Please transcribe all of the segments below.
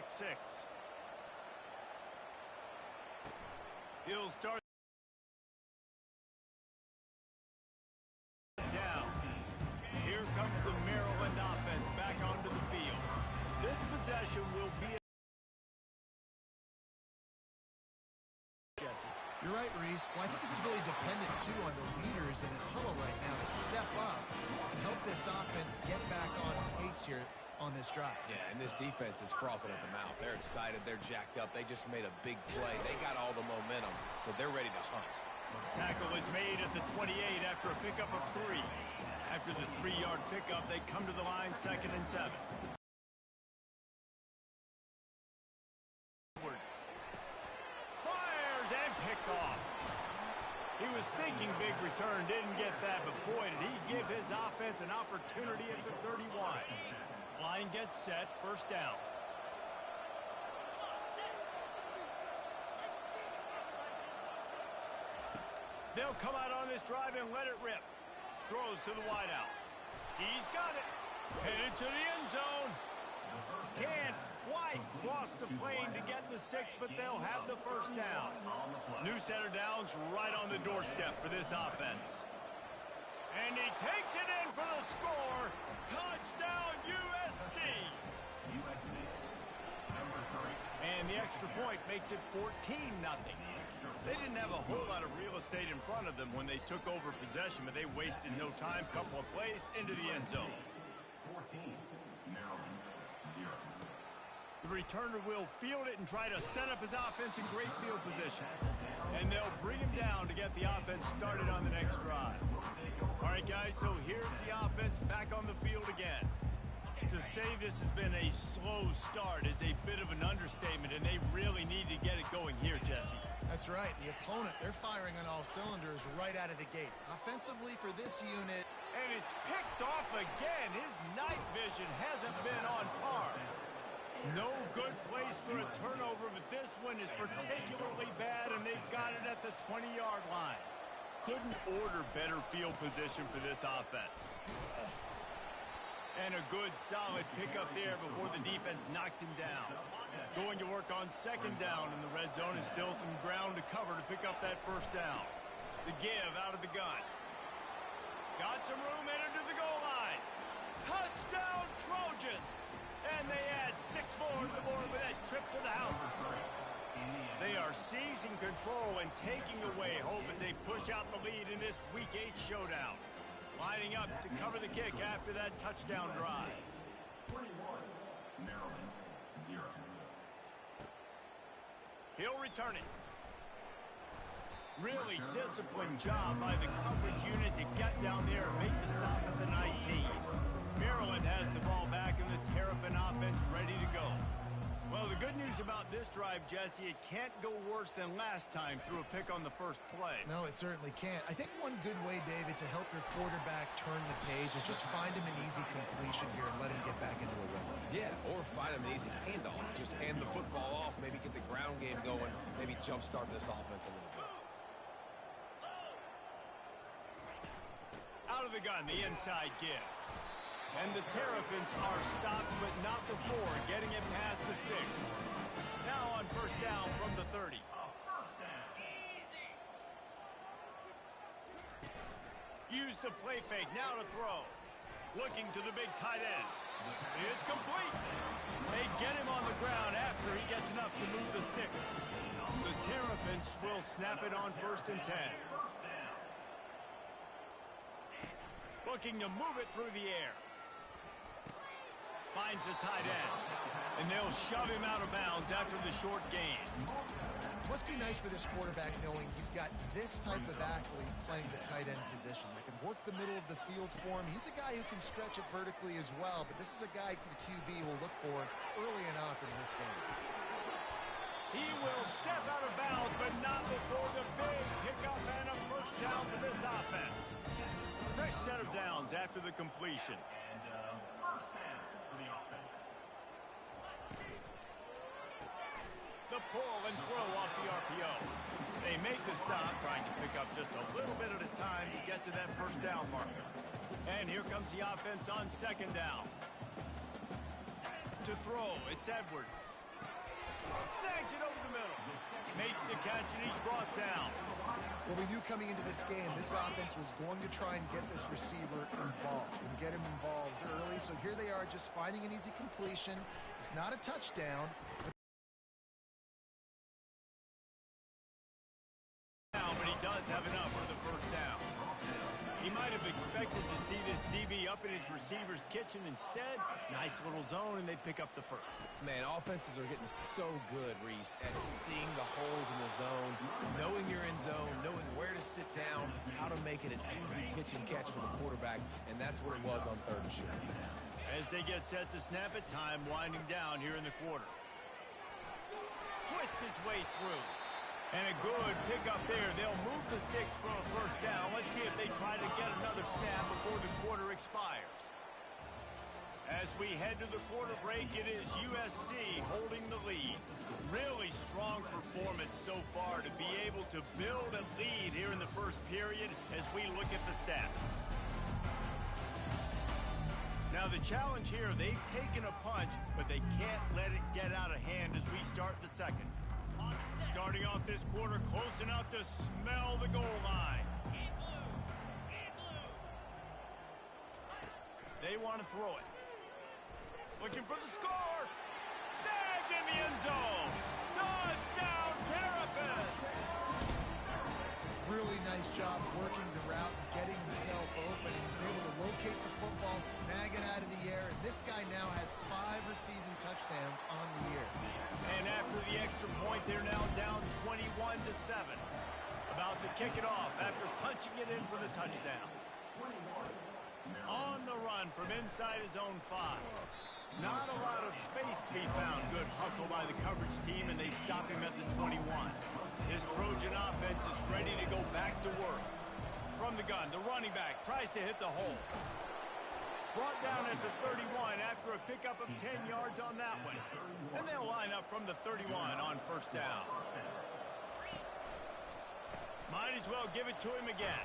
pick-six. He'll start down. Here comes the Maryland offense back onto the field. This possession will be... Jesse. You're right, Reese. Well, I think this is really dependent, too, on the leaders in this huddle right now to step up and help this offense get back on pace here on this drive. Yeah, and this defense is frothing at the mouth. They're excited. They're jacked up. They just made a big play. They got all the momentum, so they're ready to hunt. Tackle is made at the 28 after a pickup of 3. After the 3-yard pickup, they come to the line 2nd and 7. Fires and picked off. He was thinking big return, didn't get that, but boy, did he give his offense an opportunity at the 31. Line gets set, 1st down. They'll come out on this drive and let it rip. Throws to the wideout. He's got it. Headed to the end zone. Can't quite cross the plane to get the 6, but they'll have the 1st down. New set of downs right on the doorstep for this offense. And he takes it in for the score. Touchdown, USC. And the extra point makes it 14-0. They didn't have a whole lot of real estate in front of them when they took over possession, but they wasted no time. Couple of plays into the end zone. 14, Maryland, 0. The returner will field it and try to set up his offense in great field position. And they'll bring him down to get the offense started on the next drive. All right, guys, so here's the offense back on the field again. To say this has been a slow start is a bit of an understatement, and they really need to get it going here, Jesse. That's right. The opponent, they're firing on all cylinders right out of the gate. Offensively for this unit. And it's picked off again. His night vision hasn't been on par. No good place for a turnover, but this one is particularly bad, and they've got it at the 20-yard line. Couldn't order better field position for this offense. And a good, solid pickup there before the defense knocks him down. Going to work on 2nd down in the red zone, and still some ground to cover to pick up that 1st down. The give out of the gun. Got some room, entered to the goal line. Touchdown, Trojans! And they add 6 more to the board with that trip to the house. They are seizing control and taking away hope as they push out the lead in this Week 8 showdown. Lining up to cover the kick after that touchdown drive. 21, Maryland, 0. He'll return it. Really disciplined job by the coverage unit to get down there and make the stop at the 19. Maryland has the ball back and the Terrapin offense ready to go. Well, the good news about this drive, Jesse, it can't go worse than last time through a pick on the 1st play. No, it certainly can't. I think one good way, David, to help your quarterback turn the page is just find him an easy completion here and let him get back into a rhythm. Yeah, or find him an easy handoff. Just hand the football off, maybe get the ground game going, maybe jumpstart this offense a little bit. Out of the gun, the inside give. And the Terrapins are stopped, but not before getting it past the sticks. Now on 1st down from the 30. Use the play fake, now to throw. Looking to the big tight end. It's complete. They get him on the ground after he gets enough to move the sticks. The Terrapins will snap it on 1st and 10. Looking to move it through the air. Finds the tight end. And they'll shove him out of bounds after the short gain. Must be nice for this quarterback knowing he's got this type of athlete playing the tight end position that can work the middle of the field for him. He's a guy who can stretch it vertically as well, but this is a guy the QB will look for early and often in this game. He will step out of bounds, but not before the big pickup and a 1st down for this offense. Fresh set of downs after the completion. And 1st down for the offense. The pull and throw off the RPO. They make the stop, trying to pick up just a little bit at a time to get to that 1st down marker. And here comes the offense on 2nd down. To throw, it's Edwards. Snags it over the middle. Makes the catch, and he's brought down. Well, we knew coming into this game, this offense was going to try and get this receiver involved and get him involved early. So here they are just finding an easy completion. It's not a touchdown. But he does have enough for the first down. He might have expected to see this DB up in his receiver's kitchen. Instead, nice little zone, and they pick up the first. Man, offenses are getting so good, Reese, at seeing the holes in the zone, knowing you're in zone, knowing where to sit down, how to make it an easy pitch and catch for the quarterback, and that's what it was on third and short. As they get set to snap it, time winding down here in the quarter. Twist his way through. And a good pickup there. They'll move the sticks for a first down. Let's see if they try to get another snap before the quarter expires. As we head to the quarter break, it is USC holding the lead. Really strong performance so far to be able to build a lead here in the first period as we look at the stats. Now the challenge here, they've taken a punch, but they can't let it get out of hand as we start the second. Starting off this quarter close enough to smell the goal line. They want to throw it. Looking for the score. Snagged in the end zone. Touchdown, Terrapin. Really nice job working the route and getting himself open. He was able to locate the football, snag it out of the air, and this guy now has 5 receiving touchdowns on the year. And after the extra point, they're now down 21-7. About to kick it off after punching it in for the touchdown. On the run from inside his own 5. Not a lot of space to be found. Good hustle by the coverage team, and they stop him at the 21. His Trojan offense is ready to go back to work. From the gun, the running back tries to hit the hole. Brought down at the 31 after a pickup of 10 yards on that one. And they'll line up from the 31 on first down. Might as well give it to him again.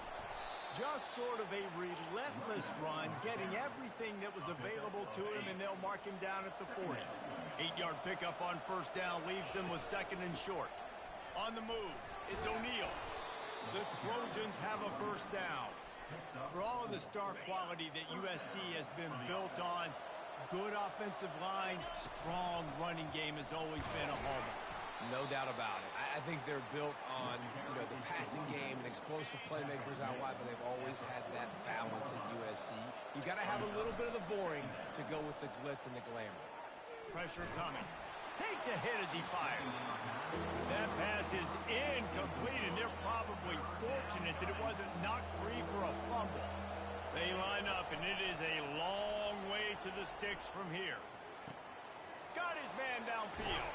Just sort of a relentless run, getting everything that was available to him, and they'll mark him down at the 40. 8-yard pickup on first down leaves them with second and short. On the move, it's O'Neal. The Trojans have a first down. For all of the star quality that USC has been built on, good offensive line, strong running game has always been a hallmark. No doubt about it. I think they're built on, the passing game and explosive playmakers out wide, but they've always had that balance at USC. You got to have a little bit of the boring to go with the glitz and the glamour. Pressure coming. Takes a hit as he fires. That pass is incomplete, and they're probably fortunate that it wasn't knocked free for a fumble. They line up, and it is a long way to the sticks from here. Got his man downfield.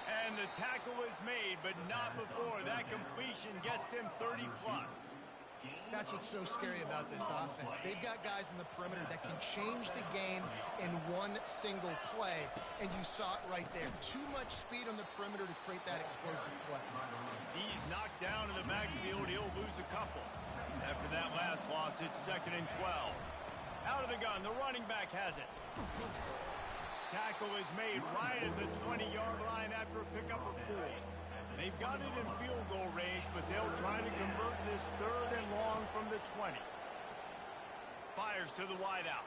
And the tackle is made, but not before that completion gets them 30-plus. That's what's so scary about this offense. They've got guys in the perimeter that can change the game in one single play, and you saw it right there. Too much speed on the perimeter to create that explosive play. He's knocked down in the backfield. He'll lose a couple. After that last loss, it's second and 12. Out of the gun, the running back has it. Tackle is made right at the 20-yard line after a pickup of 4. They've got it in field goal range, but they'll try to convert this third and long from the 20. Fires to the wideout.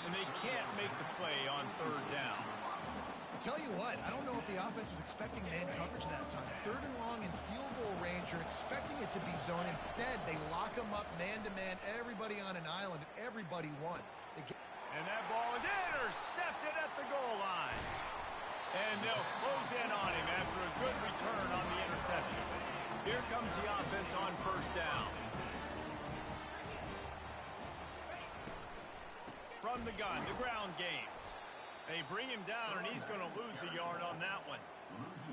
And they can't make the play on third down. I tell you what, I don't know if the offense was expecting man coverage that time. Third and long in field goal range, you're expecting it to be zone. Instead, they lock them up man-to-man, everybody on an island, everybody won. And that ball is intercepted at the goal line. And they'll close in on him after a good return on the interception. Here comes the offense on first down. From the gun, the ground game. They bring him down, and he's going to lose a yard on that one.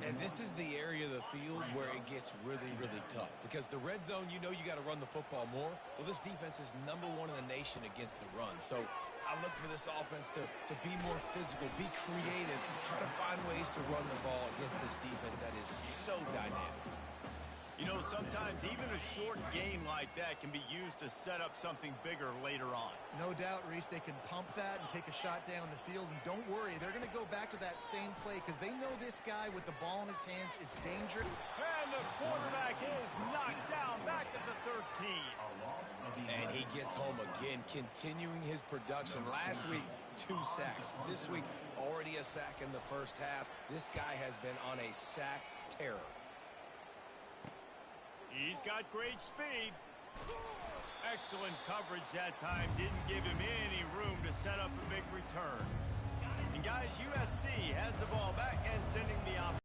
And this is the area of the field where it gets really, really tough. Because the red zone, you got to run the football more. Well, this defense is #1 in the nation against the run. So I look for this offense to be more physical, be creative, try to find ways to run the ball against this defense that is so dynamic. You know, sometimes even a short game like that can be used to set up something bigger later on. No doubt, Reese, they can pump that and take a shot down the field. And don't worry, they're going to go back to that same play because they know this guy with the ball in his hands is dangerous. And the quarterback is knocked down back at the 13. And he gets home again, continuing his production. Last week, 2 sacks. This week, already a sack in the first half. This guy has been on a sack terror. He's got great speed. Excellent coverage that time. Didn't give him any room to set up a big return. And guys, USC has the ball back and sending the offense.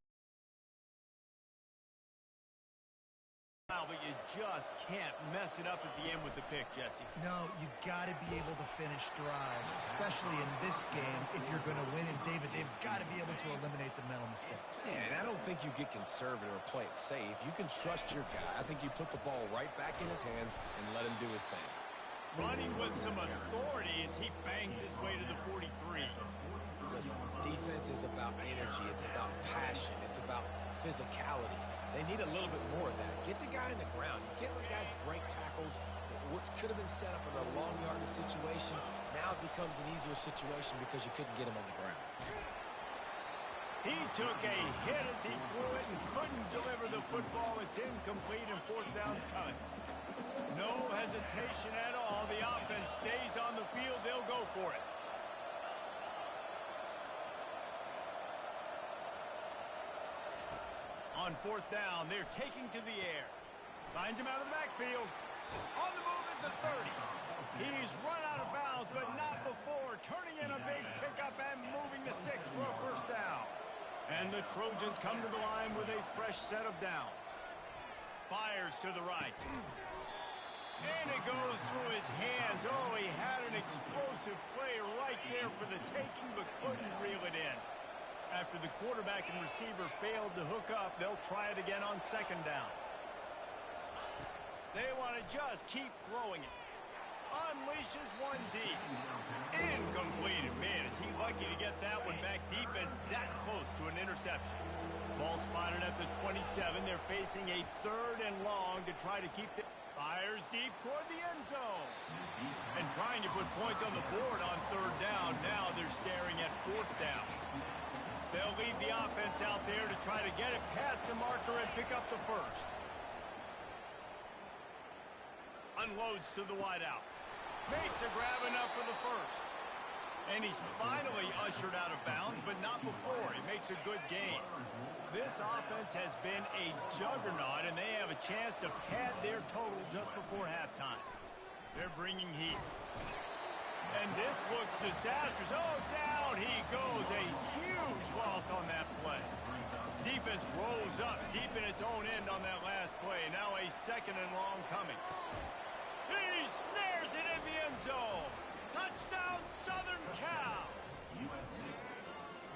But you just can't mess it up at the end with the pick, Jesse. No, you got to be able to finish drives, especially in this game if you're going to win. And, David, they've got to be able to eliminate the mental mistakes. Yeah, and I don't think you get conservative or play it safe. You can trust your guy. I think you put the ball right back in his hands and let him do his thing. Running with some authority as he bangs his way to the 43. Listen, defense is about energy. It's about passion. It's about physicality. They need a little bit more of that. Get the guy in the ground. You can't let guys break tackles. What could have been set up in a long yardage situation, now it becomes an easier situation because you couldn't get him on the ground. He took a hit as he threw it and couldn't deliver the football. It's incomplete and 4th down's coming. No hesitation at all. The offense stays on the field. They'll go for it. On 4th down, they're taking to the air. Finds him out of the backfield. On the move at the 30. He's run out of bounds, but not before. Turning in a big pickup and moving the sticks for a 1st down. And the Trojans come to the line with a fresh set of downs. Fires to the right. And it goes through his hands. Oh, he had an explosive play right there for the taking, but couldn't reel it in. After the quarterback and receiver failed to hook up, they'll try it again on 2nd down. They want to just keep throwing it. Unleashes one deep. Incomplete. Man, is he lucky to get that one back. Defense that close to an interception. Ball spotted at the 27. They're facing a 3rd and long to try to keep the... Fires deep toward the end zone. And trying to put points on the board on 3rd down. Now they're staring at 4th down. They'll leave the offense out there to try to get it past the marker and pick up the 1st. Unloads to the wideout. Makes a grab enough for the 1st. And he's finally ushered out of bounds, but not before. He makes a good gain. This offense has been a juggernaut, and they have a chance to pad their total just before halftime. They're bringing heat. And this looks disastrous. Oh, down he goes. A huge loss on that play. Defense rose up deep in its own end on that last play. Now a 2nd and long coming. He snares it in the end zone. Touchdown, Southern Cal.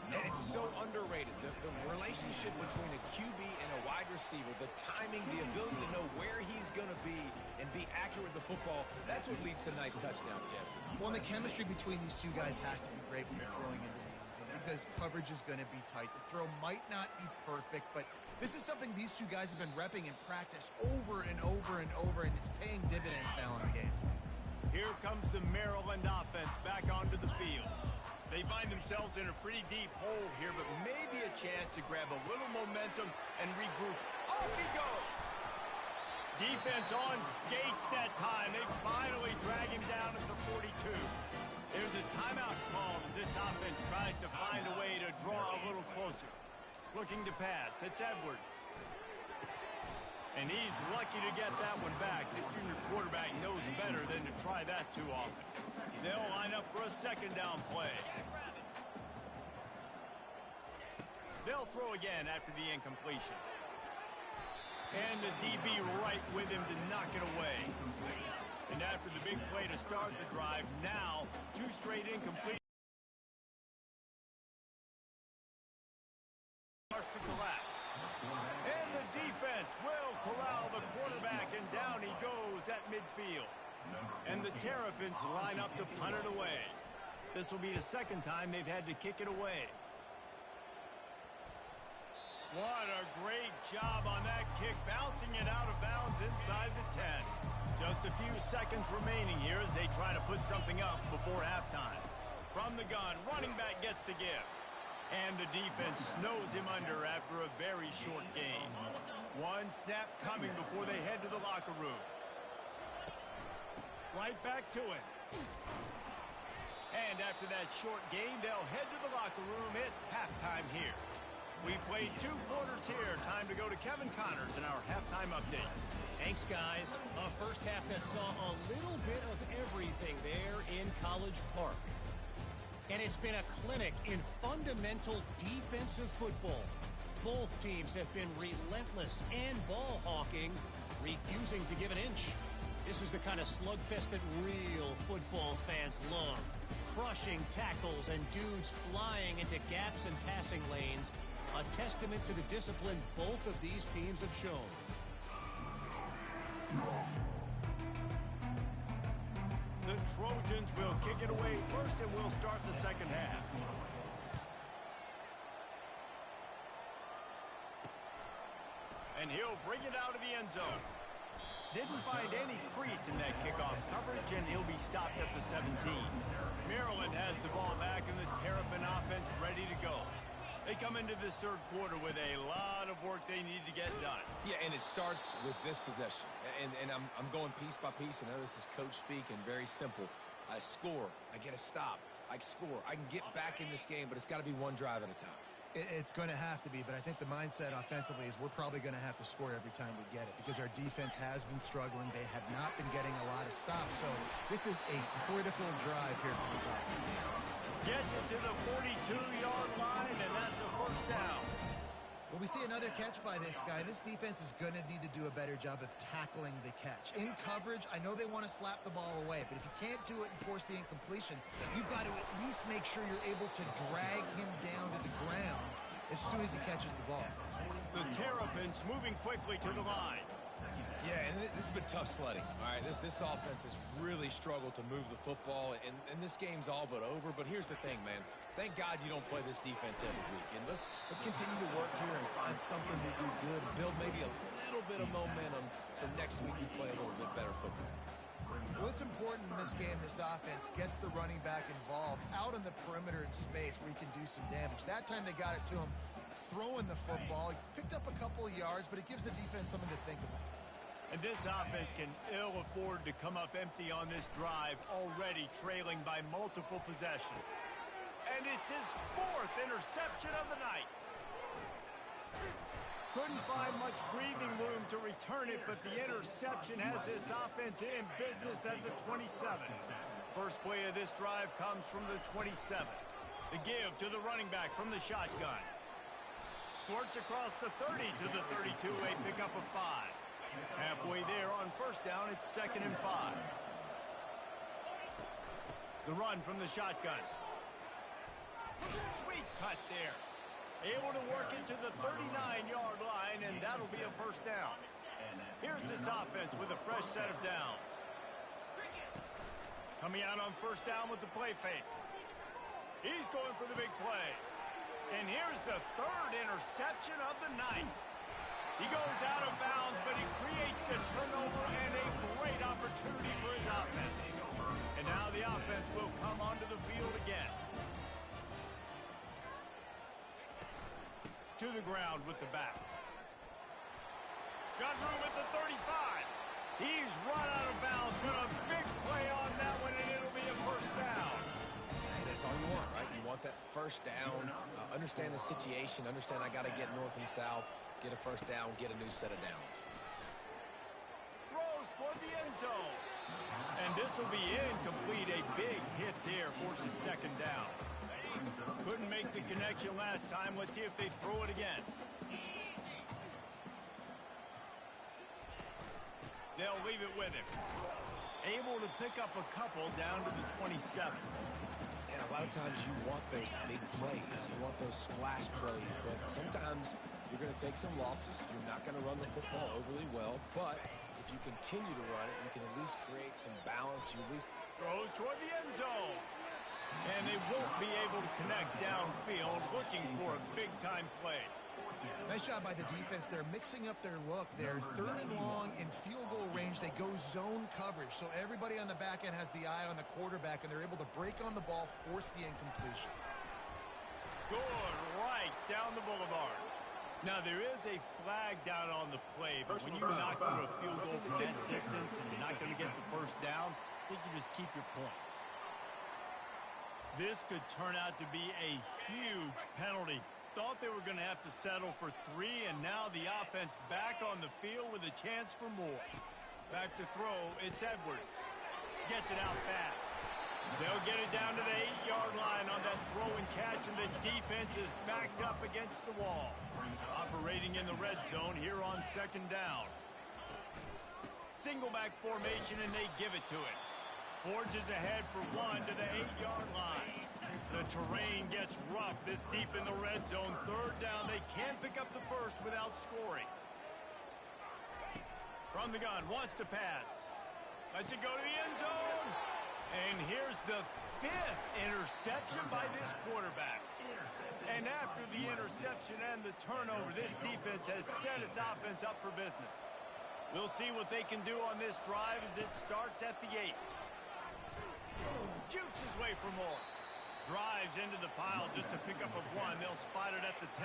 And it's so underrated. The relationship between a QB and a wide receiver, the timing, the ability to know where he's going to be and be accurate with the football, that's what leads to nice touchdowns, Jesse. Well, the chemistry between these two guys has to be great when you're throwing into the end zone because coverage is going to be tight. The throw might not be perfect, but this is something these two guys have been repping in practice over and over and over, and it's paying dividends now in the game. Here comes the Maryland offense back onto the field. They find themselves in a pretty deep hole here, but maybe a chance to grab a little momentum and regroup. Off he goes! Defense on skates that time. They finally drag him down at the 42. There's a timeout called as this offense tries to find a way to draw a little closer. Looking to pass. It's Edwards. And he's lucky to get that one back. This junior quarterback knows better than to try that too often. They'll line up for a 2nd down play. They'll throw again after the incompletion. And the DB right with him to knock it away. And after the big play to start the drive, now 2 straight incomplete. Starts to collapse. And the defense will corral the quarterback, and down he goes at midfield. And the Terrapins line up to punt it away. This will be the 2nd time they've had to kick it away. What a great job on that kick, bouncing it out of bounds inside the 10. Just a few seconds remaining here as they try to put something up before halftime. From the gun, running back gets to give. And the defense snows him under after a very short game. One snap coming before they head to the locker room. Right back to it. And after that short game, they'll head to the locker room. It's halftime here. We played 2 quarters here. Time to go to Kevin Connors in our halftime update. Thanks, guys. A first half that saw a little bit of everything there in College Park. And it's been a clinic in fundamental defensive football. Both teams have been relentless and ball hawking, refusing to give an inch. This is the kind of slugfest that real football fans love. Crushing tackles and dudes flying into gaps and passing lanes. A testament to the discipline both of these teams have shown. The Trojans will kick it away first, and we'll start the second half. And he'll bring it out of the end zone. Didn't find any crease in that kickoff coverage, and he'll be stopped at the 17. Maryland has the ball back, and the Terrapin offense ready to go. They come into this third quarter with a lot of work they need to get done. Yeah, and it starts with this possession. And I'm going piece by piece. I know this is coach speak and very simple. I score. I get a stop. I score. I can get back in this game, but it's got to be one drive at a time. It's going to have to be, but I think the mindset offensively is we're probably going to have to score every time we get it because our defense has been struggling. They have not been getting a lot of stops. So this is a critical drive here for this offense. Gets it to the 42-yard line, and that's a first down. Well, we see another catch by this guy. This defense is going to need to do a better job of tackling the catch. In coverage, I know they want to slap the ball away, but if you can't do it and force the incompletion, you've got to at least make sure you're able to drag him down to the ground as soon as he catches the ball. The Terrapins moving quickly to the line. Yeah, and this has been tough sledding. All right, this offense has really struggled to move the football, and this game's all but over. But here's the thing, man. Thank God you don't play this defense every week. And let's continue to work here and find something to do good, build maybe a little bit of momentum so next week we play a little bit better football. Well, it's important in this game, this offense gets the running back involved out on the perimeter in space where he can do some damage. That time they got it to him throwing the football. He picked up a couple of yards, but it gives the defense something to think about. And this offense can ill afford to come up empty on this drive, already trailing by multiple possessions. And it's his 4th interception of the night. Couldn't find much breathing room to return it, but the interception has this offense in business at the 27. First play of this drive comes from the 27. The give to the running back from the shotgun. Squirts across the 30 to the 32, a pickup of 5. Halfway there on first down, it's 2nd and 5. The run from the shotgun. Sweet cut there. Able to work it to the 39-yard line, and that'll be a first down. Here's this offense with a fresh set of downs. Coming out on first down with the play fake. He's going for the big play. And here's the 3rd interception of the night. He goes out of bounds, but he creates the turnover and a great opportunity for his offense. And now the offense will come onto the field again. To the ground with the back. Got room at the 35. He's run out of bounds, but a big play on that one, and it'll be a first down. Hey, that's all you want, right? You want that first down, understand the situation, understand I got to get north and south. Get a first down, get a new set of downs. Throws toward the end zone. And this will be incomplete. A big hit there forces 2nd down. Couldn't make the connection last time. Let's see if they throw it again. They'll leave it with him. Able to pick up a couple down to the 27. And a lot of times you want those big plays. You want those splash plays. But sometimes you're going to take some losses. You're not going to run the football overly well. But if you continue to run it, you can at least create some balance. You at least throws toward the end zone. And they won't be able to connect downfield, looking for a big-time play. Nice job by the defense. They're mixing up their look. They're 3rd and long in field goal range. They go zone coverage. So everybody on the back end has the eye on the quarterback, and they're able to break on the ball, force the incompletion. Good right down the boulevard. Now, there is a flag down on the play, but when you knock through a field goal from that distance and you're not going to get the first down, I think you just keep your points. This could turn out to be a huge penalty. Thought they were going to have to settle for 3, and now the offense back on the field with a chance for more. Back to throw, it's Edwards. Gets it out fast. They'll get it down to the 8-yard line on that throw and catch, and the defense is backed up against the wall. Operating in the red zone here on 2nd down. Single back formation, and they give it to it. Forges ahead for 1 to the 8-yard line. The terrain gets rough this deep in the red zone. 3rd down, they can't pick up the first without scoring. From the gun, wants to pass. Lets it go to the end zone. And here's the 5th interception by this quarterback. And after the interception and the turnover, this defense has set its offense up for business. We'll see what they can do on this drive as it starts at the 8. Jukes his way for more. Drives into the pile just to pick up a 1. They'll spot it at the 10.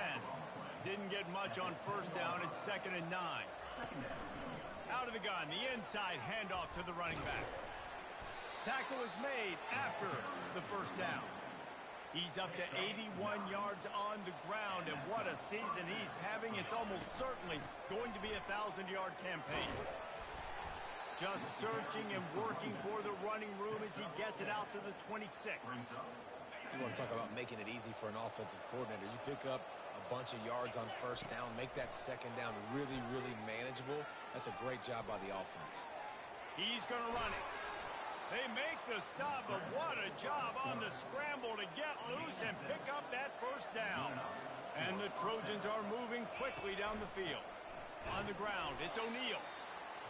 Didn't get much on 1st down. It's 2nd and 9. Out of the gun, the inside handoff to the running back. Tackle is made after the 1st down. He's up to 81 yards on the ground, and what a season he's having. It's almost certainly going to be a 1,000-yard campaign. Just searching and working for the running room as he gets it out to the 26. You want to talk about making it easy for an offensive coordinator. You pick up a bunch of yards on 1st down, make that 2nd down really, really manageable. That's a great job by the offense. He's going to run it. They make the stop, but what a job on the scramble to get loose and pick up that 1st down. And the Trojans are moving quickly down the field. On the ground, it's O'Neal.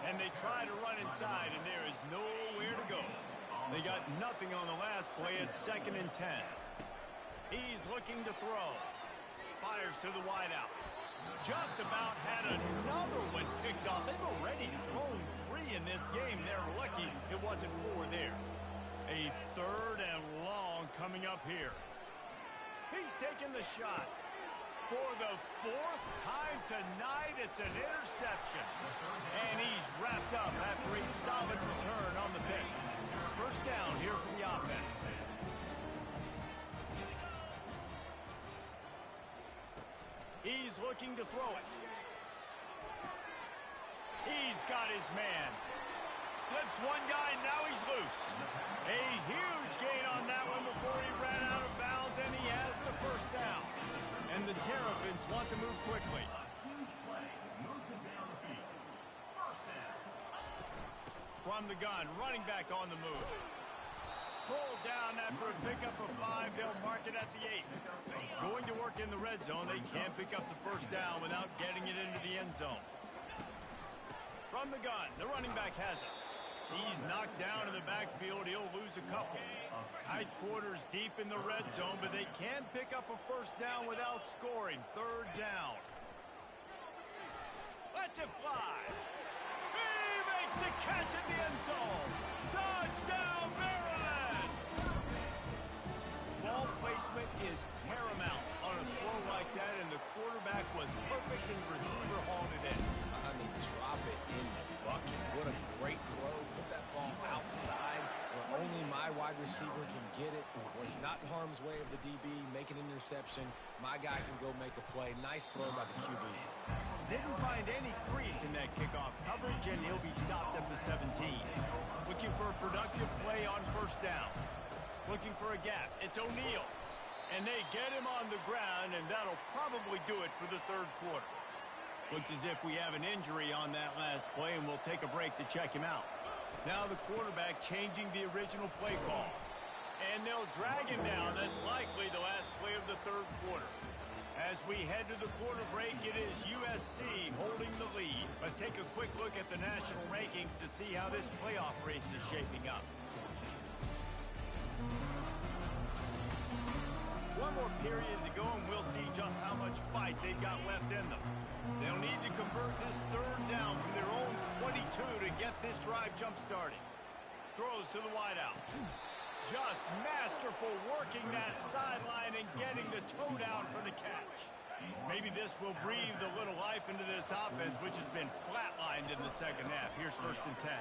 And they try to run inside, and there is nowhere to go. They got nothing on the last play. It's 2nd and 10. He's looking to throw. Fires to the wideout. Just about had another one picked off. They've already thrown 3 in this game. They're lucky it wasn't 4 there. A 3rd and long coming up here. He's taking the shot. For the 4th time tonight, it's an interception. And he's wrapped up after a solid return on the pick. 1st down here for the offense. He's looking to throw it. He's got his man. Slips one guy, now he's loose. A huge gain on that one before he ran out of bounds, and he has the 1st down. And the Terrapins want to move quickly. From the gun, running back on the move. Pulled down after a pickup of 5. They'll mark it at the 8. Going to work in the red zone. They can't pick up the 1st down without getting it into the end zone. From the gun, the running back has it. He's knocked down in the backfield. He'll lose a couple. Tight quarters deep in the red zone, but they can pick up a 1st down without scoring. 3rd down. Let's it fly. He makes the catch at the end zone. Touchdown, Maryland! Ball placement is paramount on a throw like that, and the quarterback was perfect and the receiver hauled it in. I mean, drop it in the bucket. What a great throw. Put that ball outside where only my wide receiver can get it. Was not in harm's way of the DB. Make an interception. My guy can go make a play. Nice throw by the QB. Didn't find any crease in that kickoff coverage, and he'll be stopped at the 17. Looking for a productive play on 1st down. Looking for a gap. It's O'Neal. And they get him on the ground, and that'll probably do it for the 3rd quarter. Looks as if we have an injury on that last play, and we'll take a break to check him out. Now the quarterback changing the original play call. And they'll drag him down. That's likely the last play of the 3rd quarter. As we head to the quarter break, it is USC holding the lead. Let's take a quick look at the national rankings to see how this playoff race is shaping up. One more period to go, and we'll see just how much fight they've got left in them. They'll need to convert this third down from their own 22 to get this drive jump-started. Throws to the wideout. Just masterful working that sideline and getting the toe down for the catch. Maybe this will breathe a little life into this offense, which has been flatlined in the second half. Here's 1st and 10.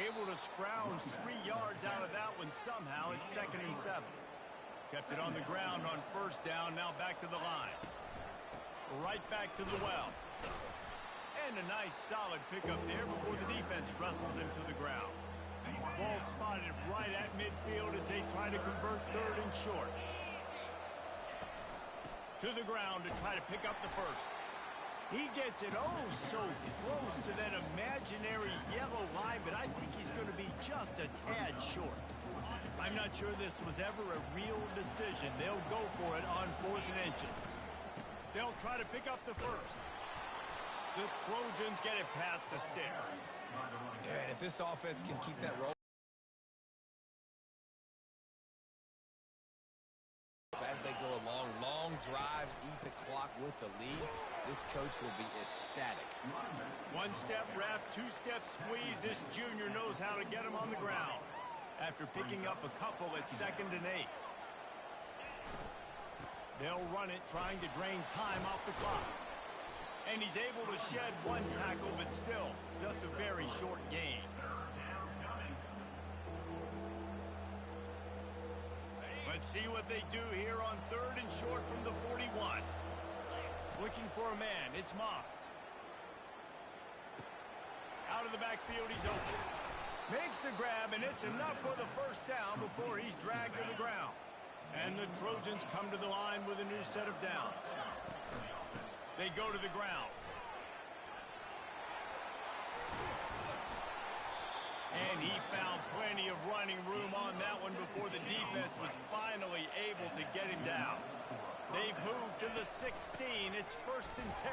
Able to scrounge 3 yards out of that one somehow. It's 2nd and 7. Kept it on the ground on 1st down. Now back to the line. Right back to the well. And a nice solid pickup there before the defense wrestles him to the ground. Ball spotted right at midfield as they try to convert 3rd and short. To the ground to try to pick up the 1st. He gets it so close to that imaginary yellow line, but I think he's going to be just a tad short. I'm not sure this was ever a real decision. They'll go for it on 4th and inches. They'll try to pick up the 1st. The Trojans get it past the sticks. Yeah, and if this offense can keep that roll as they go along, long drives, eat the clock with the lead, this coach will be ecstatic. 1-step wrap, 2-step squeeze. This junior knows how to get him on the ground. After picking up a couple at 2nd and 8. They'll run it, trying to drain time off the clock. And he's able to shed 1 tackle, but still, just a very short gain. Let's see what they do here on 3rd and short from the 41. Looking for a man, it's Moss. Out of the backfield, he's open. Makes the grab, and it's enough for the 1st down before he's dragged to the ground. And the Trojans come to the line with a new set of downs. They go to the ground. And he found plenty of running room on that one before the defense was finally able to get him down. They've moved to the 16. It's 1st and 10.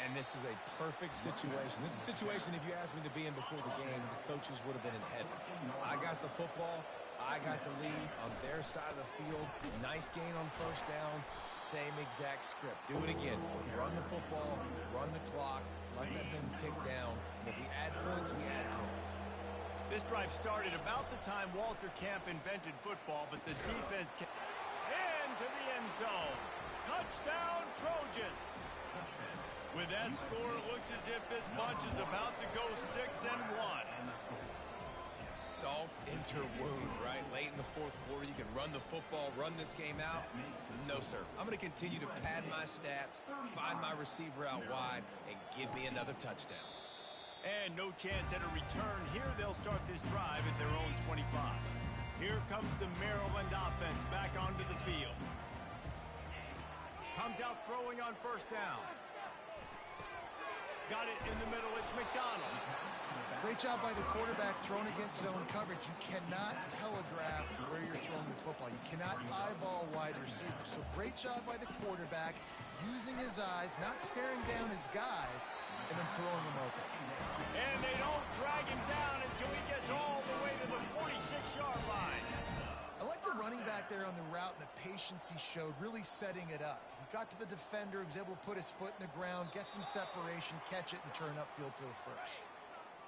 And this is a perfect situation. This is a situation, if you asked me to be in before the game, the coaches would have been in heaven. I got the football. I got the lead on their side of the field. Nice gain on 1st down. Same exact script. Do it again. Run the football, run the clock, let that thing tick down. And if we add points, we add points. This drive started about the time Walter Camp invented football, but the defense into the end zone. Touchdown, Trojans. With that score, it looks as if this bunch is about to go 6-1. Salt into wound, right? Late in the 4th quarter, you can run the football, run this game out. No, sir. I'm going to continue to pad my stats, find my receiver out wide, and give me another touchdown. And no chance at a return. Here they'll start this drive at their own 25. Here comes the Maryland offense back onto the field. Comes out throwing on 1st down. Got it in the middle. It's McDonald. Great job by the quarterback thrown against zone coverage. You cannot telegraph where you're throwing the football. You cannot eyeball wide receivers. So great job by the quarterback using his eyes, not staring down his guy, and then throwing him open. And they don't drag him down until he gets all the way to the 46-yard line. I like the running back there on the route and the patience he showed, really setting it up. He got to the defender, he was able to put his foot in the ground, get some separation, catch it, and turn upfield for the 1st.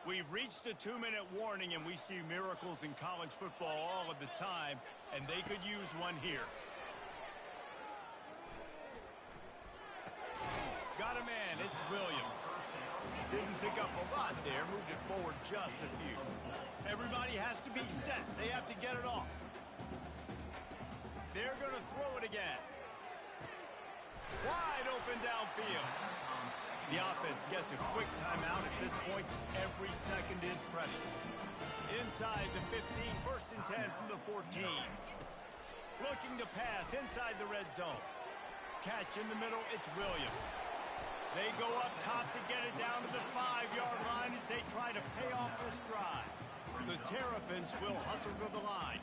We've reached the 2-minute warning, and we see miracles in college football all of the time, and they could use one here. Got a man, it's Williams. Didn't pick up a lot there, moved it forward just a few. Everybody has to be set. They have to get it off. They're going to throw it again. Wide open downfield. The offense gets a quick timeout. At this point, every second is precious. Inside the 15, 1st and 10 from the 14. Looking to pass inside the red zone. Catch in the middle, it's Williams. They go up top to get it down to the 5-yard line as they try to pay off this drive. The Terrapins will hustle to the line.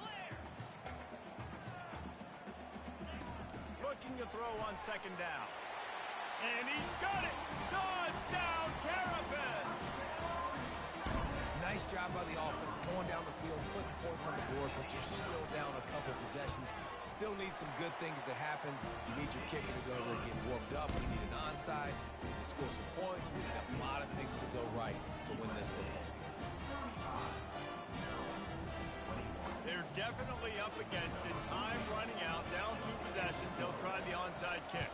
Looking to throw on 2nd down. And he's got it! Touchdown, Terrapins! Nice job by the offense going down the field, putting points on the board, but you're still down a couple possessions. Still need some good things to happen. You need your kicker to go over and get warmed up. We need an onside. We need to score some points. We need a lot of things to go right to win this football game. They're definitely up against it. Time running out, down 2 possessions. They'll try the onside kick.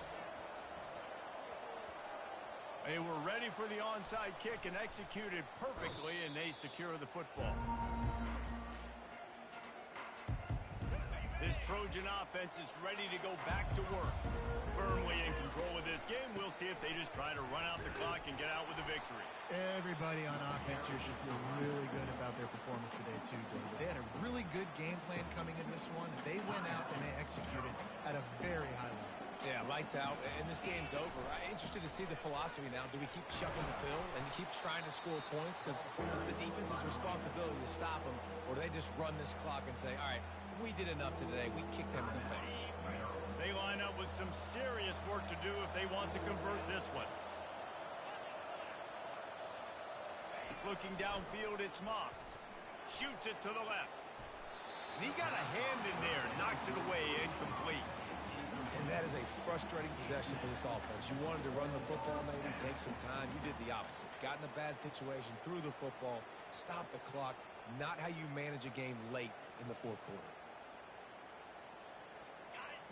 They were ready for the onside kick and executed perfectly, and they secure the football. This Trojan offense is ready to go back to work. Firmly in control of this game. We'll see if they just try to run out the clock and get out with a victory. Everybody on offense here should feel really good about their performance today, too, David. They had a really good game plan coming into this one, and they went out and they executed at a very high level. Yeah, lights out, and this game's over. I'm interested to see the philosophy now. Do we keep chucking the pill and keep trying to score points? Because it's the defense's responsibility to stop them, or do they just run this clock and say, all right, we did enough today. We kicked them in the face. They line up with some serious work to do if they want to convert this one. Looking downfield, it's Moss. Shoots it to the left. And he got a hand in there, knocks it away, incomplete. And that is a frustrating possession for this offense. You wanted to run the football, maybe take some time. You did the opposite. Got in a bad situation, threw the football, stopped the clock. Not how you manage a game late in the fourth quarter.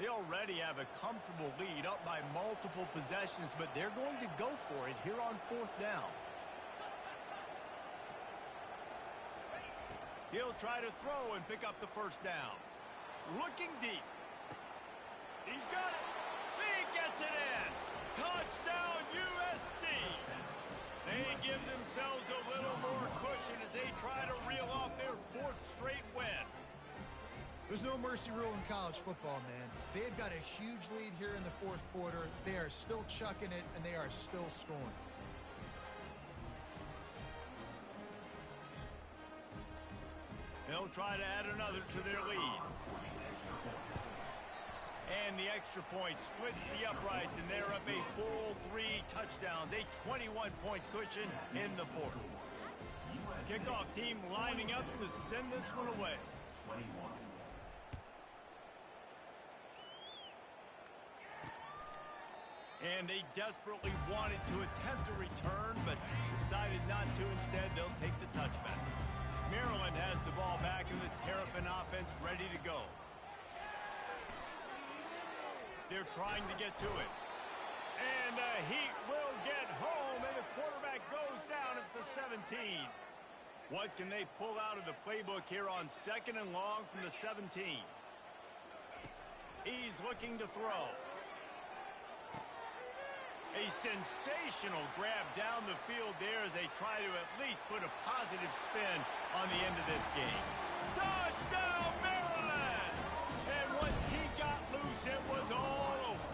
They already have a comfortable lead, up by multiple possessions, but they're going to go for it here on 4th down. He'll try to throw and pick up the 1st down. Looking deep. He's got it. He gets it in. Touchdown, USC. They give themselves a little more cushion as they try to reel off their 4th straight win. There's no mercy rule in college football, man. They've got a huge lead here in the 4th quarter. They are still chucking it, and they are still scoring. They'll try to add another to their lead. And the extra point splits the uprights, and they're up a full 3 touchdowns, a 21-point cushion in the 4th. Kickoff team lining up to send this one away. 21. And they desperately wanted to attempt a return, but decided not to. Instead, they'll take the touchback. Maryland has the ball back, and the Terrapin offense ready to go. They're trying to get to it. And the Heat will get home, and the quarterback goes down at the 17. What can they pull out of the playbook here on 2nd and long from the 17? He's looking to throw. A sensational grab down the field there as they try to at least put a positive spin on the end of this game. Touchdown, Maryland! And once he got loose, it was all over.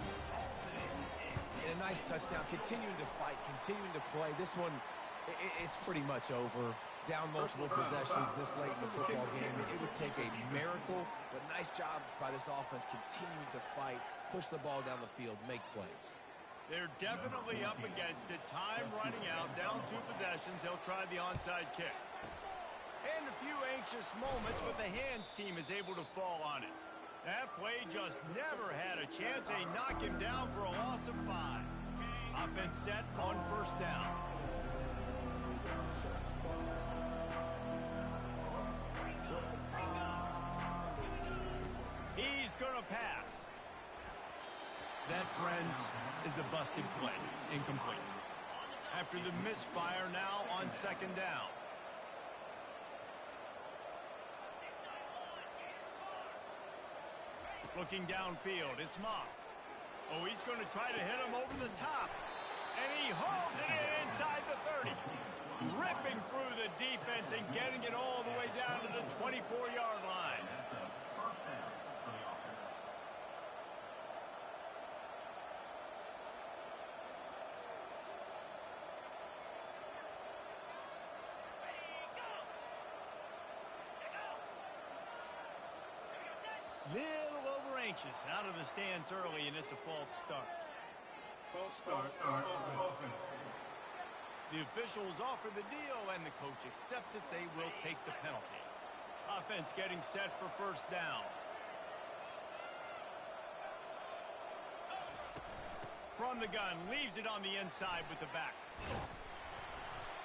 And a nice touchdown, continuing to fight, continuing to play. This one, it's pretty much over. Down multiple possessions this late in the football game. It would take a miracle, but nice job by this offense continuing to fight, push the ball down the field, make plays. They're definitely up against it. Time running out, down 2 possessions. They'll try the onside kick. And a few anxious moments, but the hands team is able to fall on it. That play just never had a chance. They knock him down for a loss of 5. Offense set on 1st down. He's going to pass. That, friends, is a busted play. Incomplete. After the misfire, now on 2nd down. Looking downfield, it's Moss. Oh, he's going to try to hit him over the top. And he hauls it in inside the 30. Ripping through the defense and getting it all the way down to the 24-yard line. Little over anxious out of the stance early, and it's a false start. False start. The officials offer the deal, and the coach accepts it. They will take the penalty. Offense getting set for first down. From the gun, leaves it on the inside with the back.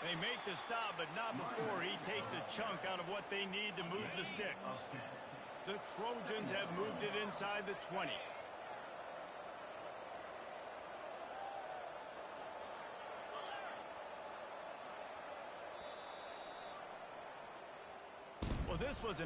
They make the stop, but not before he takes a chunk out of what they need to move the sticks. The Trojans have moved it inside the 20. Well, this was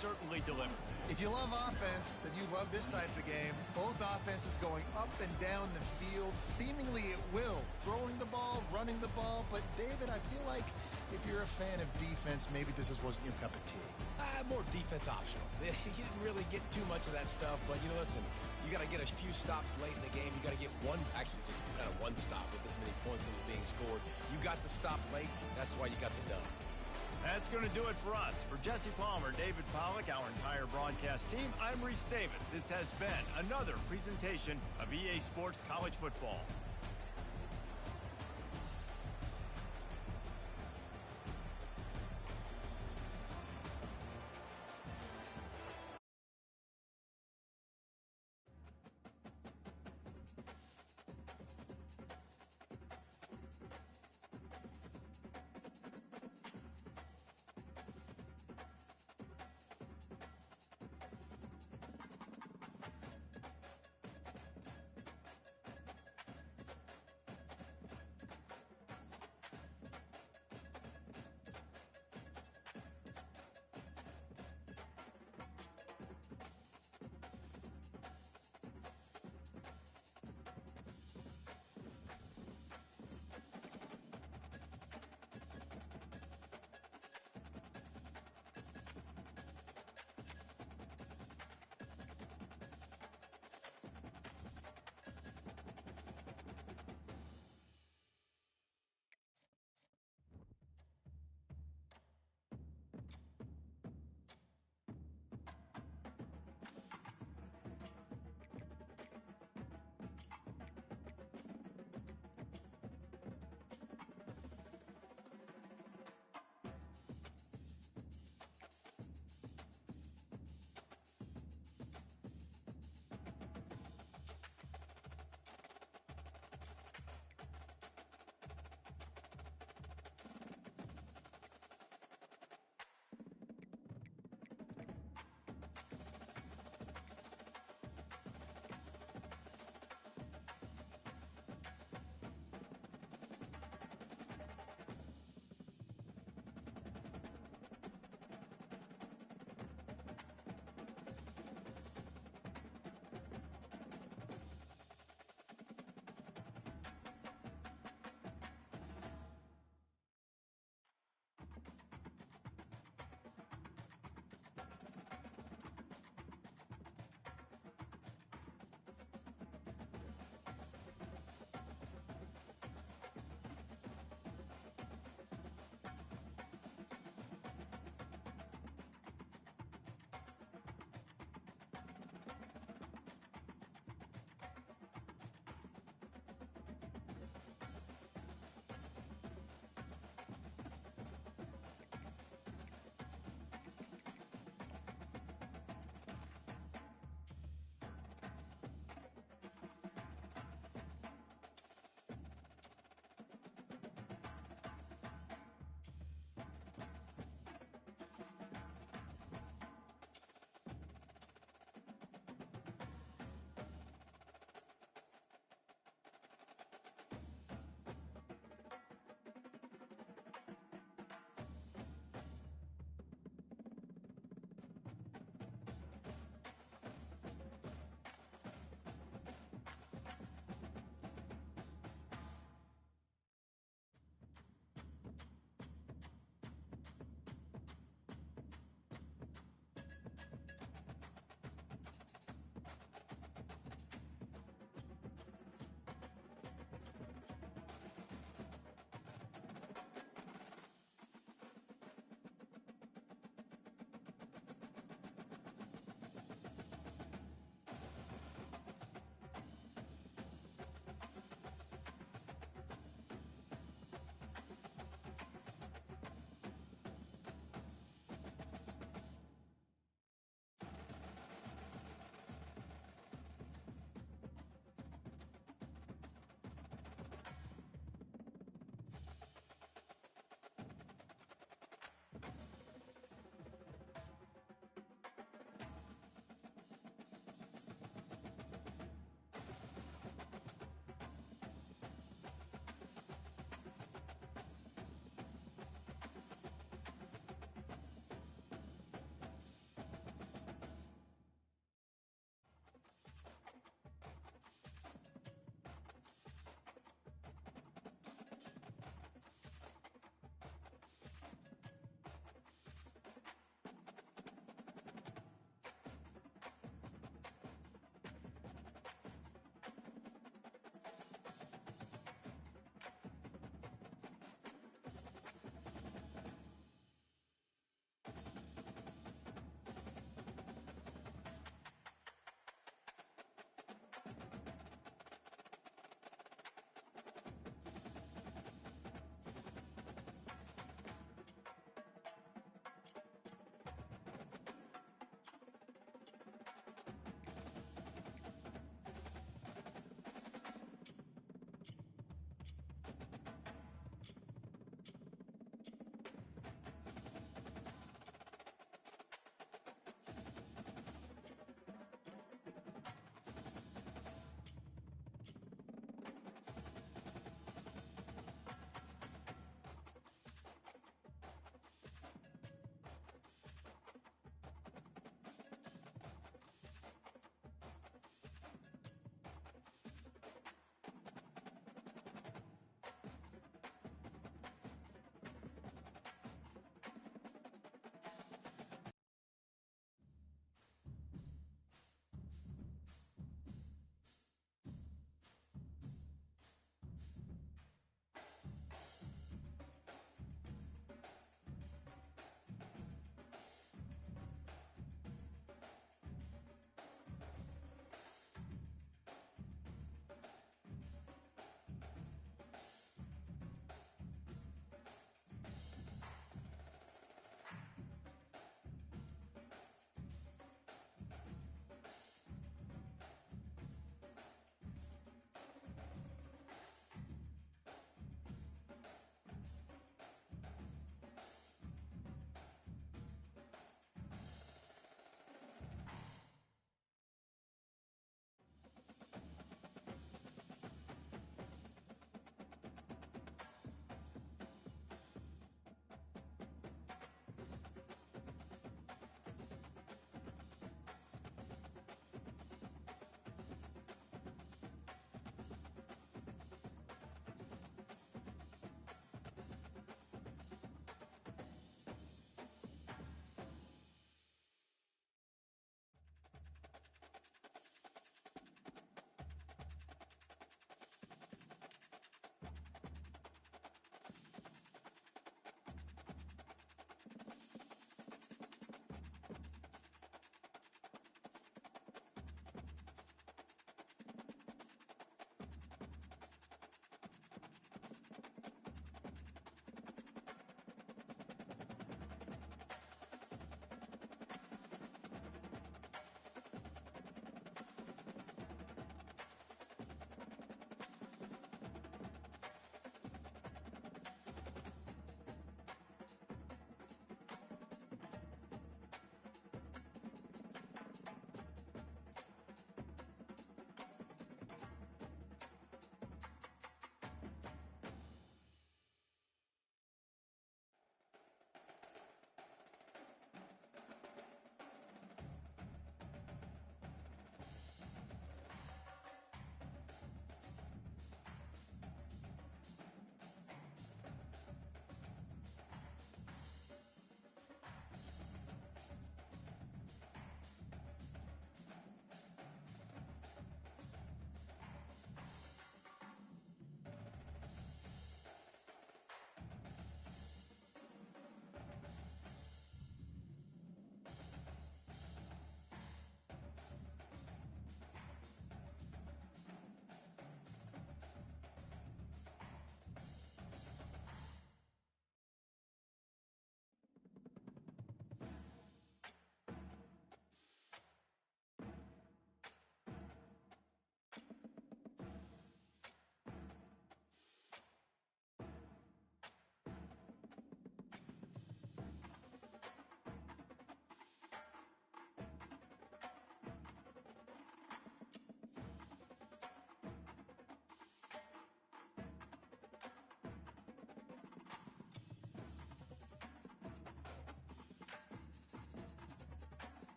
certainly delivered. If you love offense, then you love this type of game. Both offenses going up and down the field, seemingly at will. Throwing the ball, running the ball. But, David, I feel like if you're a fan of defense, maybe this wasn't your cup of tea. More defense optional. You didn't really get too much of that stuff, but, listen, you got to get a few stops late in the game. You got to get just kind of one stop with this many points that was being scored. You got the stop late. That's why you got the dub. That's going to do it for us. For Jesse Palmer, David Pollack, our entire broadcast team, I'm Reese Davis. This has been another presentation of EA Sports College Football.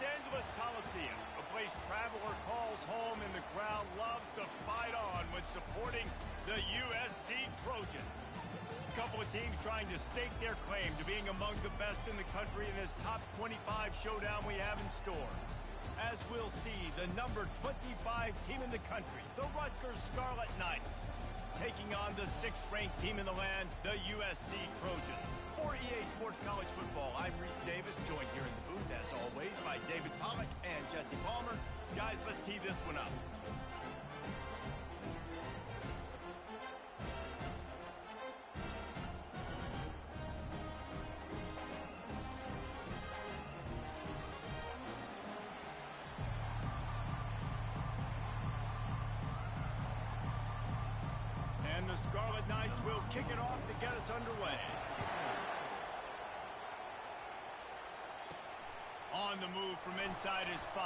Angeles Coliseum, a place traveler calls home, and the crowd loves to fight on when supporting the USC Trojans. A couple of teams trying to stake their claim to being among the best in the country in this top 25 showdown we have in store. As we'll see, the number 25 team in the country, the Rutgers Scarlet Knights, taking on the 6th-ranked team in the land, the USC Trojans. For EA Sports College Football, I'm Reese Davis, joined here in the booth, as always, by David Pollack and Jesse Palmer. Guys, let's tee this one up. And the Scarlet Knights will kick it off to get us underway. On the move from inside his 5.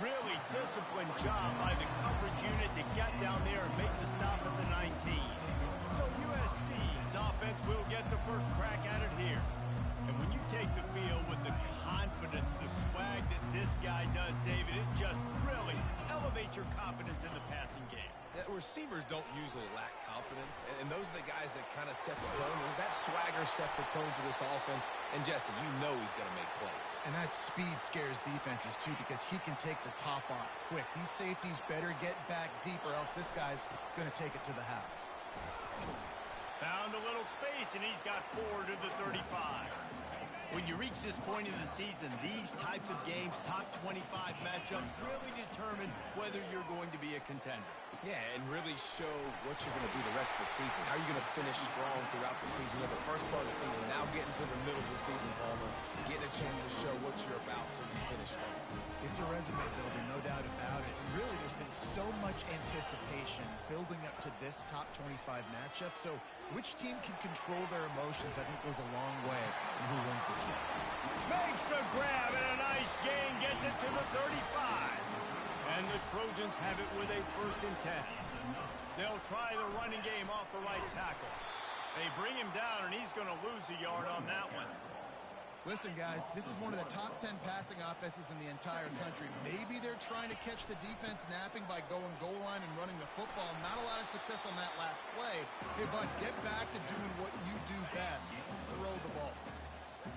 Really disciplined job by the coverage unit to get down there and make the stop at the 19. So USC's offense will get the first crack at it here. And when you take the field with the confidence, the swag that this guy does, David, it just really elevates your confidence in the passing game. Receivers don't usually lack confidence, and those are the guys that kind of set the tone. And that swagger sets the tone for this offense. And Jesse, you know he's going to make plays. And that speed scares defenses, too, because he can take the top off quick. These safeties better get back deep, or else this guy's going to take it to the house. Found a little space, and he's got 4 to the 35. When you reach this point in the season, these types of games, top 25 matchups, really determine whether you're going to be a contender. Yeah, and really show what you're going to be the rest of the season. How are you going to finish strong throughout the season? The first part of the season, now getting to the middle of the season, Palmer, getting a chance to show what you're about so you finish strong. It's a resume builder, no doubt about it. And really, there's been so much anticipation building up to this top 25 matchup. So which team can control their emotions, I think, goes a long way in who wins this one. Makes the grab, and a nice gain gets it to the 35. And the Trojans have it with a 1st and 10. They'll try the running game off the right tackle. They bring him down, and he's going to lose a yard on that one. Listen, guys, this is one of the top 10 passing offenses in the entire country. Maybe they're trying to catch the defense napping by going goal line and running the football. Not a lot of success on that last play. Hey, bud, get back to doing what you do best. Throw the ball.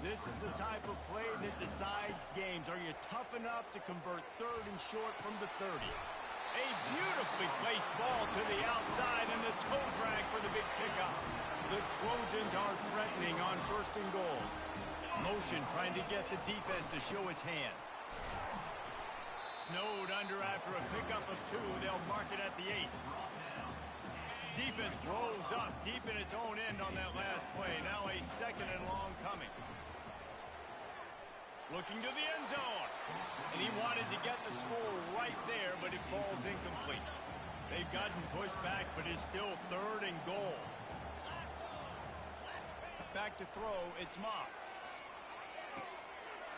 This is the type of play that decides games. Are you tough enough to convert 3rd and short from the 30? A beautifully placed ball to the outside, and the toe drag for the big pickup. The Trojans are threatening on 1st and goal. Motion trying to get the defense to show his hand. Snowed under after a pickup of 2. They'll mark it at the 8. Defense rolls up deep in its own end on that last play. Now a 2nd and long coming. Looking to the end zone. And he wanted to get the score right there, but it falls incomplete. They've gotten pushed back, but it's still 3rd and goal. Back to throw, it's Moss.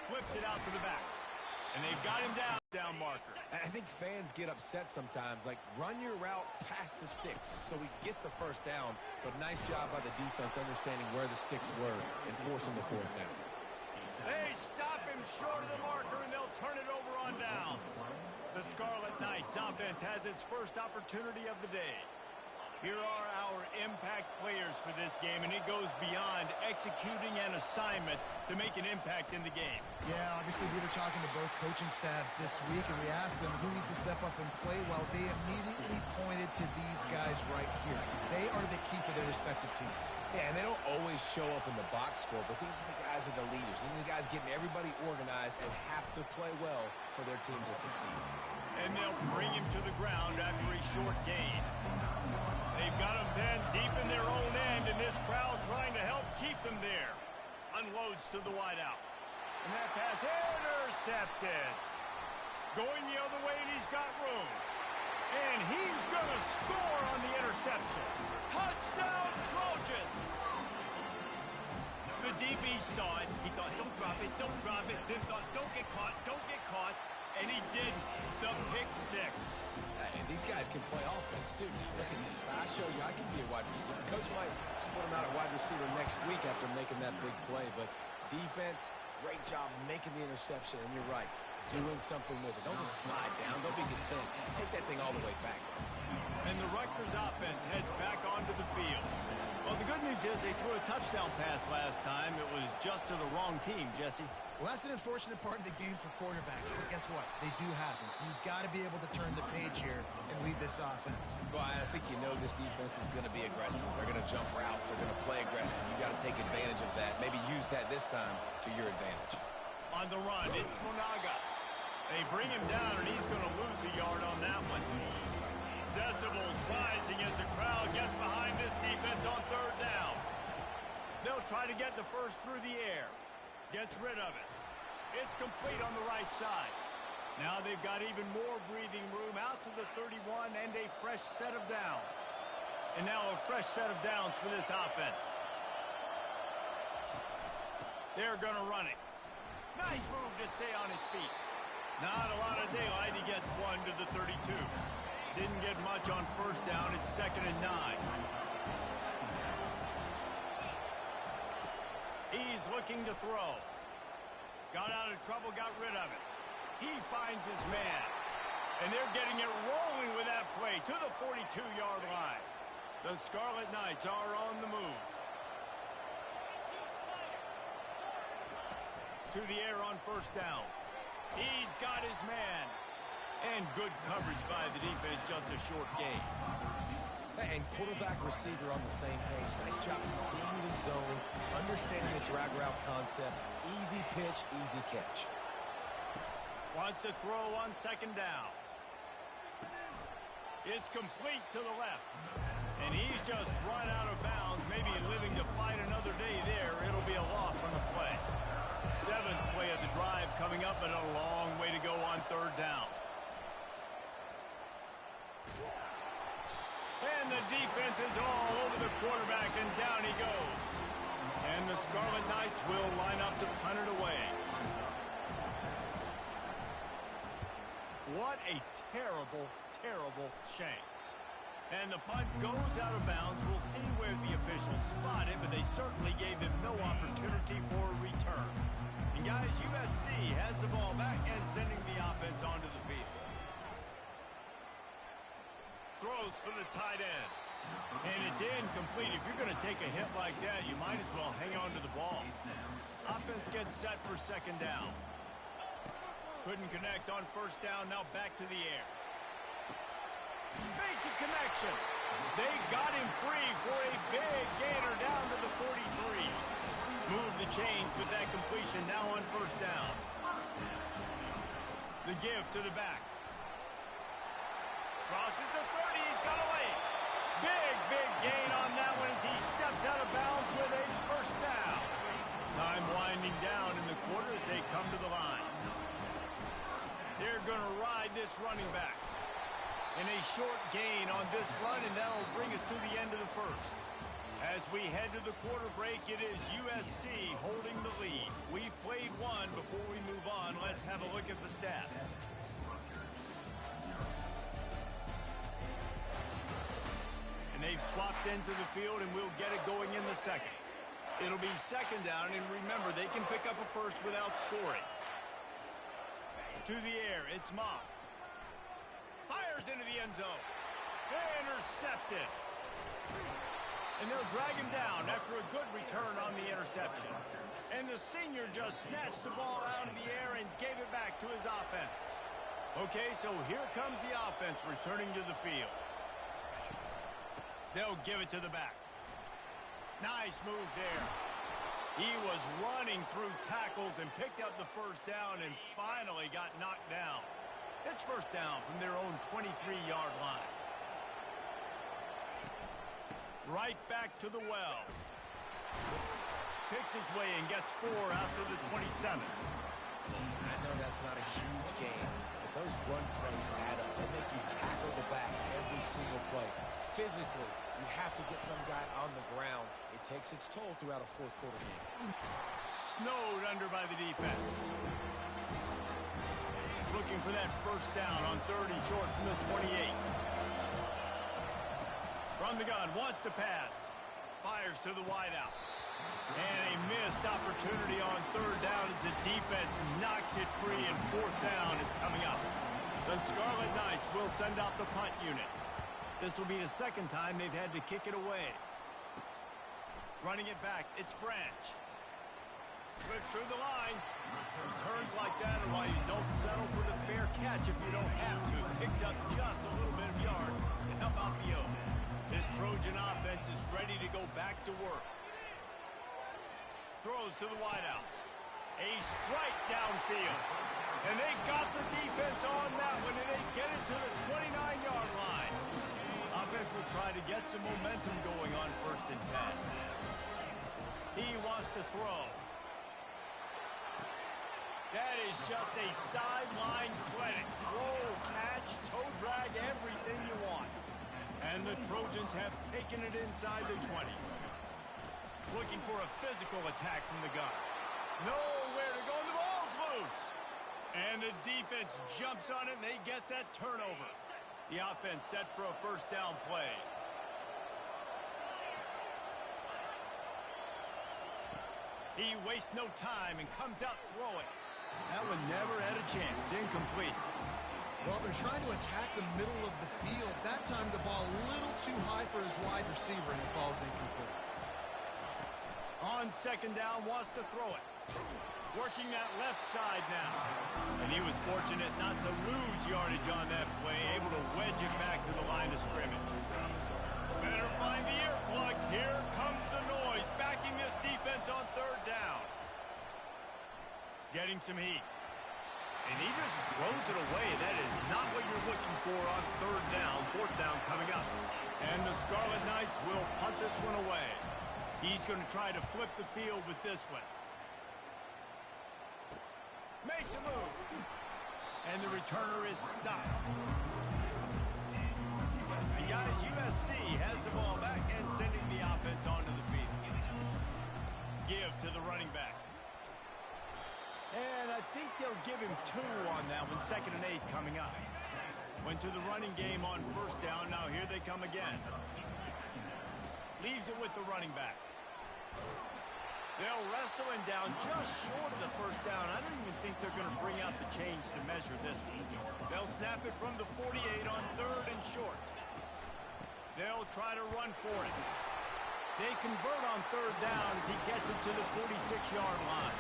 Flips it out to the back. And they've got him down marker. I think fans get upset sometimes. Like, run your route past the sticks so we get the 1st down. But nice job by the defense understanding where the sticks were and forcing the 4th down. They stop him short of the marker, and they'll turn it over on down. The Scarlet Knights offense has its first opportunity of the day. Here are our impact players for this game, and it goes beyond executing an assignment to make an impact in the game. Yeah, obviously we were talking to both coaching staffs this week, and we asked them who needs to step up and play well. They immediately pointed to these guys right here. They are the key to their respective teams. Yeah, and they don't always show up in the box score, but these are the guys that are the leaders. These are the guys getting everybody organized and have to play well for their team to succeed. And they'll bring him to the ground after a short gain. They've got him pinned deep in their own end, and this crowd trying to help keep them there. Unloads to the wideout. And that pass intercepted. Going the other way, and he's got room. And he's going to score on the interception. Touchdown, Trojans! The DB saw it. He thought, don't drop it, don't drop it. Then thought, don't get caught, don't get caught. And he did the pick 6. And these guys can play offense, too. Now, look at this. I show you, I can be a wide receiver. Coach might split him out at wide receiver next week after making that big play. But defense, great job making the interception, and you're right, doing something with it. Don't just slide down. Don't be content. Take that thing all the way back. And the Rutgers offense heads back onto the field. Well, the good news is they threw a touchdown pass last time. It was just to the wrong team, Jesse. Well, that's an unfortunate part of the game for quarterbacks, but guess what? They do happen, so you've got to be able to turn the page here and lead this offense. Well, I think you know this defense is going to be aggressive. They're going to jump routes. They're going to play aggressive. You've got to take advantage of that. Maybe use that this time to your advantage. On the run, it's Monaga. They bring him down, and he's going to lose a yard on that one. Decibels rising as the crowd gets behind this defense on third down. They'll try to get the first through the air. Gets rid of it. It's complete on the right side. Now they've got even more breathing room out to the 31 and a fresh set of downs. And now a fresh set of downs for this offense. They're going to run it. Nice move to stay on his feet. Not a lot of daylight. He gets one to the 32. Didn't get much on first down. It's 2nd and 9. He's looking to throw. Got out of trouble, got rid of it. He finds his man. And they're getting it rolling with that play to the 42-yard line. The Scarlet Knights are on the move. To the air on first down. He's got his man. And good coverage by the defense, just a short gain. And quarterback receiver on the same page. Nice job seeing the zone, understanding the drag route concept. Easy pitch, easy catch. Wants to throw on 2nd down. It's complete to the left. And he's just run out of bounds, maybe living to fight another day there. It'll be a loss on the play. 7th play of the drive coming up, but a long way to go on 3rd down. And the defense is all over the quarterback, and down he goes. And the Scarlet Knights will line up to punt it away. What a terrible, terrible shame. And the punt goes out of bounds. We'll see where the officials spot it, but they certainly gave him no opportunity for a return. And guys, USC has the ball back and sending the offense onto the field. Throws for the tight end. And it's incomplete. If you're going to take a hit like that, you might as well hang on to the ball. Offense gets set for 2nd down. Couldn't connect on first down. Now back to the air. Makes a connection. They got him free for a big gainer down to the 43. Move the chains with that completion now on first down. The give to the back. Crosses the 30. He's got away. Big gain on that one as he steps out of bounds with a first down. Time winding down in the quarter as they come to the line. They're going to ride this running back. And a short gain on this run, and that'll bring us to the end of the first. As we head to the quarter break, it is USC holding the lead. We've played one. Before we move on, let's have a look at the stats. And they've swapped into the field, and we'll get it going in the second. It'll be 2nd down, and remember, they can pick up a first without scoring. To the air, it's Moss. Fires into the end zone. Intercepted. And they'll drag him down after a good return on the interception. And the senior just snatched the ball out of the air and gave it back to his offense. Okay, so here comes the offense returning to the field. They'll give it to the back. Nice move there. He was running through tackles and picked up the first down and finally got knocked down. It's first down from their own 23-yard line. Right back to the well. Picks his way and gets 4 out to the 27. Listen, I know that's not a huge game, but those run plays add up. They make you tackle the back every single play. Physically, you have to get some guy on the ground. It takes its toll throughout a fourth quarter game. Snowed under by the defense. Looking for that first down on 3rd and short from the 28. From the gun, wants to pass. Fires to the wideout. And a missed opportunity on third down as the defense knocks it free, and fourth down is coming up. The Scarlet Knights will send out the punt unit. This will be the second time they've had to kick it away. Running it back, it's Branch. Slips through the line. Returns like that are why you don't settle for the fair catch if you don't have to. Picks up just a little bit of yards to help out the O. This Trojan offense is ready to go back to work. Throws to the wideout. A strike downfield. And they got the defense on that one, and they get it to the 29-yard line. Offense will try to get some momentum going on 1st and 10. He wants to throw. That is just a sideline clinic. Throw, catch, toe drag, everything you want. And the Trojans have taken it inside the 20. Looking for a physical attack from the gun. Nowhere to go, and the ball's loose. And the defense jumps on it, and they get that turnover. The offense set for a first down play. He wastes no time and comes out throwing. That one never had a chance. Incomplete. Well, they're trying to attack the middle of the field. That time the ball a little too high for his wide receiver, and it falls incomplete. On second down, wants to throw it. Working that left side now. And he was fortunate not to lose yardage on that play, able to wedge it back to the line of scrimmage. Better find the earplugs. Here comes the noise, backing this defense on third down. Getting some heat. And he just throws it away. That is not what you're looking for on third down. Fourth down coming up. And the Scarlet Knights will punt this one away. He's going to try to flip the field with this one. Makes a move. And the returner is stopped. And guys, USC has the ball back and sending the offense onto the field. Give to the running back. And I think they'll give him 2 on that one. 2nd and 8 coming up. Went to the running game on first down. Now here they come again. Leaves it with the running back. They'll wrestle him down just short of the first down. I don't even think they're going to bring out the chains to measure this one. They'll snap it from the 48 on 3rd and short. They'll try to run for it. They convert on 3rd down as he gets it to the 46-yard line.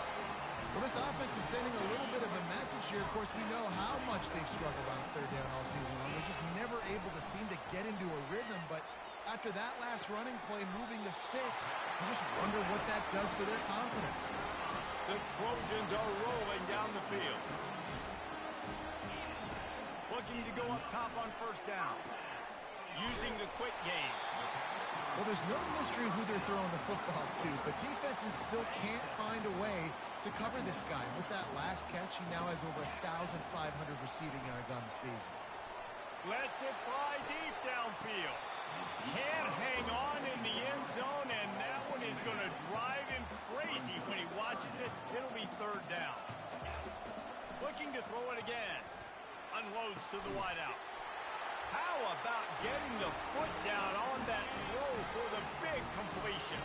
Well, this offense is sending a little bit of a message here. Of course, we know how much they've struggled on 3rd down all season long. They're just never able to seem to get into a rhythm, but after that last running play moving the sticks, you just wonder what that does for their confidence. The Trojans are rolling down the field. Looking to go up top on first down. Using the quick game. Well, there's no mystery who they're throwing the football to, but defenses still can't find a way to cover this guy. With that last catch, he now has over 1,500 receiving yards on the season. Lets it fly deep downfield. Can't hang on in the end zone, and that one is going to drive him crazy when he watches it. It'll be 3rd down. Looking to throw it again. Unloads to the wideout. How about getting the foot down on that throw for the big completion?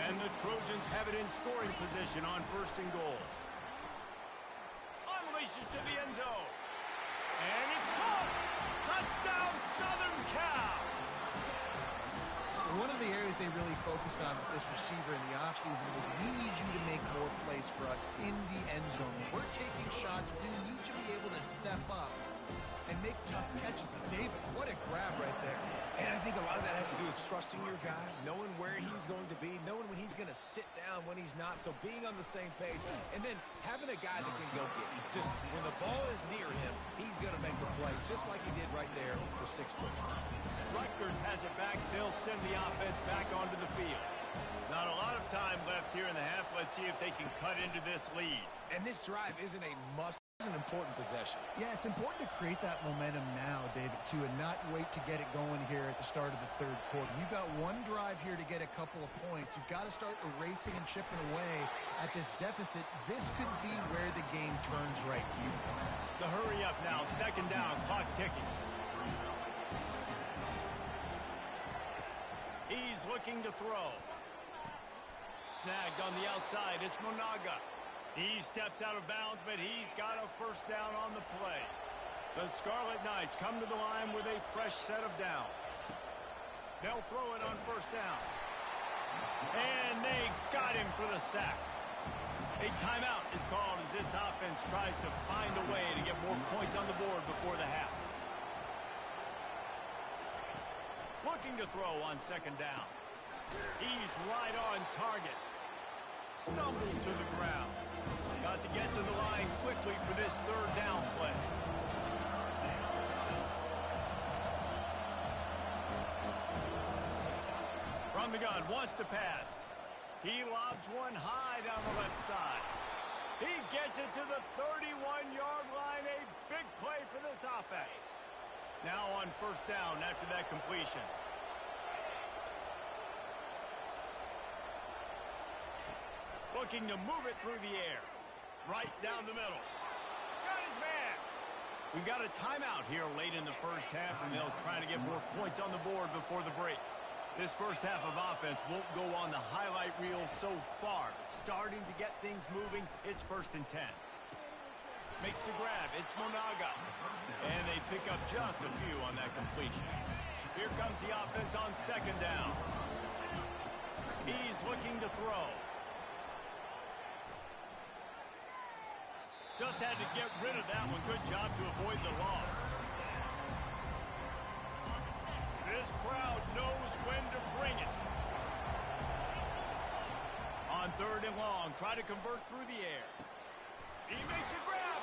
And the Trojans have it in scoring position on 1st and goal. Unleashes to the end zone. And it's caught. Touchdown, Southern Cal. One of the areas they really focused on with this receiver in the offseason was, we need you to make more plays for us in the end zone. When we're taking shots, we need you to be able to step up and make tough catches. David, what a grab right there. And I think a lot of that has to do with trusting your guy, knowing where he's going to be, knowing when he's going to sit down, when he's not. So being on the same page, and then having a guy that can go get it. Just when the ball is near him, he's going to make the play, just like he did right there for 6 points. Rutgers has it back. They'll send the offense back onto the field. Not a lot of time left here in the half. Let's see if they can cut into this lead. And this drive isn't a must. It's an important possession. Yeah, it's important to create that momentum now, David, too, and not wait to get it going here at the start of the 3rd quarter. You've got one drive here to get a couple of points. You've got to start erasing and chipping away at this deficit. This could be where the game turns right here. The hurry up now. 2nd down. Clock ticking. He's looking to throw. snagged on the outside. It's Monaga. He steps out of bounds, but he's got a first down on the play. The Scarlet Knights come to the line with a fresh set of downs. They'll throw it on first down. And they got him for the sack. A timeout is called as this offense tries to find a way to get more points on the board before the half. Looking to throw on second down. He's right on target. Stumbled to the ground. Got to get to the line quickly for this third down play. From the gun, wants to pass. He lobs one high down the left side. He gets it to the 31-yard line. A big play for this offense. Now on first down after that completion. Looking to move it through the air. Right down the middle. Got his man. We've got a timeout here late in the first half, and they'll try to get more points on the board before the break. This first half of offense won't go on the highlight reel so far. It's starting to get things moving. It's 1st and 10. Makes the grab. It's Monaga. And they pick up just a few on that completion. Here comes the offense on second down. He's looking to throw. Just had to get rid of that one. Good job to avoid the loss. This crowd knows when to bring it. On third and long, try to convert through the air. He makes a grab.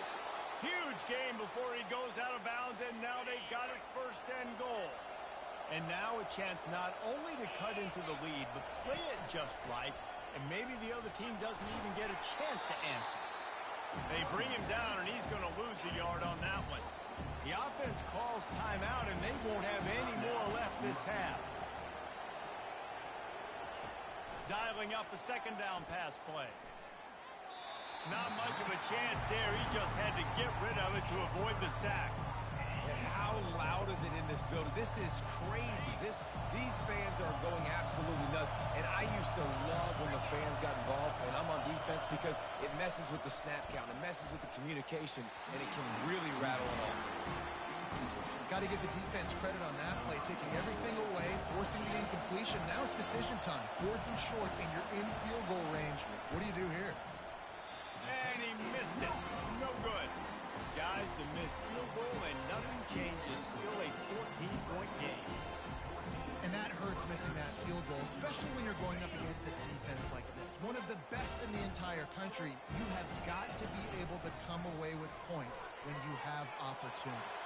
Huge gain before he goes out of bounds, and now they've got it 1st and goal. And now a chance not only to cut into the lead, but play it just right, and maybe the other team doesn't even get a chance to answer. They bring him down, and he's going to lose a yard on that one. The offense calls timeout, and they won't have any more left this half. Dialing up a second down pass play. Not much of a chance there. He just had to get rid of it to avoid the sack. And how loud is it in this building? This is crazy. These fans are going absolutely nuts. And I used to love when the fans got involved, and I'm on defense, because it messes with the snap count. It messes with the communication, and it can really rattle an offense. Got to give the defense credit on that play, taking everything away, forcing the incompletion. Now it's decision time. 4th and short, and you're in field goal range. What do you do here? And he missed it. No good. Guys, a missed field goal, and nothing changes. Still a 14-point game. And that hurts, missing that field goal, especially when you're going up against a defense like this. One of the best in the entire country. You have got to be able to come away with points when you have opportunities.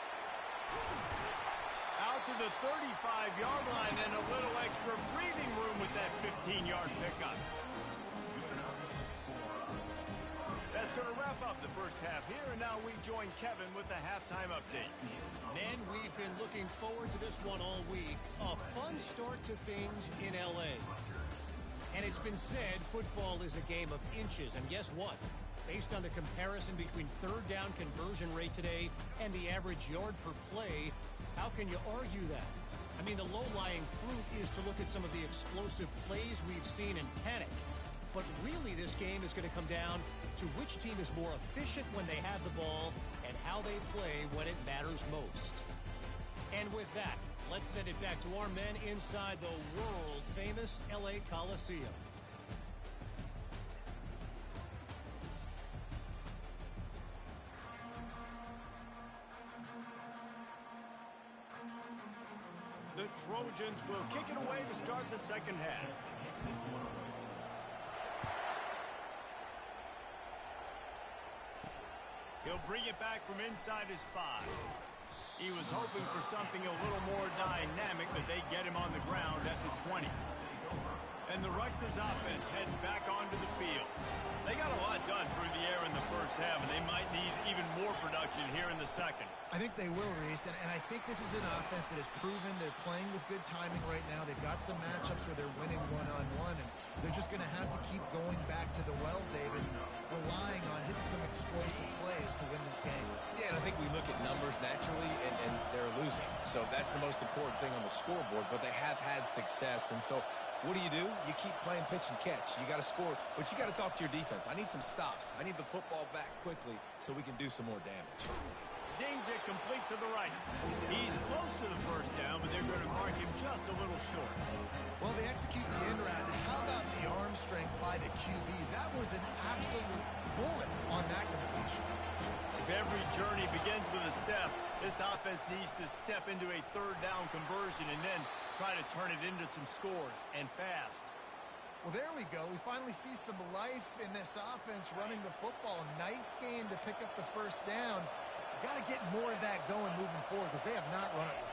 Out to the 35-yard line, and a little extra breathing room with that 15-yard pickup. That's going to wrap up the first half here, and now we join Kevin with the halftime update. Men, we've been looking forward to this one all week. A fun start to things in L.A. And it's been said football is a game of inches, and guess what? Based on the comparison between third down conversion rate today and the average yard per play, how can you argue that? I mean, the low-lying fruit is to look at some of the explosive plays we've seen and panic. But really, this game is going to come down to which team is more efficient when they have the ball and how they play when it matters most. And with that, let's send it back to our men inside the world-famous L.A. Coliseum. The Trojans will kick it away to start the second half. He'll bring it back from inside his 5. He was hoping for something a little more dynamic, but they get him on the ground at the 20. And the Rutgers offense heads back onto the field. They got a lot done through the air in the first half, and they might need even more production here in the second. I think they will, Reese, and I think this is an offense that has proven they're playing with good timing right now. They've got some matchups where they're winning one-on-one, and they're just going to have to keep going back to the well, David, relying on hitting some explosive plays to win this game. Yeah, and I think we look at numbers naturally, and they're losing. So that's the most important thing on the scoreboard, but they have had success. And so What do? You keep playing pitch and catch. You got to score, but you got to talk to your defense. I need some stops. I need the football back quickly so we can do some more damage. Zings it complete to the right. He's close to the first down, but they're going to mark him just a little short. Well, they execute the in route. How about the arm strength by the QB? That was an absolute bullet on that completion. If every journey begins with a step, this offense needs to step into a third down conversion and then try to turn it into some scores, and fast. Well, there we go. We finally see some life in this offense running the football. Nice game to pick up the first down. Got to get more of that going moving forward because they have not run it.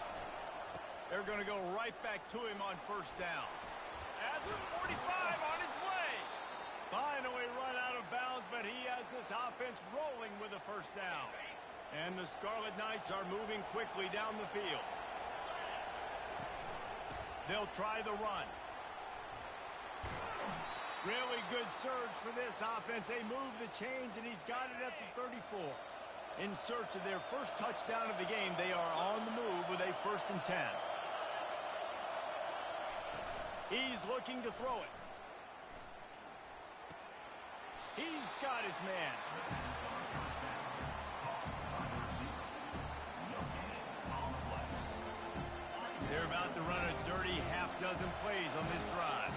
They're going to go right back to him on first down. At the 45 on his way. Finally run out of bounds, but he has this offense rolling with a first down. And the Scarlet Knights are moving quickly down the field. They'll try the run. Really good surge for this offense. They move the chains, and he's got it at the 34. In search of their first touchdown of the game, they are on the move with a 1st and 10. He's looking to throw it. He's got his man. They're about to run a dirty half-dozen plays on this drive.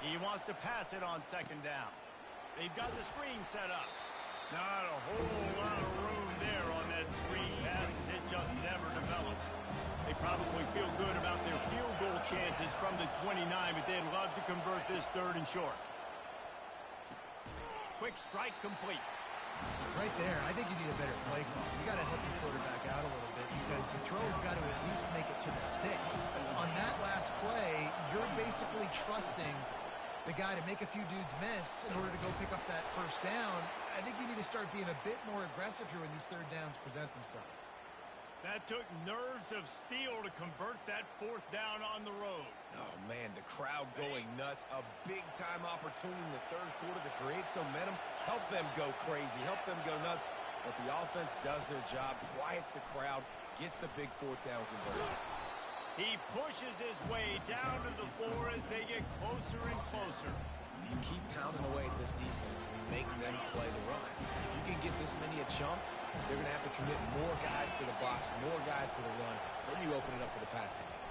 He wants to pass it on 2nd down. They've got the screen set up. Not a whole lot of room there on that screen pass. It just never developed. They probably feel good about their field goal chances from the 29, but they'd love to convert this 3rd and short. Quick strike complete. Right there, I think you need a better play call. You got to help your quarterback out a little bit because the throw's got to at least make it to the sticks. On that last play, you're basically trusting the guy to make a few dudes miss in order to go pick up that first down. I think you need to start being a bit more aggressive here when these 3rd downs present themselves. That took nerves of steel to convert that 4th down on the road. Oh, man, the crowd going nuts. A big-time opportunity in the 3rd quarter to create some momentum. Help them go crazy. Help them go nuts. But the offense does their job, quiets the crowd, gets the big 4th down conversion. He pushes his way down to the floor as they get closer and closer. You keep pounding away at this defense and make them play the run. If you can get this many a chunk, they're going to have to commit more guys to the box, more guys to the run. Then you open it up for the passing game.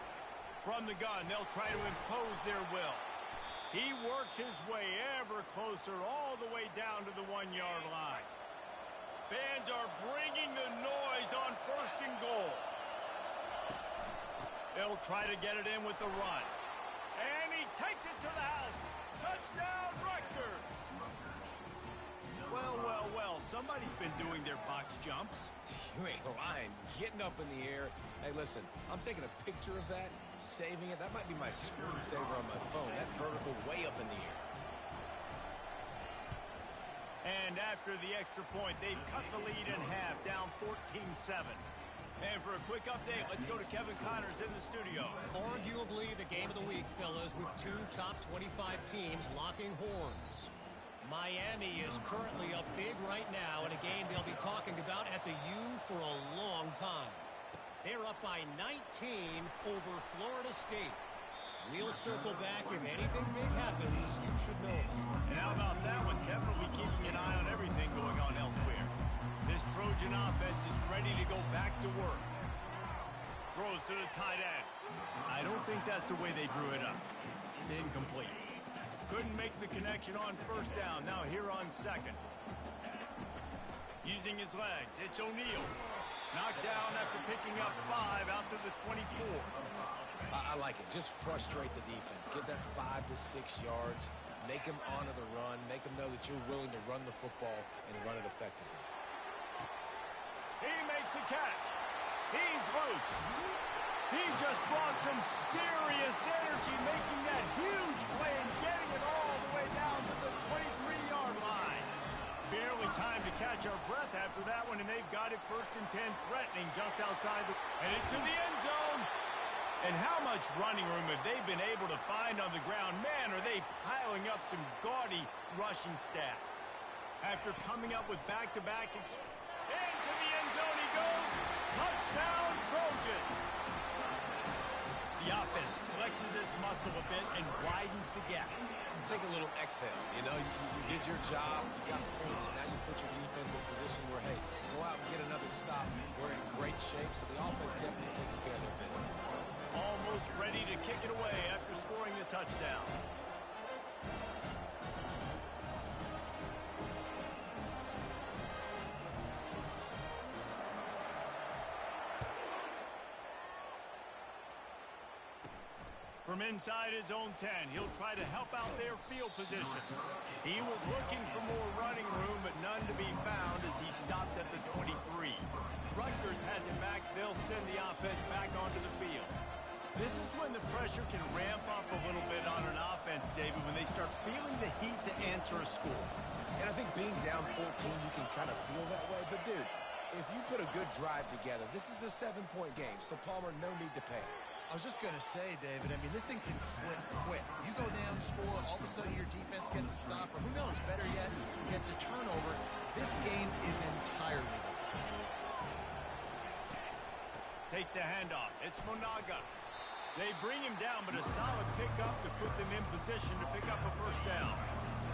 From the gun, they'll try to impose their will. He works his way ever closer all the way down to the 1-yard line. Fans are bringing the noise on 1st and goal. They'll try to get it in with the run. And he takes it to the house. Touchdown, Rutgers! Well, somebody's been doing their box jumps. You ain't lying. Getting up in the air. Hey, listen, I'm taking a picture of that, saving it. That might be my screensaver on my phone. That vertical way up in the air. And after the extra point, they've cut the lead in half, down 14-7. And for a quick update, let's go to Kevin Connors in the studio. Arguably the game of the week, fellas, with 2 top 25 teams locking horns. Miami is currently up big right now in a game they'll be talking about at the U for a long time. They're up by 19 over Florida State. We'll circle back if anything big happens. You should know. And how about that one? Kevin will be keeping an eye on everything going on elsewhere. This Trojan offense is ready to go back to work. Throws to the tight end. I don't think that's the way they drew it up. Incomplete. Couldn't make the connection on 1st down. Now here on 2nd. Using his legs, it's O'Neal. Knocked down after picking up 5 out to the 24. I like it. Just frustrate the defense. Get that 5 to 6 yards. Make them honor the run. Make them know that you're willing to run the football and run it effectively. He makes a catch. He's loose. He just brought some serious energy, making that huge play and getting it all the way down to the 23-yard line. Barely time to catch our breath after that one, and they've got it 1st and 10, threatening just outside the... And it's to the end zone. And how much running room have they been able to find on the ground? Man, are they piling up some gaudy rushing stats. After coming up with back-to-back... Into the end zone he goes. Touchdown, Trojans. The The offense flexes its muscle a bit and widens the gap. Take a little exhale. You know, you did your job. You got points. Now you put your defense in a position where, hey, go out and get another stop. We're in great shape, so the offense definitely taking care of their business. Almost ready to kick it away after scoring the touchdown. From inside his own 10, he'll try to help out their field position. He was looking for more running room, but none to be found as he stopped at the 23. Rutgers has him back. They'll send the offense back onto the field. This is when the pressure can ramp up a little bit on an offense, David, when they start feeling the heat to answer a score. And I think being down 14, you can kind of feel that way. But, dude, if you put a good drive together, this is a 7-point game, so Palmer, no need to panic. I was just going to say, David, I mean, this thing can flip quick. You go down, score, all of a sudden your defense gets a stop, or who knows, better yet, gets a turnover. This game is entirely different. Takes the handoff. It's Monaga. They bring him down, but a solid pickup to put them in position to pick up a first down.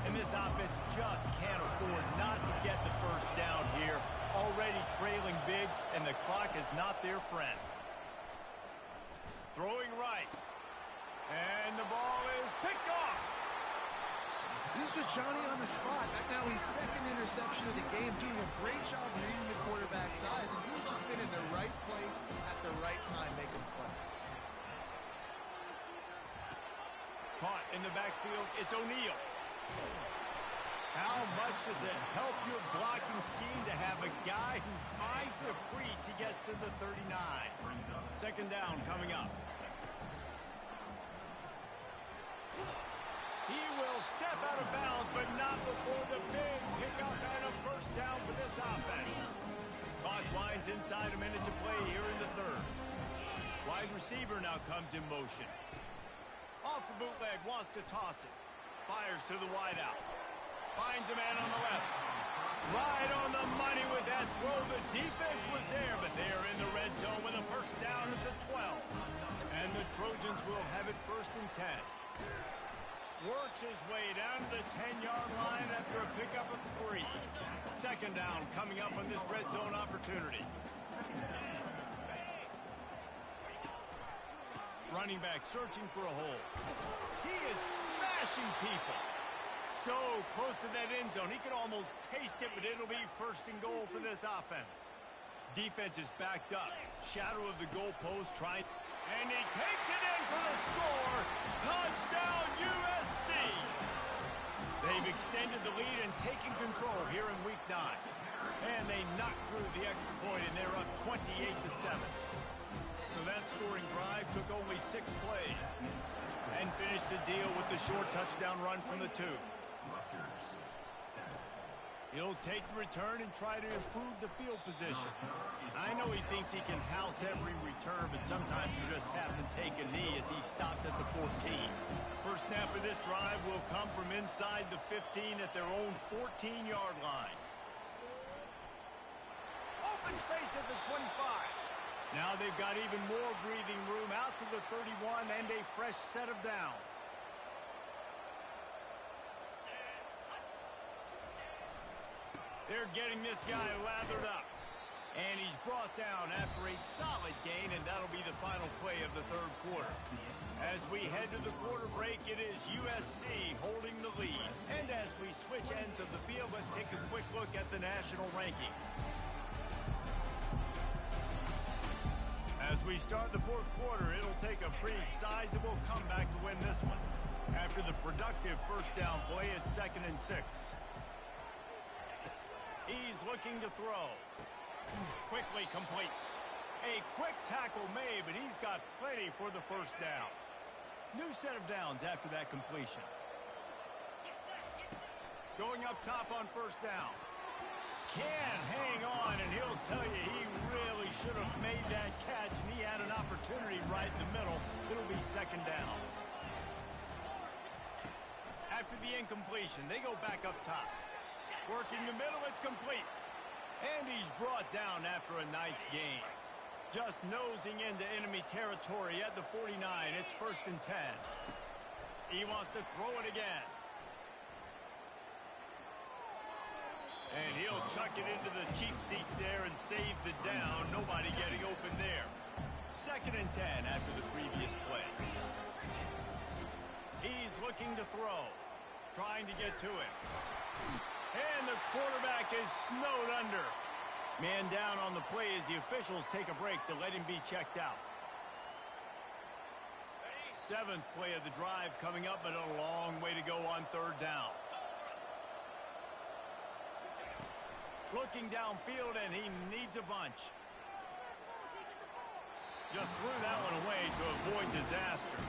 And this offense just can't afford not to get the first down here. Already trailing big, and the clock is not their friend. Throwing right. And the ball is picked off. This is just Johnny on the spot. Now his second interception of the game, doing a great job reading the quarterback's eyes, and he's just been in the right place at the right time making plays. Caught in the backfield, it's O'Neal. How much does it help your blocking scheme to have a guy who finds the crease? He gets to the 39. Second down coming up. He will step out of bounds, but not before the big pickup and a first down for this offense. Clock winds inside a minute to play here in the third. Wide receiver now comes in motion. Off the bootleg, wants to toss it. Fires to the wideout. Finds a man on the left. Right on the money with that throw. The defense was there, but they are in the red zone with a first down at the 12. And the Trojans will have it first and 10. Works his way down to the 10-yard line after a pickup of 3. Second down coming up on this red zone opportunity. Running back searching for a hole. He is smashing people. So close to that end zone. He could almost taste it, but it'll be first and goal for this offense. Defense is backed up. Shadow of the goalpost trying. And he takes it in for the score. Touchdown USC. They've extended the lead and taken control here in week 9. And they knocked through the extra point, and they're up 28-7. So that scoring drive took only 6 plays. And finished the deal with the short touchdown run from the 2. He'll take the return and try to improve the field position. I know he thinks he can house every return, but sometimes you just have to take a knee as he stopped at the 14. First snap of this drive will come from inside the 15 at their own 14-yard line. Open space at the 25. Now they've got even more breathing room out to the 31 and a fresh set of downs. They're getting this guy lathered up. And he's brought down after a solid gain, and that'll be the final play of the third quarter. As we head to the quarter break, it is USC holding the lead. And as we switch ends of the field, let's take a quick look at the national rankings. As we start the fourth quarter, it'll take a pretty sizable comeback to win this one. After the productive first down play, it's 2nd and 6. He's looking to throw. Quickly complete. A quick tackle made, but he's got plenty for the first down. New set of downs after that completion. Going up top on first down. Can hang on, and he'll tell you he really should have made that catch, and he had an opportunity right in the middle. It'll be 2nd down. After the incompletion, they go back up top. Working the middle, it's complete. And he's brought down after a nice gain. Just nosing into enemy territory at the 49. It's 1st and 10. He wants to throw it again. And he'll chuck it into the cheap seats there and save the down. Nobody getting open there. 2nd and 10 after the previous play. He's looking to throw. Trying to get to it. And the quarterback is snowed under. Man down on the play as the officials take a break to let him be checked out. 7th play of the drive coming up, but a long way to go on 3rd down. Looking downfield, and he needs a bunch. Just threw that one away to avoid disaster.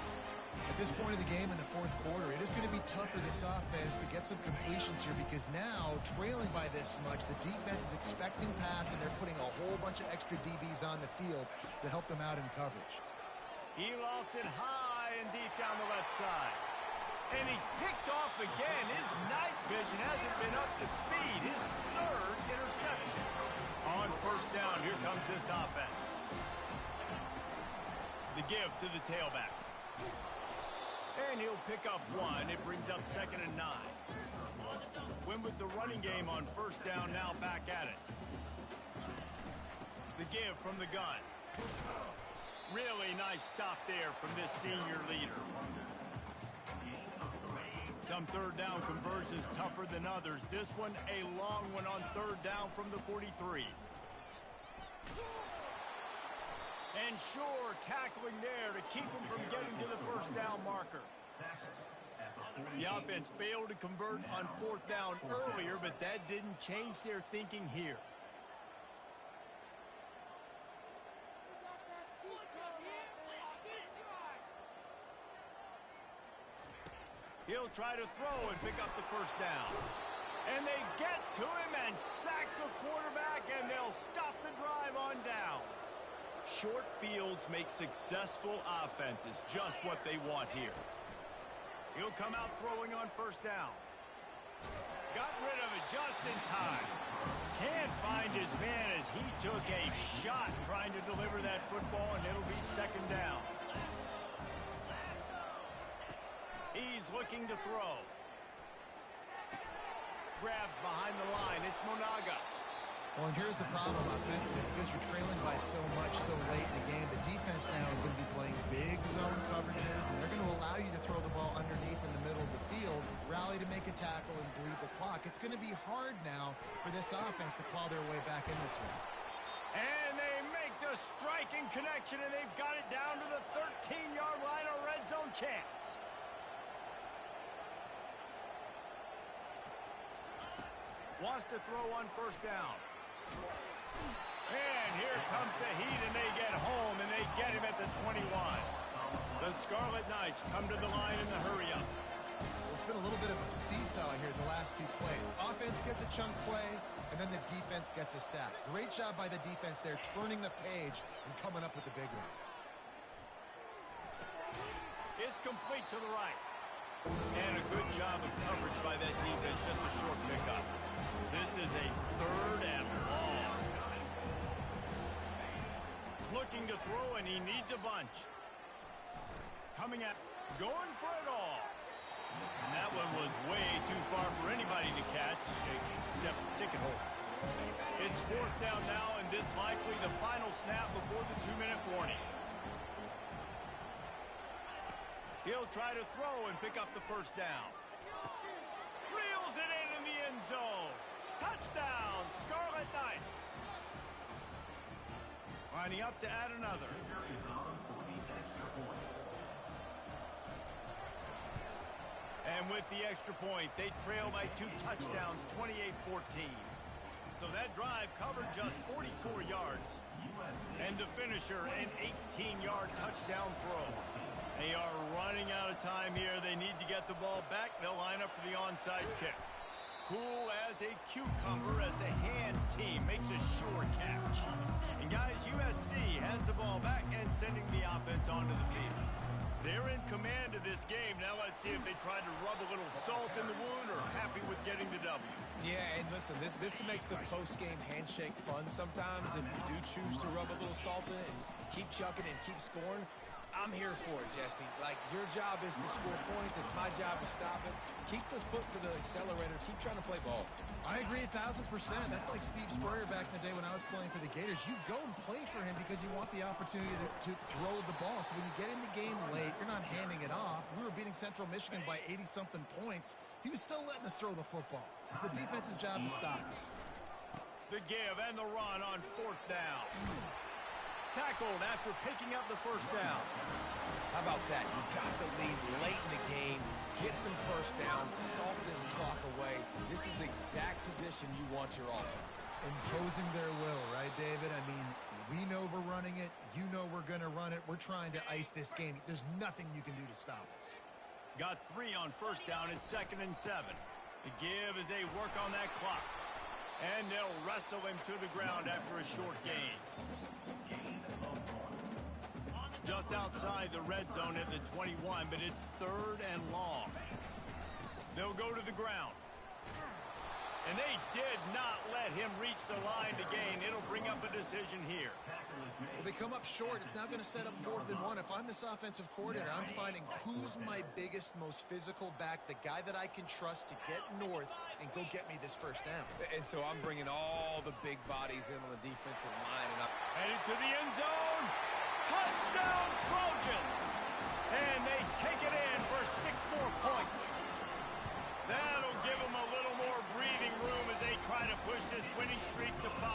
At this point of the game in the 4th quarter, it is going to be tough for this offense to get some completions here because now, trailing by this much, the defense is expecting pass, and they're putting a whole bunch of extra DBs on the field to help them out in coverage. He lost it high and deep down the left side. And he's picked off again. His night vision hasn't been up to speed. His 3rd interception. On 1st down, here comes this offense. The give to the tailback. And he'll pick up 1. It brings up 2nd and 9. Win with the running game on 1st down, now back at it. The give from the gun. Really nice stop there from this senior leader. Some 3rd down conversions tougher than others. This one a long one on 3rd down from the 43. And sure, tackling there to keep him from getting to the 1st down marker. The offense failed to convert on 4th down earlier, but that didn't change their thinking here. He'll try to throw and pick up the 1st down. And they get to him and sack the quarterback, and they'll stop the drive on downs. Short fields make successful offenses just what they want here. He'll come out throwing on 1st down. Got rid of it just in time. Can't find his man as he took a shot trying to deliver that football, and it'll be 2nd down. He's looking to throw. Grabbed behind the line. It's Monaga. Well, and here's the problem offensively. Because you're trailing by so much so late in the game, the defense now is going to be playing big zone coverages, and they're going to allow you to throw the ball underneath in the middle of the field, rally to make a tackle, and bleed the clock. It's going to be hard now for this offense to claw their way back in this one. And they make the striking connection, and they've got it down to the 13-yard line, a red zone chance. Wants to throw on 1st down. And here comes the heat, and they get home, and they get him at the 21. The Scarlet Knights come to the line in the hurry-up. It's been a little bit of a seesaw here the last 2 plays. Offense gets a chunk play, and then the defense gets a sack. Great job by the defense there, turning the page and coming up with the big one. It's complete to the right. And a good job of coverage by that defense, just a short pickup. This is a 3rd and long. Looking to throw, and he needs a bunch. Coming at, going for it all. And that one was way too far for anybody to catch, except ticket holders. It's 4th down now, and this likely the final snap before the 2-minute warning. He'll try to throw and pick up the 1st down. Reels it in the end zone. Touchdown, Scarlet Knights. Lining up to add another. And with the extra point, they trail by 2 touchdowns, 28-14. So that drive covered just 44 yards. And the finisher, an 18-yard touchdown throw. They are running out of time here. They need to get the ball back. They'll line up for the onside kick. Cool as a cucumber as the hands team makes a sure catch. And guys, USC has the ball back and sending the offense onto the field. They're in command of this game. Now let's see if they try to rub a little salt in the wound or happy with getting the W. Yeah, and listen, this makes the post-game handshake fun sometimes. If you do choose to rub a little salt in it and keep chucking and keep scoring, I'm here for it, Jesse. Like, your job is to score points. It's my job to stop it. Keep the foot to the accelerator. Keep trying to play ball. I agree 1,000%. That's like Steve Spurrier back in the day when I was playing for the Gators. You go and play for him because you want the opportunity to throw the ball. So when you get in the game late, you're not handing it off. We were beating Central Michigan by 80-something points. He was still letting us throw the football. It's the defense's job to stop it. The give and the run on 4th down. Tackled after picking up the first down. How about that? You got the lead late in the game. Get some first downs. Salt this clock away. This is the exact position you want your offense in. Imposing their will, right, David? I mean, we know we're running it. You know we're going to run it. We're trying to ice this game. There's nothing you can do to stop us. Got 3 on first down. It's 2nd and 7. The give as they work on that clock. And they'll wrestle him to the ground after a short gain. Just outside the red zone at the 21, but it's 3rd and long. They'll go to the ground. And they did not let him reach the line to gain. It'll bring up a decision here. Well, they come up short. It's now going to set up 4th and 1. If I'm this offensive coordinator, I'm finding who's my biggest, most physical back, the guy that I can trust to get north and go get me this first down. And so I'm bringing all the big bodies in on the defensive line. And headed to the end zone. Touchdown, Trojans! And they take it in for 6 more points. That'll give them a little more breathing room as they try to push this winning streak to 5.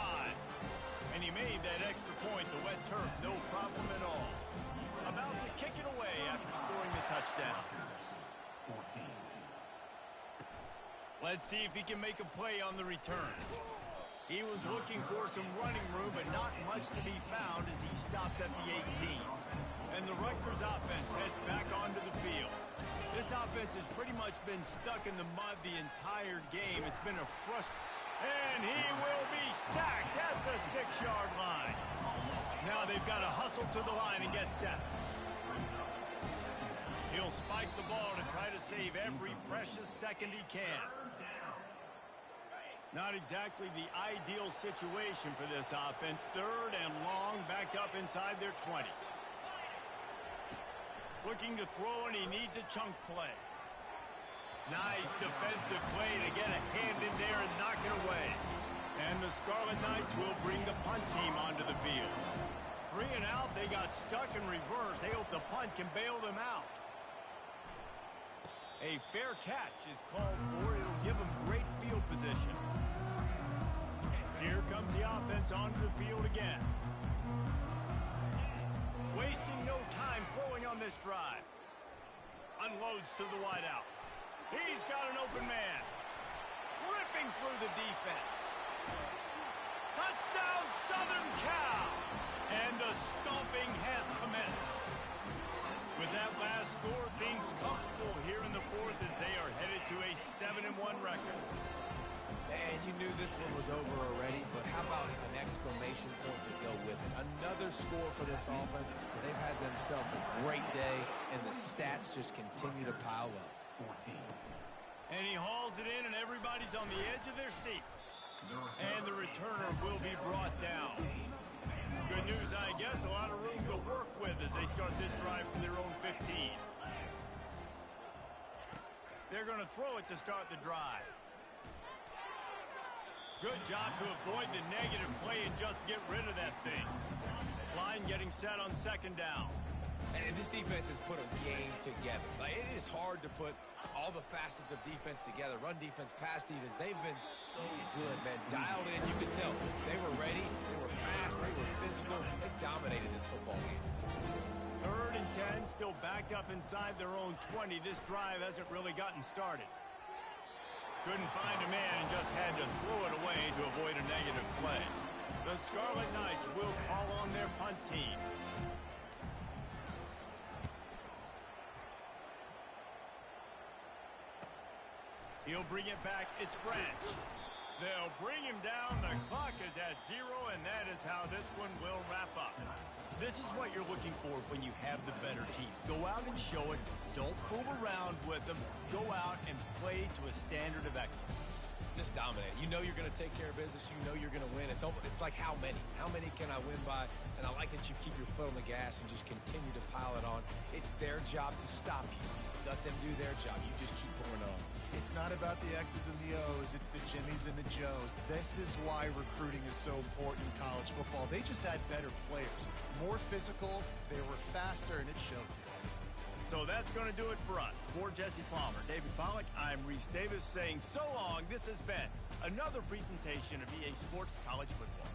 And he made that extra point, the wet turf, no problem at all. About to kick it away after scoring the touchdown. 14. Let's see if he can make a play on the return. He was looking for some running room, but not much to be found as he stopped at the 18. And the Rutgers offense heads back onto the field. This offense has pretty much been stuck in the mud the entire game. It's been a and he will be sacked at the 6-yard line. Now they've got to hustle to the line and get set. He'll spike the ball to try to save every precious second he can. Not exactly the ideal situation for this offense. 3rd and long, back up inside their 20. Looking to throw, and he needs a chunk play. Nice defensive play to get a hand in there and knock it away. And the Scarlet Knights will bring the punt team onto the field. 3 and out, they got stuck in reverse. They hope the punt can bail them out. A fair catch is called for. It'll give them great field position. Here comes the offense onto the field again. Wasting no time throwing on this drive. Unloads to the wideout. He's got an open man. Ripping through the defense. Touchdown, Southern Cal! And the stomping has commenced. With that last score, things comfortable here in the 4th as they are headed to a 7-1 record. And you knew this one was over already, but how about an exclamation point to go with it? Another score for this offense. They've had themselves a great day, and the stats just continue to pile up. 14. And he hauls it in, and everybody's on the edge of their seats. And the returner will be brought down. Good news, I guess, a lot of room to work with as they start this drive from their own 15. They're going to throw it to start the drive. Good job to avoid the negative play and just get rid of that thing. Line getting set on 2nd down. And this defense has put a game together. Like, it is hard to put all the facets of defense together. Run defense, pass defense. They've been so good, man. Dialed in, you could tell. They were ready. They were fast. They were physical. They dominated this football game. 3rd and 10, still backed up inside their own 20. This drive hasn't really gotten started. Couldn't find a man and just had to throw it away to avoid a negative play. The Scarlet Knights will call on their punt team. He'll bring it back. It's Branch. They'll bring him down. The clock is at 0, and that is how this one will wrap up. This is what you're looking for when you have the better team. Go out and show it. Don't fool around with them. Go out and play to a standard of excellence. Just dominate. You know you're going to take care of business. You know you're going to win. It's like how many? How many can I win by? And I like that you keep your foot on the gas and just continue to pile it on. It's their job to stop you. Let them do their job. You just keep going on. It's not about the X's and the O's. It's the Jimmies and the Joes. This is why recruiting is so important in college football. They just had better players. More physical. They were faster, and it showed today. So that's going to do it for us. For Jesse Palmer, David Pollack, I'm Reese Davis saying so long. This has been another presentation of EA Sports College Football.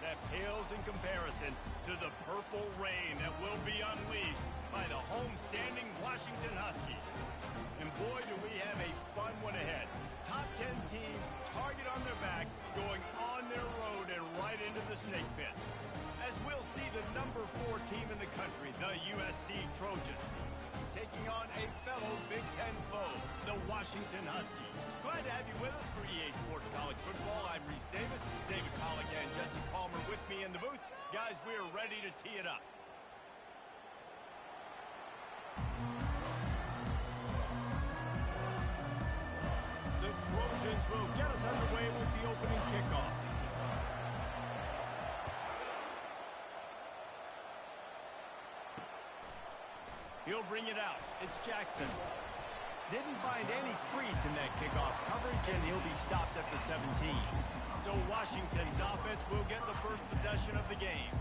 that pales in comparison to the purple rain that will be unleashed by the home-standing Washington Huskies. And boy, do we have a fun one ahead. Top 10 team, target on their back, going on their road and right into the snake pit. As we'll see the number 4 team in the country, the USC Trojans, taking on a fellow Big Ten foe, the Washington Huskies. Glad to have you with us for EA Sports College Football. I'm Reese Davis, David Pollack and Jesse Palmer with me in the booth. Guys, we are ready to tee it up. The Trojans will get us underway with the opening kickoff. He'll bring it out. It's Jackson. Didn't find any crease in that kickoff coverage, and he'll be stopped at the 17. So Washington's offense will get the first possession of the game.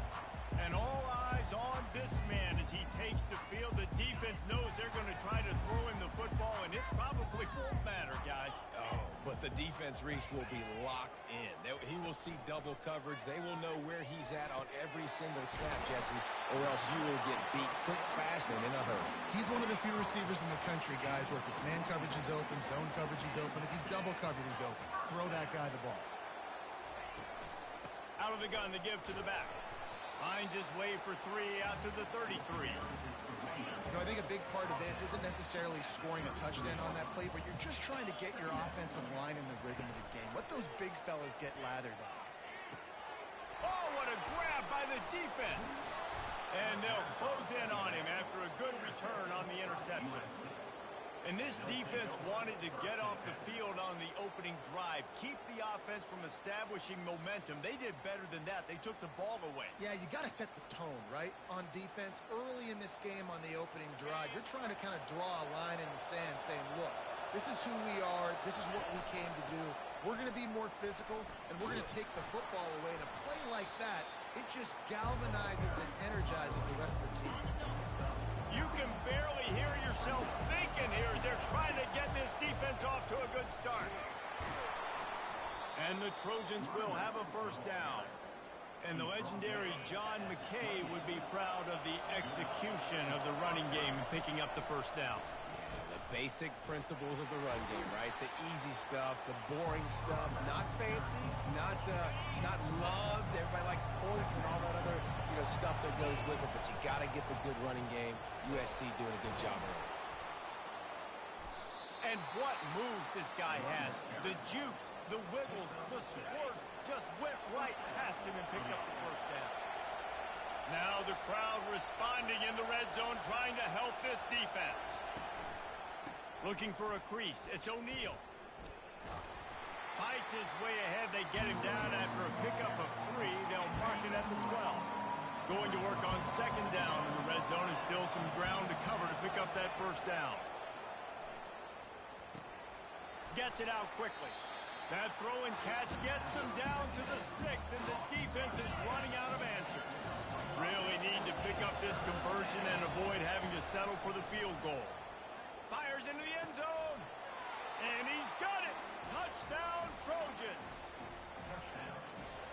And all eyes on this man as he takes the field. The defense knows they're going to try to throw him the football, and it probably won't matter, guys. Oh, but the defense, Reese, will be locked in. He will see double coverage. They will know where he's at on every single snap, Jesse, or else you will get beat quick, fast, and in a hurry. He's one of the few receivers in the country, guys, where if it's man coverage, he's open, zone coverage, he's open. If he's double covered, he's open. Throw that guy the ball. Out of the gun to give to the back. Finds his way for 3 out to the 33. You know, I think a big part of this isn't necessarily scoring a touchdown on that play, but you're just trying to get your offensive line in the rhythm of the game. Let those big fellas get lathered up. Oh, what a grab by the defense. And they'll close in on him after a good return on the interception. And this defense wanted to get off the field on the opening drive, keep the offense from establishing momentum. They did better than that. They took the ball away. Yeah, you got to set the tone, right? On defense, early in this game on the opening drive, you're trying to kind of draw a line in the sand saying, look, this is who we are. This is what we came to do. We're going to be more physical, and we're going to take the football away. And a play like that, it just galvanizes and energizes the rest of the team. You can barely hear yourself thinking here as they're trying to get this defense off to a good start. And the Trojans will have a first down. And the legendary John McKay would be proud of the execution of the running game and picking up the first down. The basic principles of the run game, right? The easy stuff, the boring stuff, not fancy, not loved. Everybody likes points and all that other stuff that goes with it, but you got to get the good running game. USC doing a good job of it. And what moves this guy has. The jukes, the wiggles, the squirts just went right past him and picked up the first down. Now the crowd responding in the red zone, trying to help this defense. Looking for a crease. It's O'Neal. Fights his way ahead. They get him down after a pickup of 3. They'll mark it at the 12. Going to work on second down in the red zone. Is still some ground to cover to pick up that first down. Gets it out quickly. That throw and catch gets them down to the 6, and the defense is running out of answers. Really need to pick up this conversion and avoid having to settle for the field goal. Fires into the end zone. And he's got it. Touchdown, Trojans.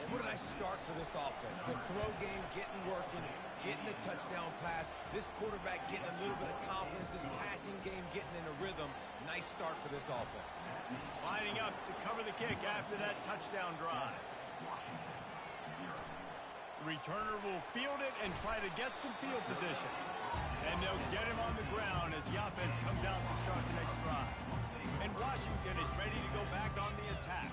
And what did I start for this offense? The throw game getting working, getting the touchdown pass. This quarterback getting a little bit of confidence. This passing game getting in a rhythm. Nice start for this offense. Lining up to cover the kick after that touchdown drive. The returner will field it and try to get some field position. And they'll get him on the ground as the offense comes out to start the next drive. And Washington is ready to go back on the attack.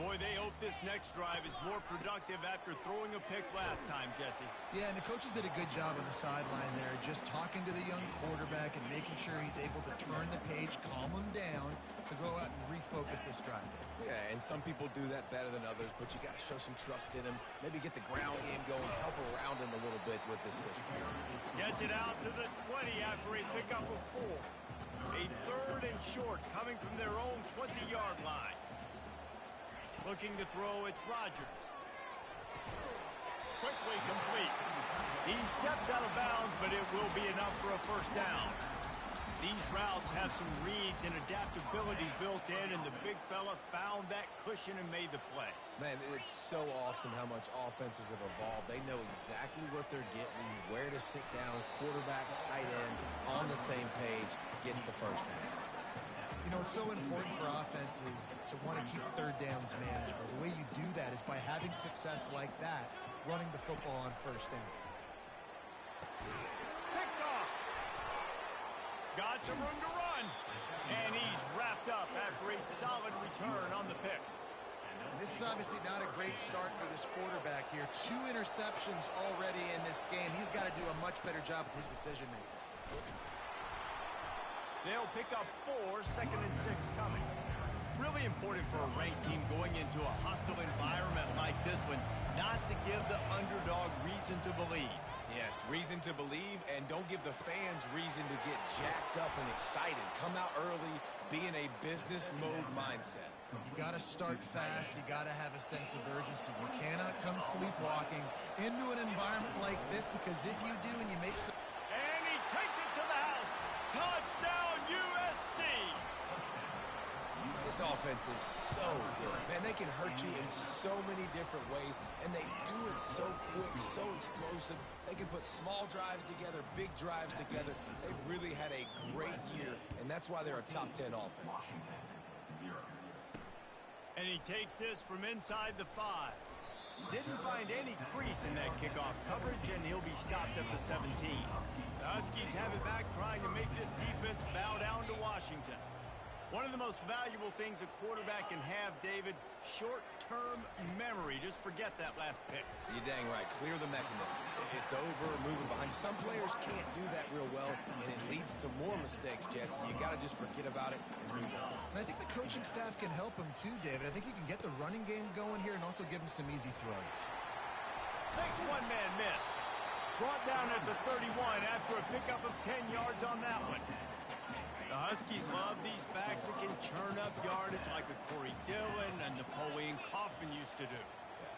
Boy, they hope this next drive is more productive after throwing a pick last time, Jesse. Yeah, and the coaches did a good job on the sideline there, just talking to the young quarterback and making sure he's able to turn the page, calm him down, to go out and refocus this drive. Yeah, and some people do that better than others, but you got to show some trust in him. Maybe get the ground game going, help around him a little bit with this system. Gets it out to the 20 after a pickup of 4. A third and short coming from their own 20-yard line. Looking to throw, it's Rodgers. Quickly complete. He steps out of bounds, but it will be enough for a first down. These routes have some reads and adaptability built in, and the big fella found that cushion and made the play. Man, it's so awesome how much offenses have evolved. They know exactly what they're getting, where to sit down, quarterback, tight end, on the same page, gets the first down. You know, it's so important for offenses to want to keep third downs manageable. The way you do that is by having success like that, running the football on first down. Picked off. Got some room to run. And he's wrapped up after a solid return on the pick. This is obviously not a great start for this quarterback here. 2 interceptions already in this game. He's got to do a much better job with his decision-making. They'll pick up 4, 2nd and 6 coming. Really important for a ranked team going into a hostile environment like this one, not to give the underdog reason to believe. Yes, reason to believe, and don't give the fans reason to get jacked up and excited. Come out early, be in a business mode mindset. You got to start fast. You got to have a sense of urgency. You cannot come sleepwalking into an environment like this, because if you do and you make some... And he takes it to the house. Touchdown, USC. This offense is so good. Man, they can hurt you in so many different ways, and they do it so quick, so explosive. They can put small drives together, big drives together. They've really had a great year, and that's why they're a top 10 offense. And he takes this from inside the 5. Didn't find any crease in that kickoff coverage, and he'll be stopped at the 17. The Huskies have it back, trying to make this defense bow down to Washington. One of the most valuable things a quarterback can have, David, short-term memory. Just forget that last pick. You're dang right. Clear the mechanism. It's over, moving behind you. Some players can't do that real well, and it leads to more mistakes, Jesse. You got to just forget about it and move on. And I think the coaching staff can help him too, David. I think you can get the running game going here and also give him some easy throws. Takes one-man miss. Brought down at the 31 after a pickup of 10 yards on that one. The Huskies love these backs that can churn up yardage like a Corey Dillon and Napoleon Kaufman used to do.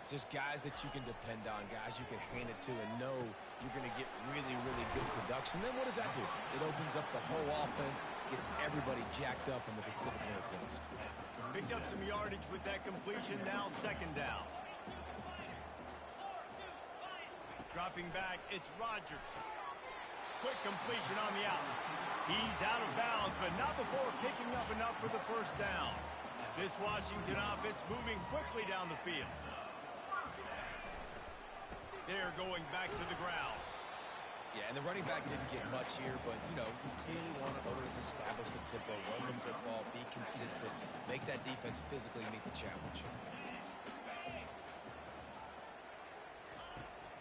Just guys that you can depend on, guys you can hand it to and know you're going to get really, really good production. Then what does that do? It opens up the whole offense, gets everybody jacked up in the Pacific Northwest. Picked up some yardage with that completion, now 2nd down. Dropping back, it's Rodgers. Quick completion on the out. He's out of bounds, but not before picking up enough for the first down. This Washington offense moving quickly down the field. They're going back to the ground. Yeah, and the running back didn't get much here, but, you know, you clearly want to always establish the tempo, run the football, be consistent, make that defense physically meet the challenge.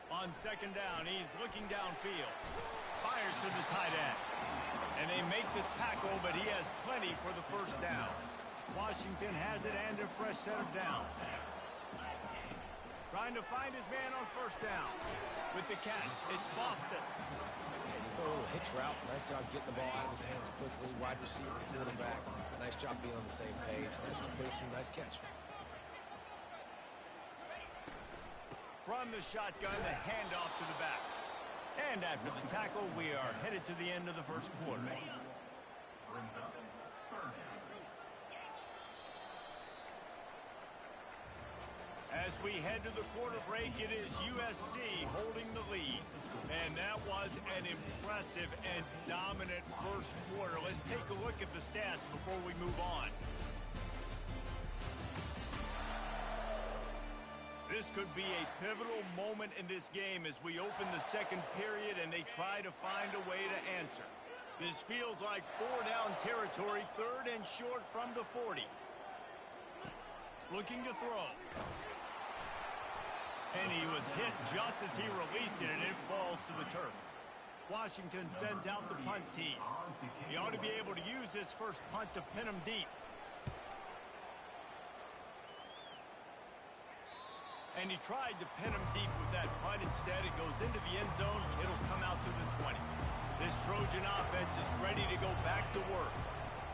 On 2nd down, he's looking downfield. Fires to the tight end. And they make the tackle, but he has plenty for the first down. Washington has it and a fresh set of downs. Trying to find his man on first down. With the catch, it's Boston. And you throw a little hitch route. Nice job getting the ball out of his hands quickly. Wide receiver, quarterback. Nice job being on the same page. Nice completion, nice catch. From the shotgun, the handoff to the back. And after the tackle, we are headed to the end of the first quarter. As we head to the quarter break, it is USC holding the lead. And that was an impressive and dominant first quarter. Let's take a look at the stats before we move on. This could be a pivotal moment in this game as we open the second period and they try to find a way to answer. This feels like 4-down territory, 3rd and short from the 40. Looking to throw. And he was hit just as he released it, and it falls to the turf. Washington sends out the punt team. He ought to be able to use this first punt to pin him deep. And he tried to pin him deep with that punt. Instead, it goes into the end zone. It'll come out to the 20. This Trojan offense is ready to go back to work.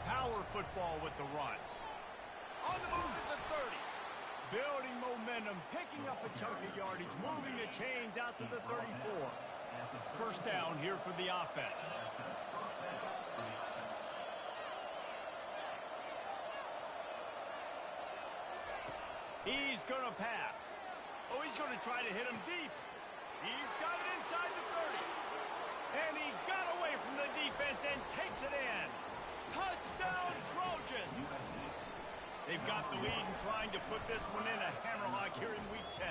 Power football with the run. On the move at the 30. Building momentum, picking up a chunk of yardage, moving the chains out to the 34. First down here for the offense. He's going to pass. Oh, he's going to try to hit him deep. He's got it inside the 30. And he got away from the defense and takes it in. Touchdown, Trojans! They've got the lead and trying to put this one in a hammerlock here in Week 10.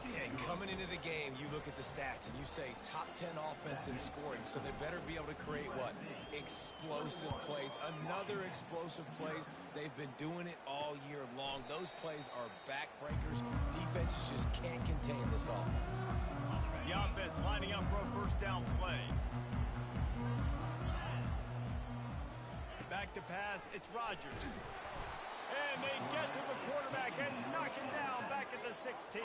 Yeah, coming into the game, you look at the stats and you say top 10 offense in scoring, so they better be able to create what? Explosive plays. Another explosive plays. They've been doing it all year long. Those plays are backbreakers. Defenses just can't contain this offense. The offense lining up for a first down play. Back to pass, it's Rodgers. And they get to the quarterback and knock him down back at the 16.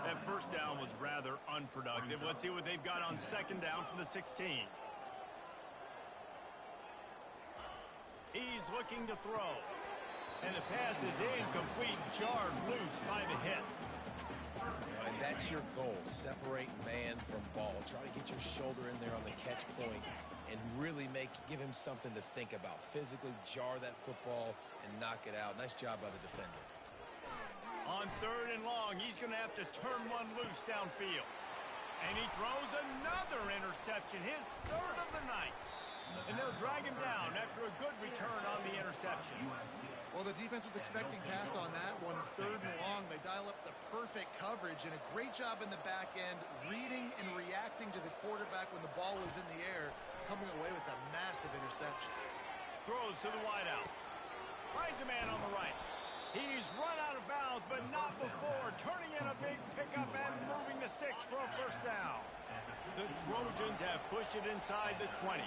That first down was rather unproductive. Let's see what they've got on second down from the 16. He's looking to throw. And the pass is incomplete, jarred loose by the hit. And that's your goal, separate man from ball. Try to get your shoulder in there on the catch point and really give him something to think about. Physically jar that football and knock it out. Nice job by the defender. On third and long, he's going to have to turn one loose downfield. And he throws another interception, his third of the night. And they'll drag him down after a good return on the interception. Well, the defense was expecting pass on that one. Third and long, they dial up the perfect coverage and a great job in the back end, reading and reacting to the quarterback when the ball was in the air, coming away with a massive interception. Throws to the wideout. Finds a man on the right. He's run out of bounds, but not before turning in a big pickup and moving the sticks for a first down. The Trojans have pushed it inside the 20.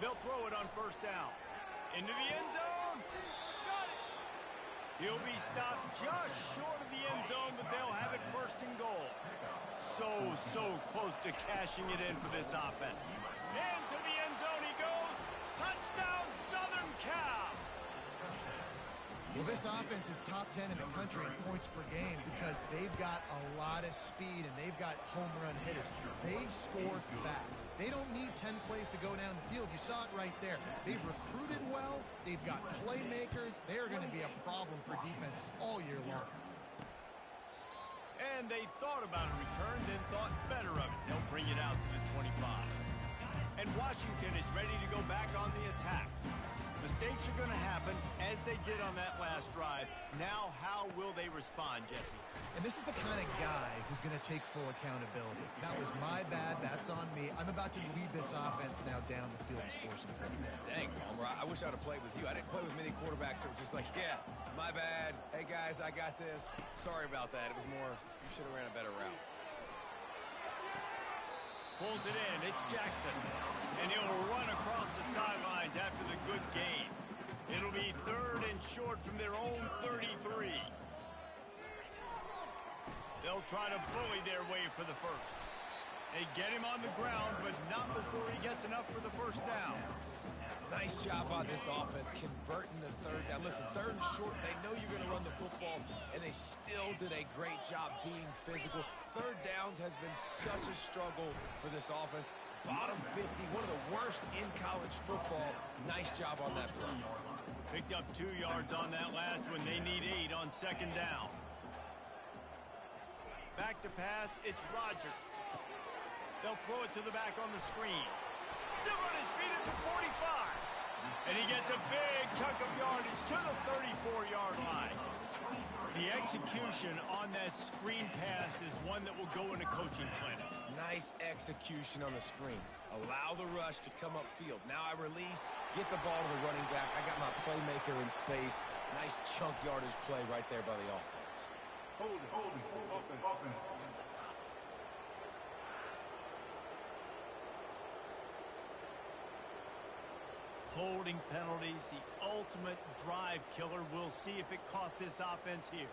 They'll throw it on first down. Into the end zone. Got it. He'll be stopped just short of the end zone, but they'll have it first and goal. So close to cashing it in for this offense. Into the end zone he goes. Touchdown, Southern Cal. Well, this offense is top 10 in the country in points per game because they've got a lot of speed and they've got home run hitters. They score fast. They don't need 10 plays to go down the field. You saw it right there. They've recruited well. They've got playmakers. They're going to be a problem for defenses all year long. And they thought about a return, then thought better of it. They'll bring it out to the 25. And Washington is ready to go back on the attack. Mistakes are going to happen, as they did on that last drive. Now, how will they respond, Jesse? And this is the kind of guy who's going to take full accountability. That was my bad. That's on me. I'm about to lead this offense now down the field and score some points. Dang, Palmer, I wish I would have played with you. I didn't play with many quarterbacks that were just like, yeah, my bad. Hey, guys, I got this. Sorry about that. It was more, you should have ran a better route. Pulls it in. It's Jackson. And he'll run across the sidelines after the good gain. It'll be third and short from their own 33. They'll try to bully their way for the first. They get him on the ground, but not before he gets enough for the first down. Nice job on this offense, converting the third down. Listen, third and short, they know you're going to run the football, and they still did a great job being physical. Third downs has been such a struggle for this offense. Bottom 50, one of the worst in college football. Nice job on that play. Picked up 2 yards on that last one. They need 8 on second down. Back to pass, it's Rodgers. They'll throw it to the back on the screen. Still on his feet at the 45. And he gets a big chunk of yardage to the 34-yard line. The execution on that screen pass is one that will go in a coaching clinic. Nice execution on the screen. Allow the rush to come upfield. Now I release, get the ball to the running back. I got my playmaker in space. Nice chunk yardage play right there by the offense. Hold offense. Holding penalties, the ultimate drive killer. We'll see if it costs this offense here.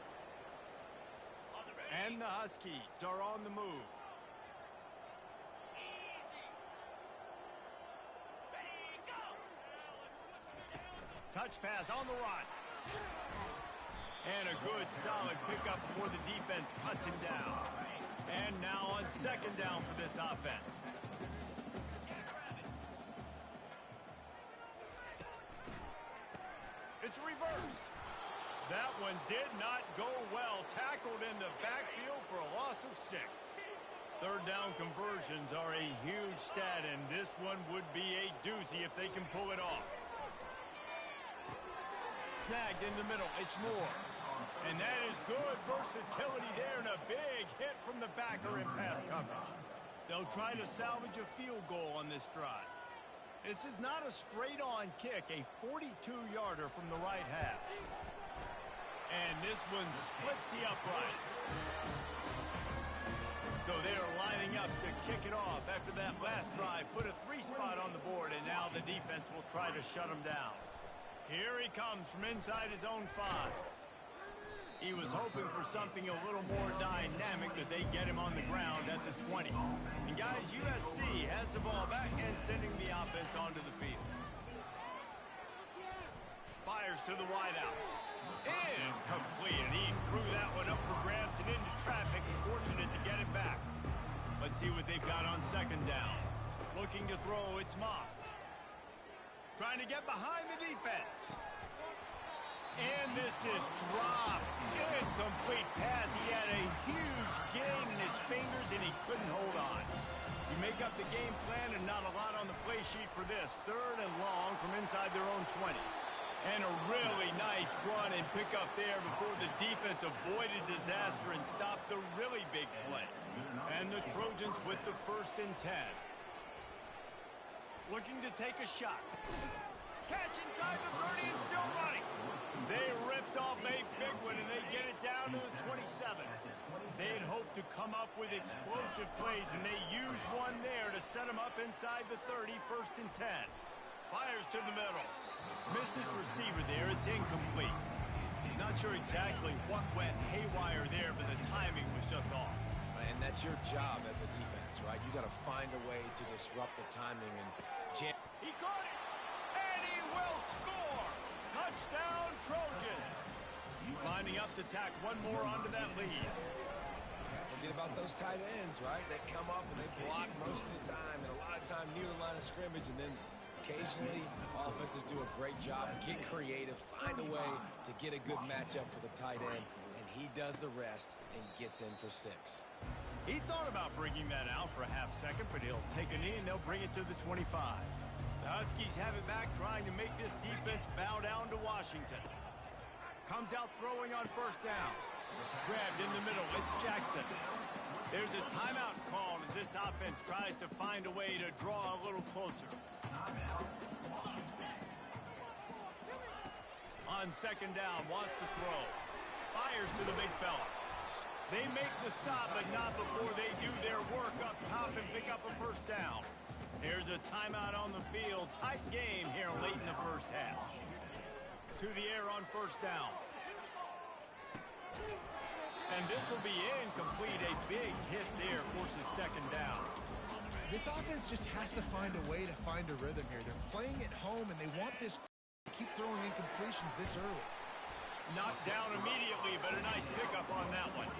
And the Huskies are on the move. Touch pass on the run. And a good solid pickup before the defense cuts him down. And now on second down for this offense. It's reverse. one did not go well. Tackled in the backfield for a loss of 6. Third down conversions are a huge stat, and this one would be a doozy if they can pull it off. Snagged in the middle. It's Moore. And that is good versatility there, and a big hit from the backer in pass coverage. They'll try to salvage a field goal on this drive. This is not a straight-on kick, a 42-yarder from the right hash. And this one splits the uprights. So they're lining up to kick it off after that last drive. Put a 3-spot on the board, and now the defense will try to shut him down. Here he comes from inside his own 5. He was hoping for something a little more dynamic, but they get him on the ground at the 20. And guys, USC has the ball back and sending the offense onto the field. Fires to the wideout. Incomplete, and he threw that one up for grabs and into traffic, and fortunate to get it back. Let's see what they've got on second down. Looking to throw, it's Moss. Trying to get behind the defense. And this is dropped. Incomplete pass. He had a huge gain in his fingers, and he couldn't hold on. You make up the game plan, and not a lot on the play sheet for this. Third and long from inside their own 20. And a really nice run and pick up there before the defense avoided disaster and stopped the really big play. And the Trojans with the 1st and 10. Looking to take a shot. Catch inside the 30 and still running. They ripped off a big one, and they get it down to the 27. They had hoped to come up with explosive plays, and they used one there to set them up inside the 30, 1st and 10. Fires to the middle. Missed his receiver there. It's incomplete. Not sure exactly what went haywire there, but the timing was just off. And that's your job as a defense, right? You got to find a way to disrupt the timing and jam. He caught it, and he will score. Touchdown, Trojans. Lining up to tack one more onto that lead. Forget about those tight ends, right? They come up and they block most of the time, and a lot of time near the line of scrimmage, and then occasionally offenses do a great job, get creative, find a way to get a good matchup for the tight end, and he does the rest and gets in for 6. He thought about bringing that out for a half second, but he'll take a knee and they'll bring it to the 25. The Huskies have it back, trying to make this defense bow down to Washington. Comes out throwing on 1st down. Grabbed in the middle. It's Jackson. There's a timeout called as this offense tries to find a way to draw a little closer. On 2nd down, wants to throw. Fires to the big fella. They make the stop, but not before they do their work up top and pick up a 1st down. There's a timeout on the field. Tight game here late in the 1st half. To the air on 1st down. And this will be incomplete. A big hit there forces 2nd down. This offense just has to find a way to find a rhythm here. They're playing at home, and they want this to keep throwing incompletions this early. Knocked down immediately, but a nice pickup on that one.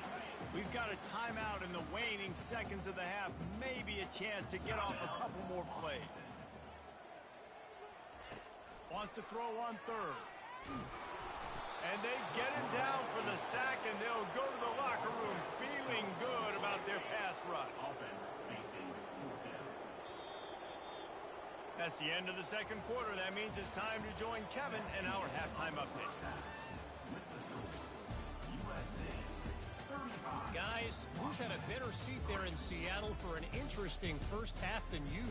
We've got a timeout in the waning seconds of the half. Maybe a chance to get off a couple more plays. Wants to throw on 3rd. And they get him down for the sack, and they'll go to the locker room feeling good about their pass rush. That's the end of the 2nd quarter. That means it's time to join Kevin in our halftime update. Guys, who's had a better seat there in Seattle for an interesting 1st half than you?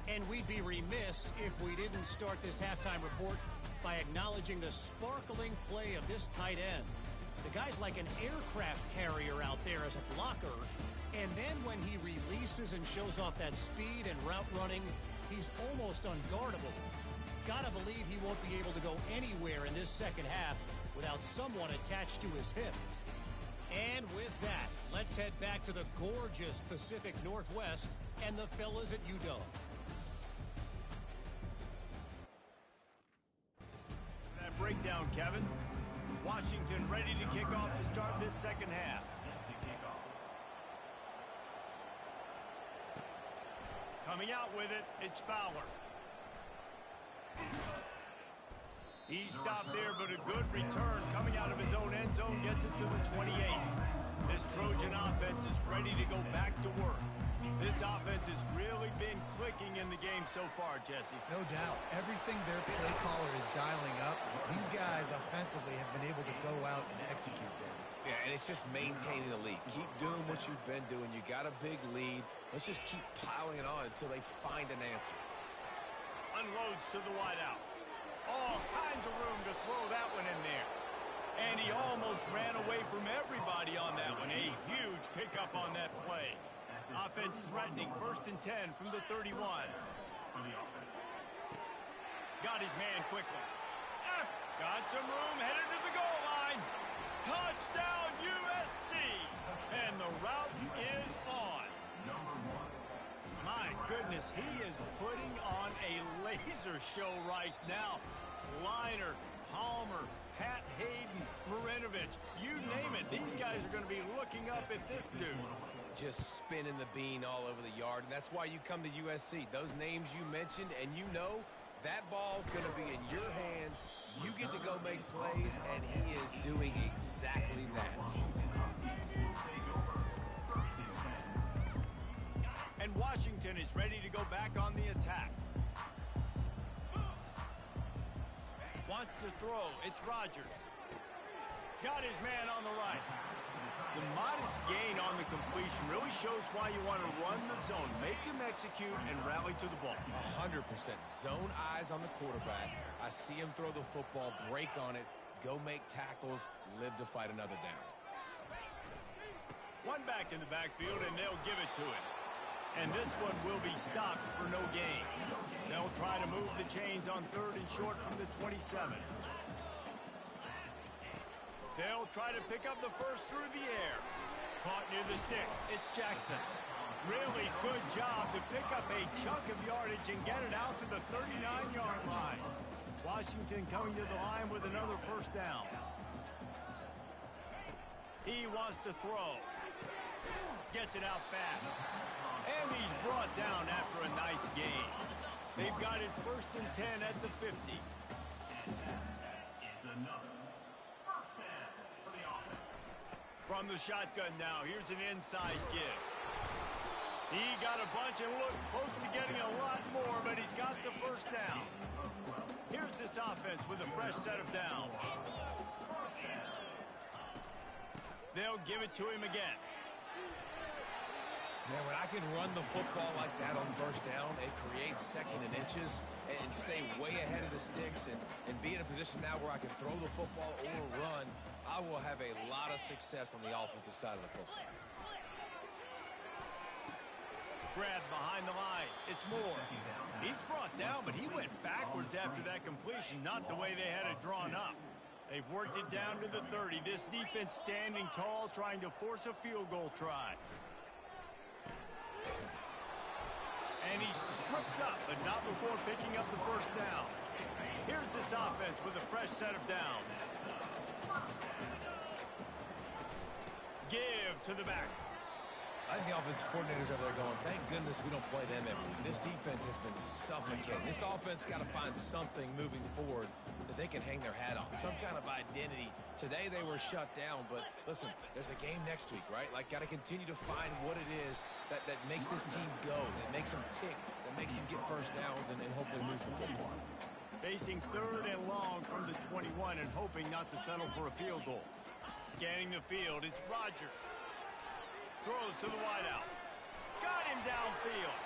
And we'd be remiss if we didn't start this halftime report by acknowledging the sparkling play of this tight end. The guy's like an aircraft carrier out there as a blocker, and then when he releases and shows off that speed and route running, he's almost unguardable. Gotta believe he won't be able to go anywhere in this 2nd half without someone attached to his hip. And with that, let's head back to the gorgeous Pacific Northwest and the fellas at UW. That breakdown, Kevin. Washington ready to kick off to start this 2nd half. Coming out with it, it's Fowler. He stopped there, but a good return coming out. out of his own end zone, gets it to the 28. This Trojan offense is ready to go back to work. This offense has really been clicking in the game so far, Jesse. No doubt. Everything their play caller is dialing up, these guys offensively have been able to go out and execute there. Yeah, and it's just maintaining the lead. Keep doing what you've been doing. You got a big lead. Let's just keep piling it on until they find an answer. Unloads to the wideout. All kinds of room to throw that one in there. And he almost ran away from everybody on that one. A huge pickup on that play. Offense threatening, 1st and 10 from the 31. Got his man quickly. Got some room, headed to the goal line. Touchdown USC. And the route is on. My goodness, he is putting on a laser show right now. Liner, Palmer, Pat Hayden, Marinovich, you name it. These guys are going to be looking up at this dude. Just spinning the bean all over the yard, and that's why you come to USC. Those names you mentioned, and you know that ball's going to be in your hands. You get to go make plays, and he is doing exactly that. And Washington is ready to go back on the attack. Wants to throw. It's Rodgers. Got his man on the right. The modest gain on the completion really shows why you want to run the zone, make him execute, and rally to the ball. 100%. Zone eyes on the quarterback. I see him throw the football, break on it, go make tackles, live to fight another down. One back in the backfield, and they'll give it to him. And this one will be stopped for no gain. They'll try to move the chains on 3rd and short from the 27. They'll try to pick up the first through the air. Caught near the sticks. It's Jackson. Really good job to pick up a chunk of yardage and get it out to the 39-yard line. Washington coming to the line with another 1st down. He wants to throw. Gets it out fast. And he's brought down after a nice gain. They've got it 1st and 10 at the 50. From the shotgun now, here's an inside give. He got a bunch and looked close to getting a lot more, but he's got the 1st down. Here's this offense with a fresh set of downs. They'll give it to him again. Man, when I can run the football like that on 1st down, it creates 2nd and inches and stay way ahead of the sticks and be in a position now where I can throw the football or run. I will have a lot of success on the offensive side of the football. Grab behind the line. It's Moore. He's brought down, but he went backwards after that completion, not the way they had it drawn up. They've worked it down to the 30. This defense standing tall, trying to force a field goal try. And he's tripped up, but not before picking up the 1st down. Here's this offense with a fresh set of downs. Give to the back. I think the offensive coordinators are there going, thank goodness we don't play them every week. This defense has been suffocating. This offense got to find something moving forward that they can hang their hat on, some kind of identity. Today they were shut down, but listen, there's a game next week, right? Like, got to continue to find what it is that makes this team go, that makes them tick, that makes them get 1st downs and hopefully move the football. Facing 3rd and long from the 21 and hoping not to settle for a field goal. Scanning the field, it's Rodgers. Throws to the wideout. Got him downfield.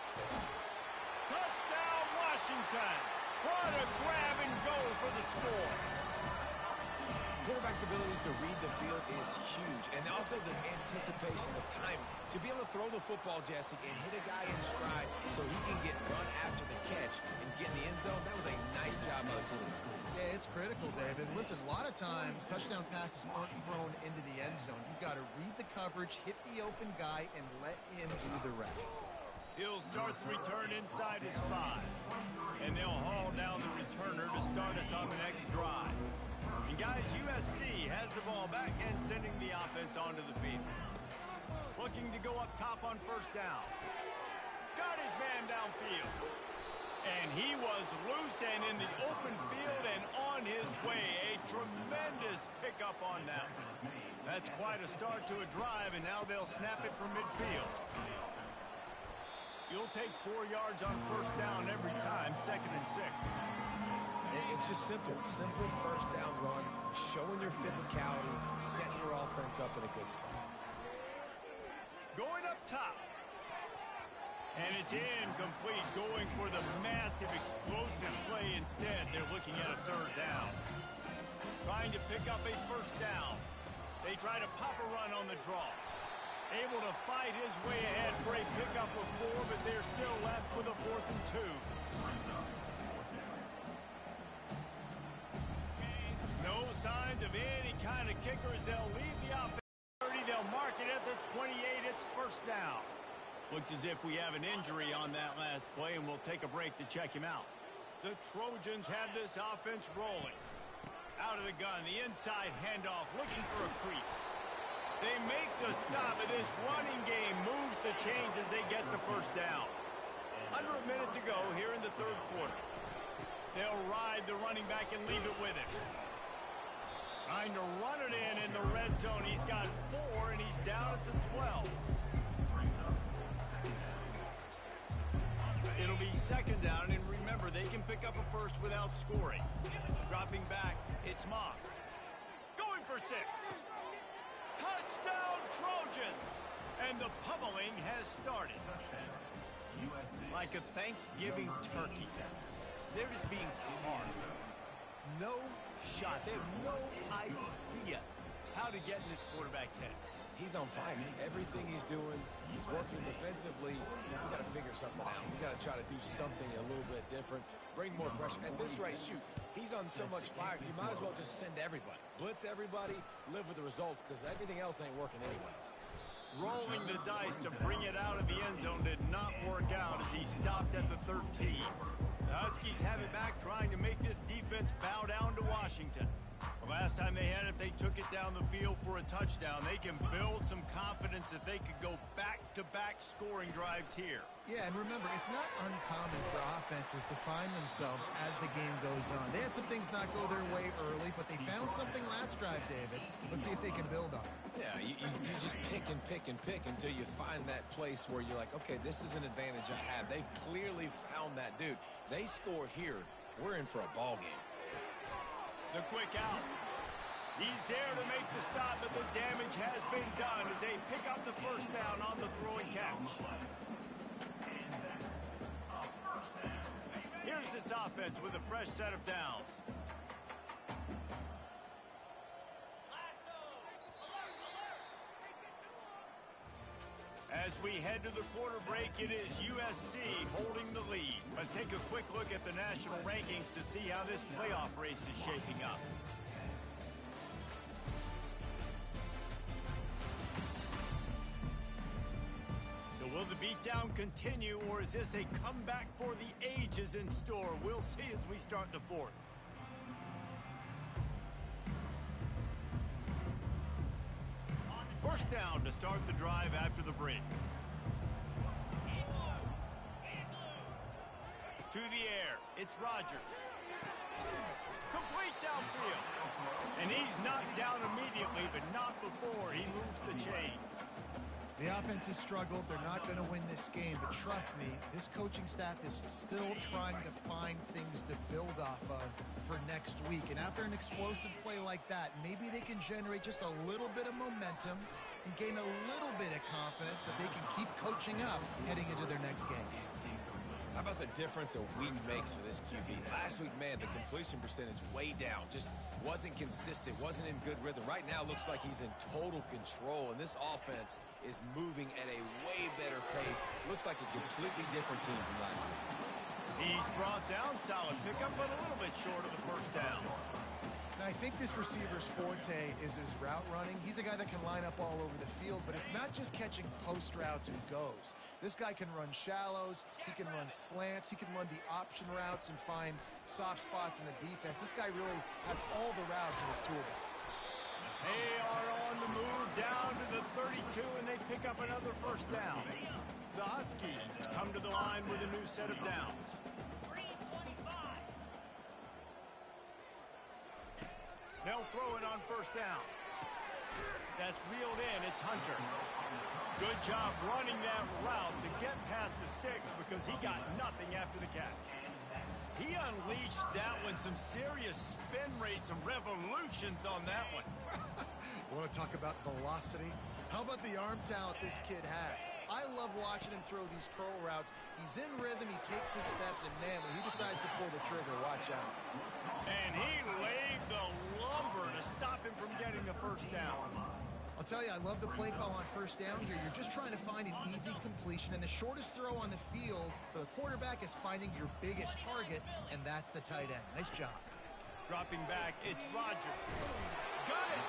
Touchdown, Washington. What a grab and go for the score. Quarterback's abilities to read the field is huge. And also the anticipation, the time to be able to throw the football, Jesse, and hit a guy in stride so he can get run after the catch and get in the end zone. That was a nice job by the quarterback. Yeah, it's critical, David. Listen, a lot of times touchdown passes aren't thrown into the end zone. You've got to read the coverage, hit the open guy, and let him do the rest. He'll start the return inside his 5. And they'll haul down the returner to start us on the next drive. And guys, USC has the ball back and sending the offense onto the field. Looking to go up top on 1st down. Got his man downfield. And he was loose and in the open field and on his way. A tremendous pickup up on that one. That's quite a start to a drive, and now they'll snap it from midfield. You'll take 4 yards on first down every time, 2nd and 6. It's just simple first down run, showing your physicality, setting your offense up in a good spot. Going up top. And it's incomplete, going for the massive explosive play instead. They're looking at a 3rd down. Trying to pick up a first down. They try to pop a run on the draw. Able to fight his way ahead for a pickup of 4, but they're still left with a 4th and 2. No signs of any kind of kickers. They'll leave the offense 30. They'll mark it at the 28. It's first down. Looks as if we have an injury on that last play, and we'll take a break to check him out. The Trojans have this offense rolling. Out of the gun, the inside handoff, looking for a crease. They make the stop, and this running game moves the chains as they get the first down. Under a minute to go here in the 3rd quarter. They'll ride the running back and leave it with him. Trying to run it in the red zone. He's got 4, and he's down at the 12. It'll be 2nd down, and remember, they can pick up a first without scoring. Dropping back, it's Moss. Going for 6. Touchdown, Trojans! And the pummeling has started. Like a Thanksgiving turkey. They're just being carved. No shot. They have no idea how to get in this quarterback's head. He's on fire. Everything he's doing, he's working defensively. We got to figure something out. We got to try to do something a little bit different. Bring more pressure. At this rate, shoot, he's on so much fire, you might as well just send everybody. Blitz everybody, live with the results, because everything else ain't working anyways. Rolling the dice to bring it out of the end zone did not work out as he stopped at the 13. The Huskies have it back, trying to make this defense bow down to Washington. The last time they had it, they took it down the field for a touchdown. They can build some confidence that they could go back-to-back scoring drives here. Yeah, and remember, it's not uncommon for offenses to find themselves as the game goes on. They had some things not go their way early, but they found something last drive, David. Let's see if they can build on it. Yeah, you just pick and pick and pick until you find that place where you're like, okay, this is an advantage I have. They've clearly found that, dude. They score here, we're in for a ball game. The quick out. He's there to make the stop, but the damage has been done as they pick up the first down on the throw and catch. Here's this offense with a fresh set of downs. As we head to the quarter break, it is USC holding the lead. Let's take a quick look at the national rankings to see how this playoff race is shaping up. So will the beatdown continue, or is this a comeback for the ages in store? We'll see as we start the 4th. First down to start the drive after the break. To the air, it's Rodgers. Complete downfield. And he's knocked down immediately, but not before he moves the chains. The offense has struggled. They're not going to win this game, but trust me, this coaching staff is still trying to find things to build off of for next week. And after an explosive play like that, maybe they can generate just a little bit of momentum and gain a little bit of confidence that they can keep coaching up heading into their next game. How about the difference a week makes for this QB? Last week, man, the completion percentage way down. Just wasn't consistent, wasn't in good rhythm. Right now, looks like he's in total control, and this offense is moving at a way better pace. Looks like a completely different team from last week. He's brought down, solid pickup, but a little bit short of the first down. Now, I think this receiver's forte is his route running. He's a guy that can line up all over the field, but it's not just catching post routes and goes. This guy can run shallows, he can run slants, he can run the option routes and find soft spots in the defense. This guy really has all the routes in his toolbox. They are on the move down to the 32, and they pick up another first down. The Huskies come to the line with a new set of downs. They'll throw it on first down. That's reeled in. It's Hunter. Good job running that route to get past the sticks because he got nothing after the catch. He unleashed that one. Some serious spin rates, some revolutions on that one. Want to talk about velocity? How about the arm talent this kid has? I love watching him throw these curl routes. He's in rhythm, he takes his steps, and man, when he decides to pull the trigger, watch out. And he laid the lumber to stop him from getting the first down. I'll tell you, I love the play call on first down here. You're just trying to find an easy completion, and the shortest throw on the field for the quarterback is finding your biggest target, and that's the tight end. Nice job. Dropping back, it's Rodgers. Got it!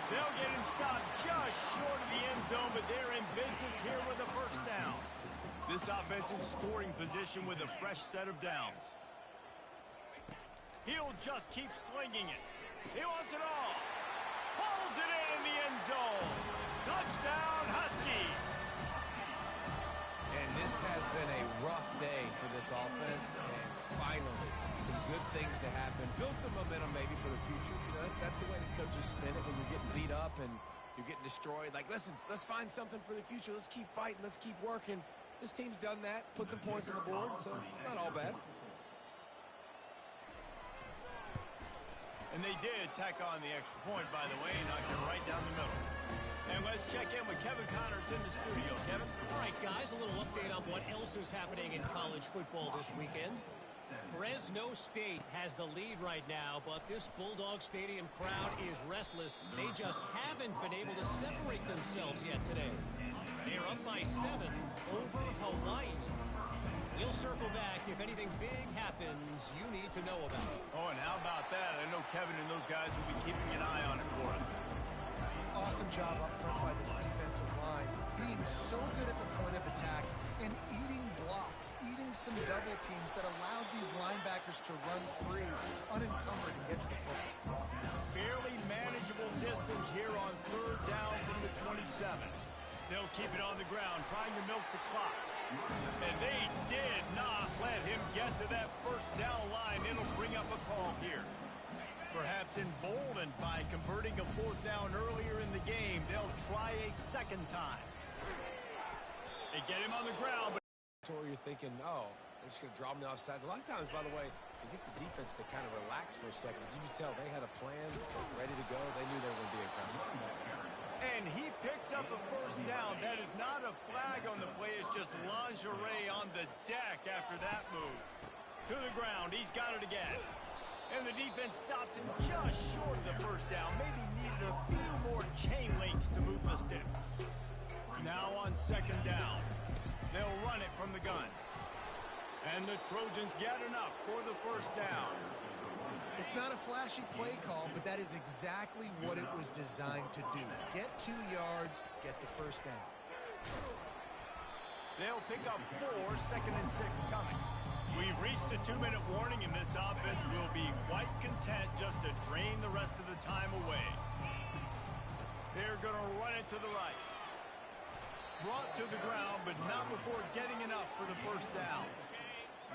They'll get him stopped just short of the end zone, but they're in business here with a first down. This offense in scoring position with a fresh set of downs. He'll just keep slinging it. He wants it all. Pulls it in the end zone. Touchdown, Huskies. And this has been a rough day for this offense, and finally, some good things to happen. Build some momentum maybe for the future. You know, that's the way the coaches spin it when you're getting beat up and you're getting destroyed. Like, listen, let's find something for the future. Let's keep fighting. Let's keep working. This team's done that, put some points on the board, so it's not all bad. And they did tack on the extra point, by the way, knocked it right down the middle. And let's check in with Kevin Connors in the studio. Kevin? All right, guys, a little update on what else is happening in college football this weekend. Fresno State has the lead right now, but this Bulldog Stadium crowd is restless. They just haven't been able to separate themselves yet today. They're up by 7 over Hawaii. We'll circle back if anything big happens you need to know about. Oh, and how about that? I know Kevin and those guys will be keeping an eye on it for us. Awesome job up front by this defensive line, being so good at the point of attack and eating blocks, eating some double teams that allows these linebackers to run free, unencumbered, and get to the football. Fairly manageable distance here on third down from the 27. They'll keep it on the ground, trying to milk the clock. And they did not let him get to that first down line. It'll bring up a call here. Perhaps emboldened by converting a fourth down earlier in the game, they'll try a second time. They get him on the ground, but You're thinking, oh, they're just going to draw him the offside. A lot of times, by the way, it gets the defense to kind of relax for a second. You can tell they had a plan, ready to go. They knew they were going to be aggressive. and he picks up a first down. That is not a flag on the play. It's just lingerie on the deck after that move. To the ground. He's got it again. And the defense stops him just short of the first down. Maybe needed a few more chain links to move the sticks. Now on second down. They'll run it from the gun. And the Trojans get enough for the first down. It's not a flashy play call, but that is exactly what it was designed to do. Get 2 yards, get the first down. They'll pick up 4, second and 6 coming. We've reached the 2-minute warning, and this offense will be quite content just to drain the rest of the time away. They're going to run it to the right. Brought to the ground, but not before getting enough for the first down.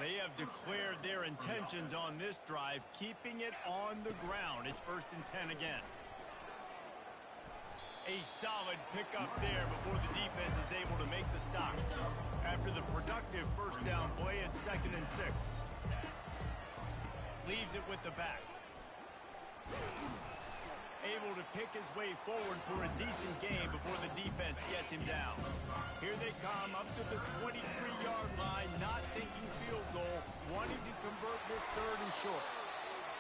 They have declared their intentions on this drive, keeping it on the ground. It's 1st and 10 again. A solid pickup there before the defense is able to make the stop. After the productive first down play, it's 2nd and 6. Leaves it with the back. Able to pick his way forward for a decent game before the defense gets him down. Here they come up to the 23-yard line, not thinking field goal, wanting to convert this 3rd and short.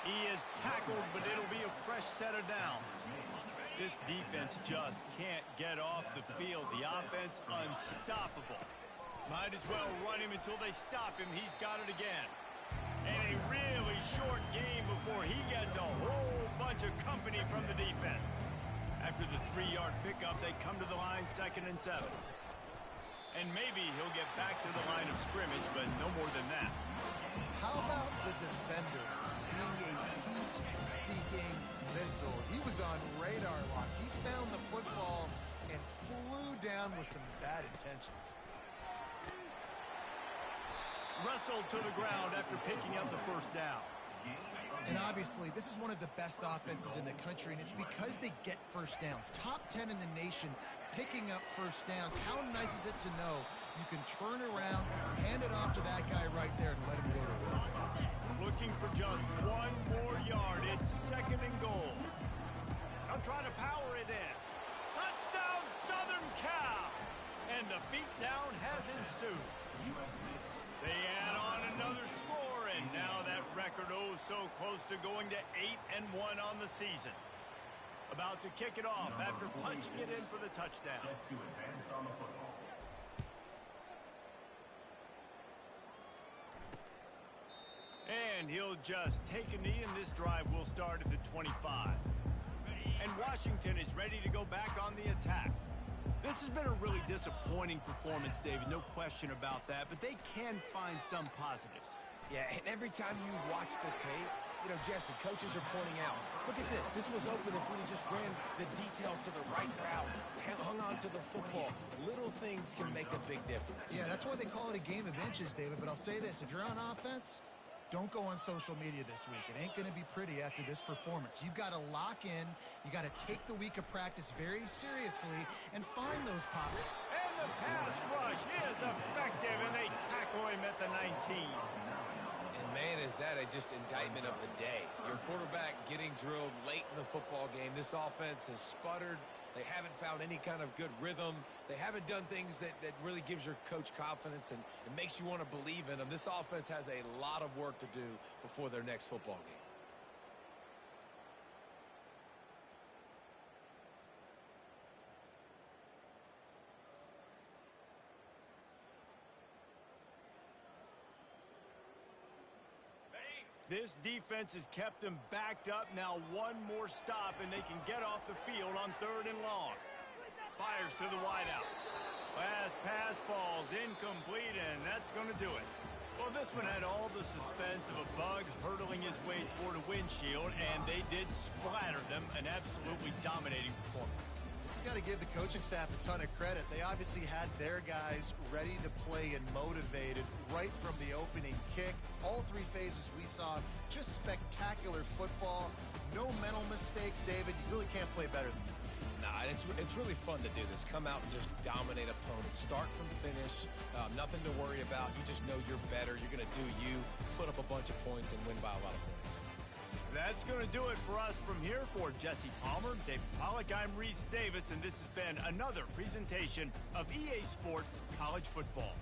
He is tackled, but it'll be a fresh set of downs. This defense just can't get off the field. The offense unstoppable. Might as well run him until they stop him. He's got it again. And a really short game before he gets a whole bunch of company from the defense. After the 3-yard pickup, they come to the line 2nd and 7. And maybe he'll get back to the line of scrimmage, but no more than that. How about the defender being a heat-seeking missile? He was on radar lock. He found the football and flew down with some bad intentions. Wrestled to the ground after picking up the first down. And obviously, this is one of the best offenses in the country, and it's because they get first downs. Top 10 in the nation picking up first downs. How nice is it to know you can turn around, hand it off to that guy right there, and let him go to work. Looking for just one more yard. It's 2nd and goal. I'm trying to power it in. Touchdown, Southern Cal! And the beatdown has ensued. They add on another score, and now that record so close to going to 8-1 on the season. About to kick it off after punching it in for the touchdown. And he'll just take a knee, and this drive will start at the 25. And Washington is ready to go back on the attack. This has been a really disappointing performance, David, no question about that, but they can find some positives. Yeah, and every time you watch the tape, you know, Jesse, coaches are pointing out, look at this. This was open if we just ran the details to the right route, hung on to the football. Little things can make a big difference. Yeah, that's why they call it a game of inches, David. But I'll say this, if you're on offense, don't go on social media this week. It ain't going to be pretty after this performance. You've got to lock in. You got to take the week of practice very seriously and find those pockets. And the pass rush is effective, and they tackle him at the 19. And man, is that just indictment of the day. Your quarterback getting drilled late in the football game. This offense has sputtered. They haven't found any kind of good rhythm. They haven't done things that really gives your coach confidence and it makes you want to believe in them. This offense has a lot of work to do before their next football game. This defense has kept them backed up. Now one more stop, and they can get off the field on 3rd and long. Fires to the wideout. Last pass falls incomplete, and that's going to do it. Well, this one had all the suspense of a bug hurtling his way toward a windshield, and they did splatter them. An absolutely dominating performance. You got to give the coaching staff a ton of credit. They obviously had their guys ready to play and motivated right from the opening kick. All 3 phases we saw, just spectacular football. No mental mistakes, David. You really can't play better than that. Nah, it's really fun to do this. Come out and just dominate opponents. Start from finish. Nothing to worry about. You just know you're better. You're going to do you, put up a bunch of points, and win by a lot of points. That's going to do it for us from here. For Jesse Palmer, David Pollack, I'm Reese Davis, and this has been another presentation of EA Sports College Football.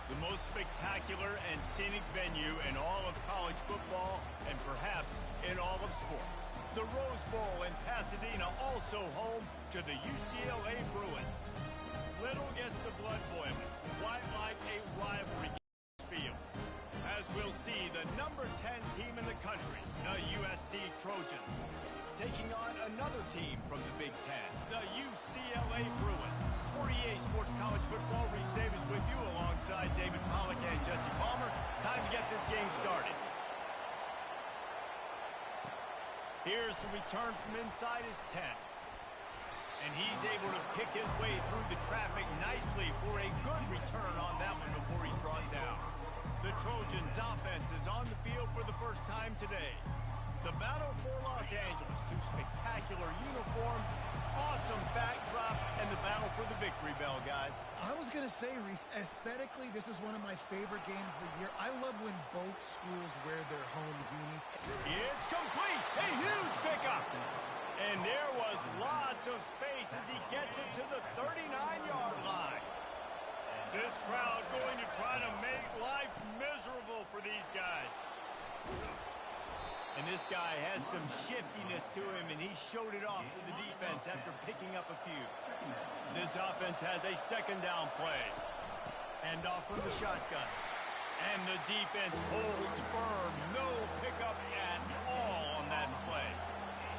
The most spectacular and scenic venue in all of college football and perhaps in all of sports. The Rose Bowl in Pasadena, also home to the UCLA Bruins. Little gets the blood boiling, quite like a rivalry field. As we'll see, the number 10 team in the country, the USC Trojans, taking on another team from the Big Ten, the UCLA Bruins. For EA Sports College Football, Reese Davis with you alongside David Pollack and Jesse Palmer. Time to get this game started. Here's the return from inside his 10. And he's able to pick his way through the traffic nicely for a good return on that one before he's brought down. The Trojans offense is on the field for the first time today. The battle for Los Angeles, two spectacular uniforms, awesome backdrop, and the battle for the victory bell, guys. I was going to say, Reese, aesthetically, this is one of my favorite games of the year. I love when both schools wear their home unis. It's complete! A huge pickup! And there was lots of space as he gets it to the 39-yard line. This crowd going to try to make life miserable for these guys. And this guy has some shiftiness to him, and he showed it off to the defense after picking up a few. This offense has a second down play. And off from the shotgun. And the defense holds firm. No pickup at all on that play.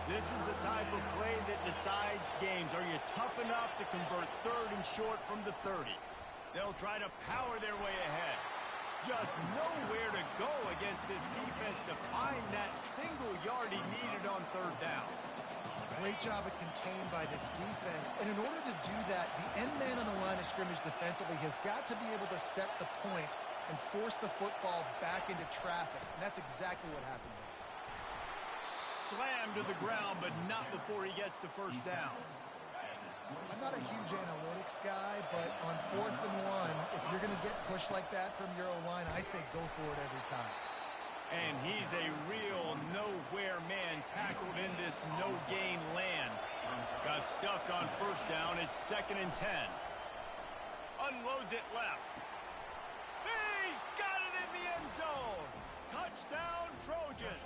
This is the type of play that decides games. Are you tough enough to convert third and short from the 30? They'll try to power their way ahead. Just nowhere to go against this defense to find that single yard he needed on third down. Great job of contained by this defense. And in order to do that, the end man on the line of scrimmage defensively has got to be able to set the point and force the football back into traffic. And that's exactly what happened there. Slammed to the ground, but not before he gets the first down. I'm not a huge analytics guy, but on 4th and 1, if you're going to get pushed like that from your O-line, I say go for it every time. And he's a real nowhere man tackled in this no-gain land. Got stuffed on first down. It's 2nd and 10. Unloads it left. He's got it in the end zone. Touchdown, Trojans.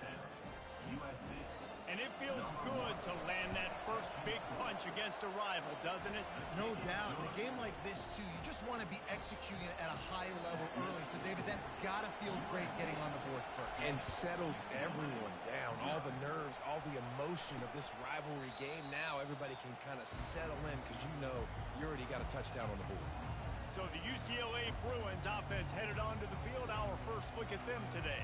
And it feels good to land that first big punch against a rival, doesn't it? No doubt. In a game like this, too, you just want to be executing it at a high level early. So, David, that's got to feel great getting on the board first. And settles everyone down. All the nerves, all the emotion of this rivalry game. Now everybody can kind of settle in because you know you already got a touchdown on the board. So the UCLA Bruins offense headed onto the field. Our first look at them today.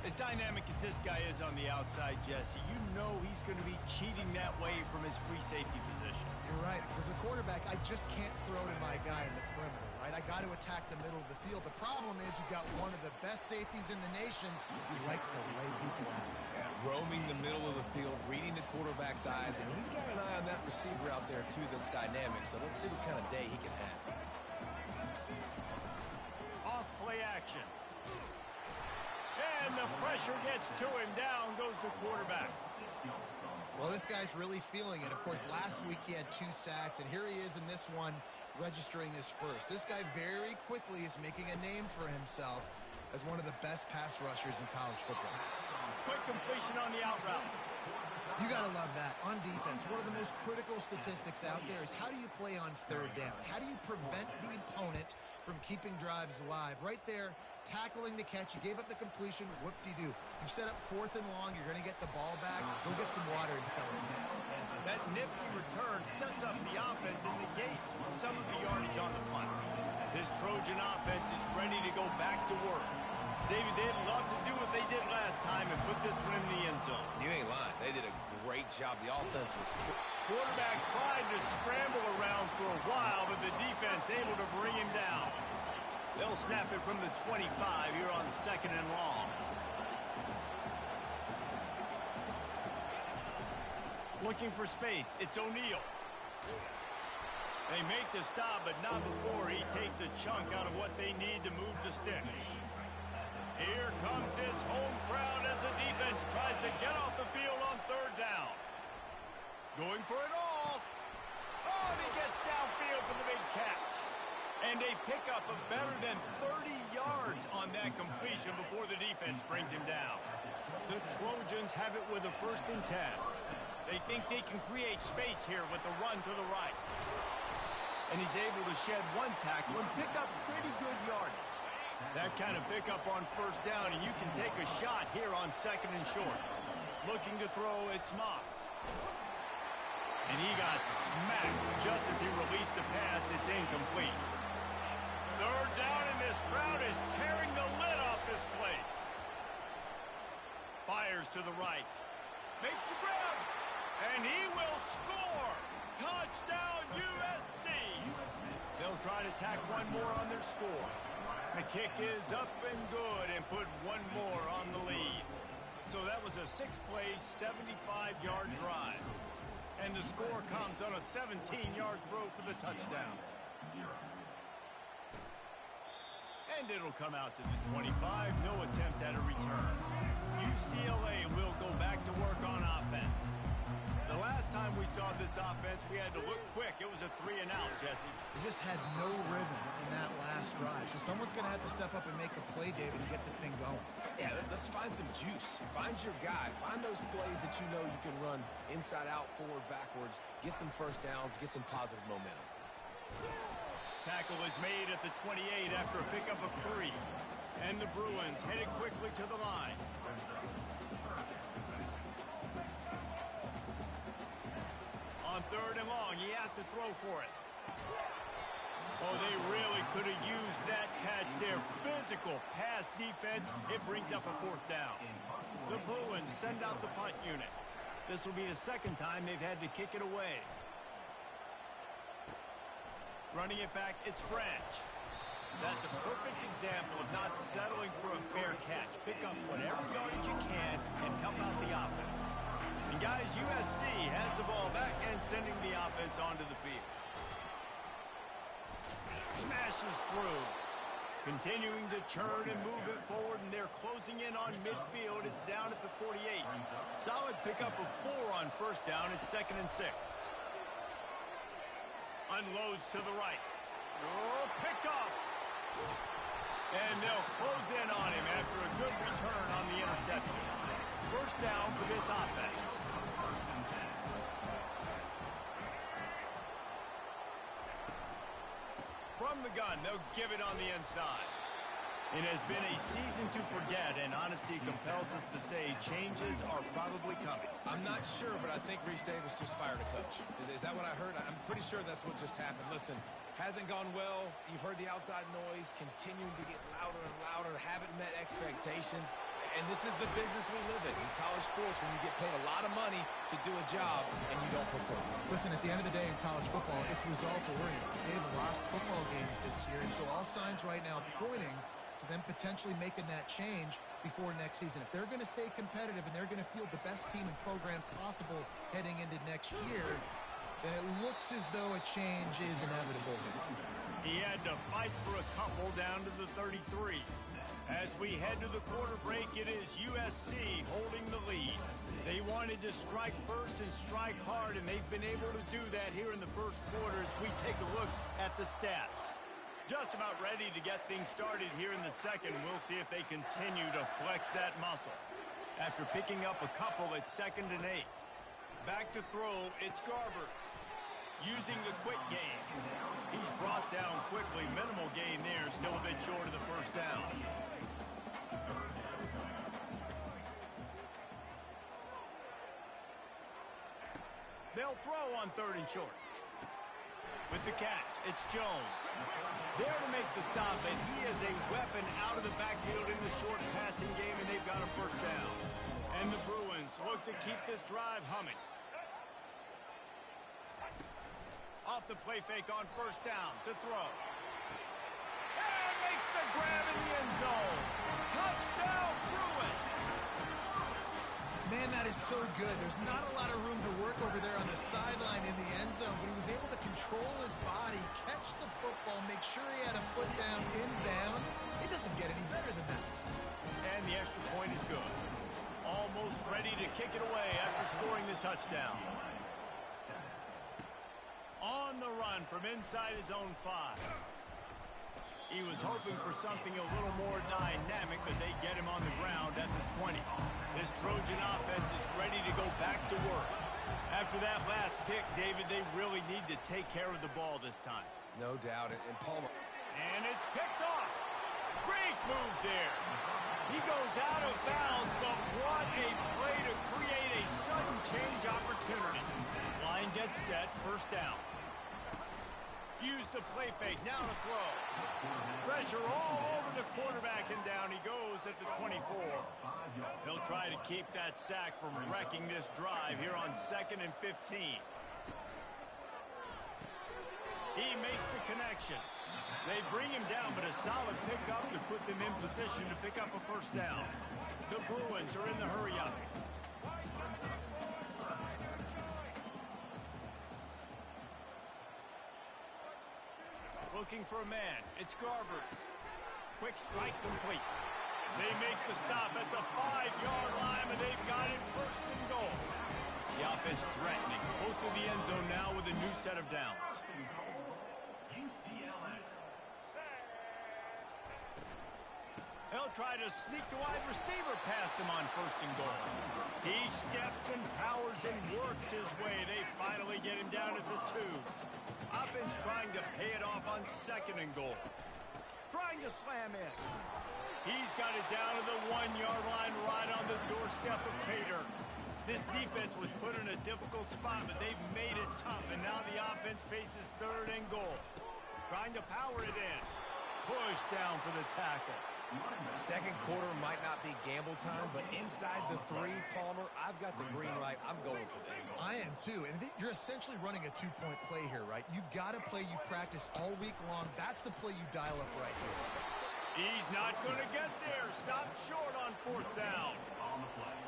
As dynamic as this guy is on the outside, Jesse, you know he's going to be cheating that way from his free safety position. You're right, because as a quarterback, I just can't throw to my guy in the perimeter, right? I got to attack the middle of the field. The problem is you've got one of the best safeties in the nation who likes to lay people out. Yeah, roaming the middle of the field, reading the quarterback's eyes, and he's got an eye on that receiver out there, too, that's dynamic. So let's see what kind of day he can have. Off play action. And the pressure gets to him. Down goes the quarterback. Well, this guy's really feeling it. Of course, last week he had 2 sacks, and here he is in this one registering his first. This guy very quickly is making a name for himself as one of the best pass rushers in college football. Quick completion on the out route. You got to love that. On defense, one of the most critical statistics out there is how do you play on third down? How do you prevent the opponent from keeping drives alive? Right there, tackling the catch. You gave up the completion. Whoop-de-doo. You set up 4th and long. You're going to get the ball back. Go get some water and sell it. That nifty return sets up the offense and negates some of the yardage on the punt. This Trojan offense is ready to go back to work. David, they'd love to do what they did last time and put this one in the end zone. You ain't lying. They did a great job. The offense was quarterback tried to scramble around for a while, but the defense able to bring him down. They'll snap it from the 25 here on 2nd and long. Looking for space. It's O'Neal. They make the stop, but not before he takes a chunk out of what they need to move the sticks. Here comes his home crowd as the defense tries to get off the field on third down. Going for it all. Oh, and he gets downfield for the big catch. And And a pickup of better than 30 yards on that completion before the defense brings him down. The Trojans have it with a 1st and 10. They think they can create space here with the run to the right. And he's able to shed one tackle and pick up pretty good yardage. That kind of pickup on 1st down, and you can take a shot here on 2nd and short. Looking to throw, it's Moss. And he got smacked just as he released the pass. It's incomplete. 3rd down, and this crowd is tearing the lid off this place. Fires to the right. Makes the grab. And he will score. Touchdown, USC. They'll try to tack one more on their score. The kick is up and good and put one more on the lead. So that was a 6-play, 75-yard drive. And the score comes on a 17-yard throw for the touchdown. And it'll come out to the 25. No attempt at a return. UCLA will go back to work on offense. The last time we saw this offense, we had to look quick. It was a 3-and-out, Jesse. They just had no rhythm in that last drive. So someone's going to have to step up and make a play, David, and get this thing going. Yeah, let's find some juice. Find your guy. Find those plays that you know you can run inside out, forward, backwards. Get some 1st downs. Get some positive momentum. Tackle is made at the 28 after a pickup of 3. And the Bruins headed quickly to the line. On 3rd and long, he has to throw for it. Oh, they really could have used that catch there. Physical pass defense. It brings up a 4th down. The Bruins send out the punt unit. This will be the 2nd time they've had to kick it away. Running it back, it's Branch. That's a perfect example of not settling for a fair catch. Pick up whatever yardage you can and help out the offense. And guys, USC has the ball back and sending the offense onto the field. Smashes through. Continuing to churn and move it forward, and they're closing in on midfield. It's down at the 48. Solid pickup of 4 on 1st down. It's 2nd and 6. Unloads to the right. Oh, picked off. And they'll close in on him after a good return on the interception. 1st down for this offense. From the gun, they'll give it on the inside. It has been a season to forget, and honesty compels us to say changes are probably coming. I'm not sure, but I think Reese Davis just fired a coach. Is that what I heard? I'm pretty sure that's what just happened. Listen, hasn't gone well. You've heard the outside noise, continuing to get louder and louder, haven't met expectations. And this is the business we live in college sports, when you get paid a lot of money to do a job and you don't perform. Listen, at the end of the day in college football, it's results-oriented. They've lost football games this year, and so all signs right now pointing to them potentially making that change before next season. If they're going to stay competitive and they're going to field the best team and program possible heading into next year, then it looks as though a change is inevitable. He had to fight for a couple down to the 33. As we head to the quarter break, it is USC holding the lead. They wanted to strike first and strike hard, and they've been able to do that here in the first quarter as we take a look at the stats. Just about ready to get things started here in the second. We'll see if they continue to flex that muscle. After picking up a couple at 2nd and 8. Back to throw, it's Garbers. Using the quick game. He's brought down quickly. Minimal gain there, still a bit short of the 1st down. They'll throw on 3rd and short. With the catch, it's Jones. There to make the stop, and he is a weapon out of the backfield in the short passing game, and they've got a 1st down. And the Bruins look to keep this drive humming. Off the play fake on 1st down to throw. And makes the grab in the end zone. Touchdown, Bruins. Man, that is so good. There's not a lot of room to work over there on the sideline in the end zone, but he was able to control his body, catch the football, make sure he had a foot down in bounds. It doesn't get any better than that. And the extra point is good. Almost ready to kick it away after scoring the touchdown. On the run from inside his own 5. He was hoping for something a little more dynamic, but they get him on the ground at the 20. This Trojan offense is ready to go back to work. After that last pick, David, they really need to take care of the ball this time. No doubt. And Palmer. And it's picked off. Great move there. He goes out of bounds, but what a play to create a sudden change opportunity. Line gets set, first down. Use the play fake, now to throw. Pressure all over the quarterback, and down he goes at the 24. He'll try to keep that sack from wrecking this drive here on 2nd and 15. He makes the connection. They bring him down, but a solid pickup to put them in position to pick up a first down. The Bruins are in the hurry-up. Looking for a man. It's Garbers. Quick strike complete. They make the stop at the 5-yard line, and they've got it first and goal. The offense threatening. Close to the end zone now with a new set of downs. They'll try to sneak the wide receiver past him on first and goal. He steps and powers and works his way. They finally get him down at the 2. Offense trying to pay it off on 2nd and goal. Trying to slam in. He's got it down to the 1-yard line right on the doorstep of Pater. This defense was put in a difficult spot, but they've made it tough, and now the offense faces 3rd and goal. Trying to power it in. Push down for the tackle. Second quarter might not be gamble time, but inside the 3, Palmer, I've got the green light. I'm going for this. I am too, and you're essentially running a 2-point play here, right? You've got a play you practice all week long. That's the play you dial up right here. He's not going to get there. Stop short on 4th down.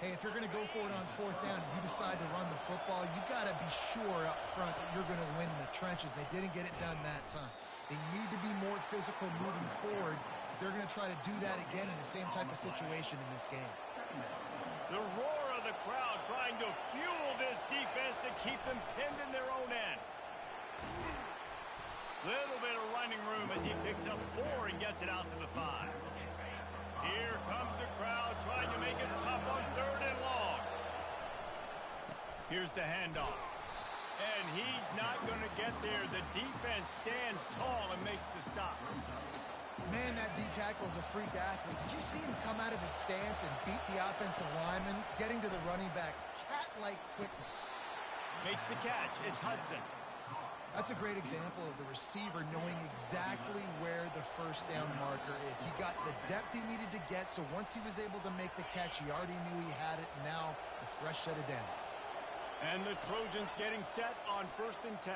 Hey, if you're going to go for it on 4th down and you decide to run the football, you've got to be sure up front that you're going to win in the trenches. They didn't get it done that time. They need to be more physical moving forward. They're going to try to do that again in the same type of situation in this game. The roar of the crowd trying to fuel this defense to keep them pinned in their own end. Little bit of running room as he picks up 4 and gets it out to the 5. Here comes the crowd trying to make it tough on 3rd and long. Here's the handoff. And he's not going to get there. The defense stands tall and makes the stop. Man, that D-tackle is a freak athlete. Did you see him come out of his stance and beat the offensive lineman, getting to the running back? Cat-like quickness. Makes the catch. It's Hudson. That's a great example of the receiver knowing exactly where the first down marker is. He got the depth he needed to get, so once he was able to make the catch, he already knew he had it. Now, a fresh set of downs. And the Trojans getting set on 1st and 10.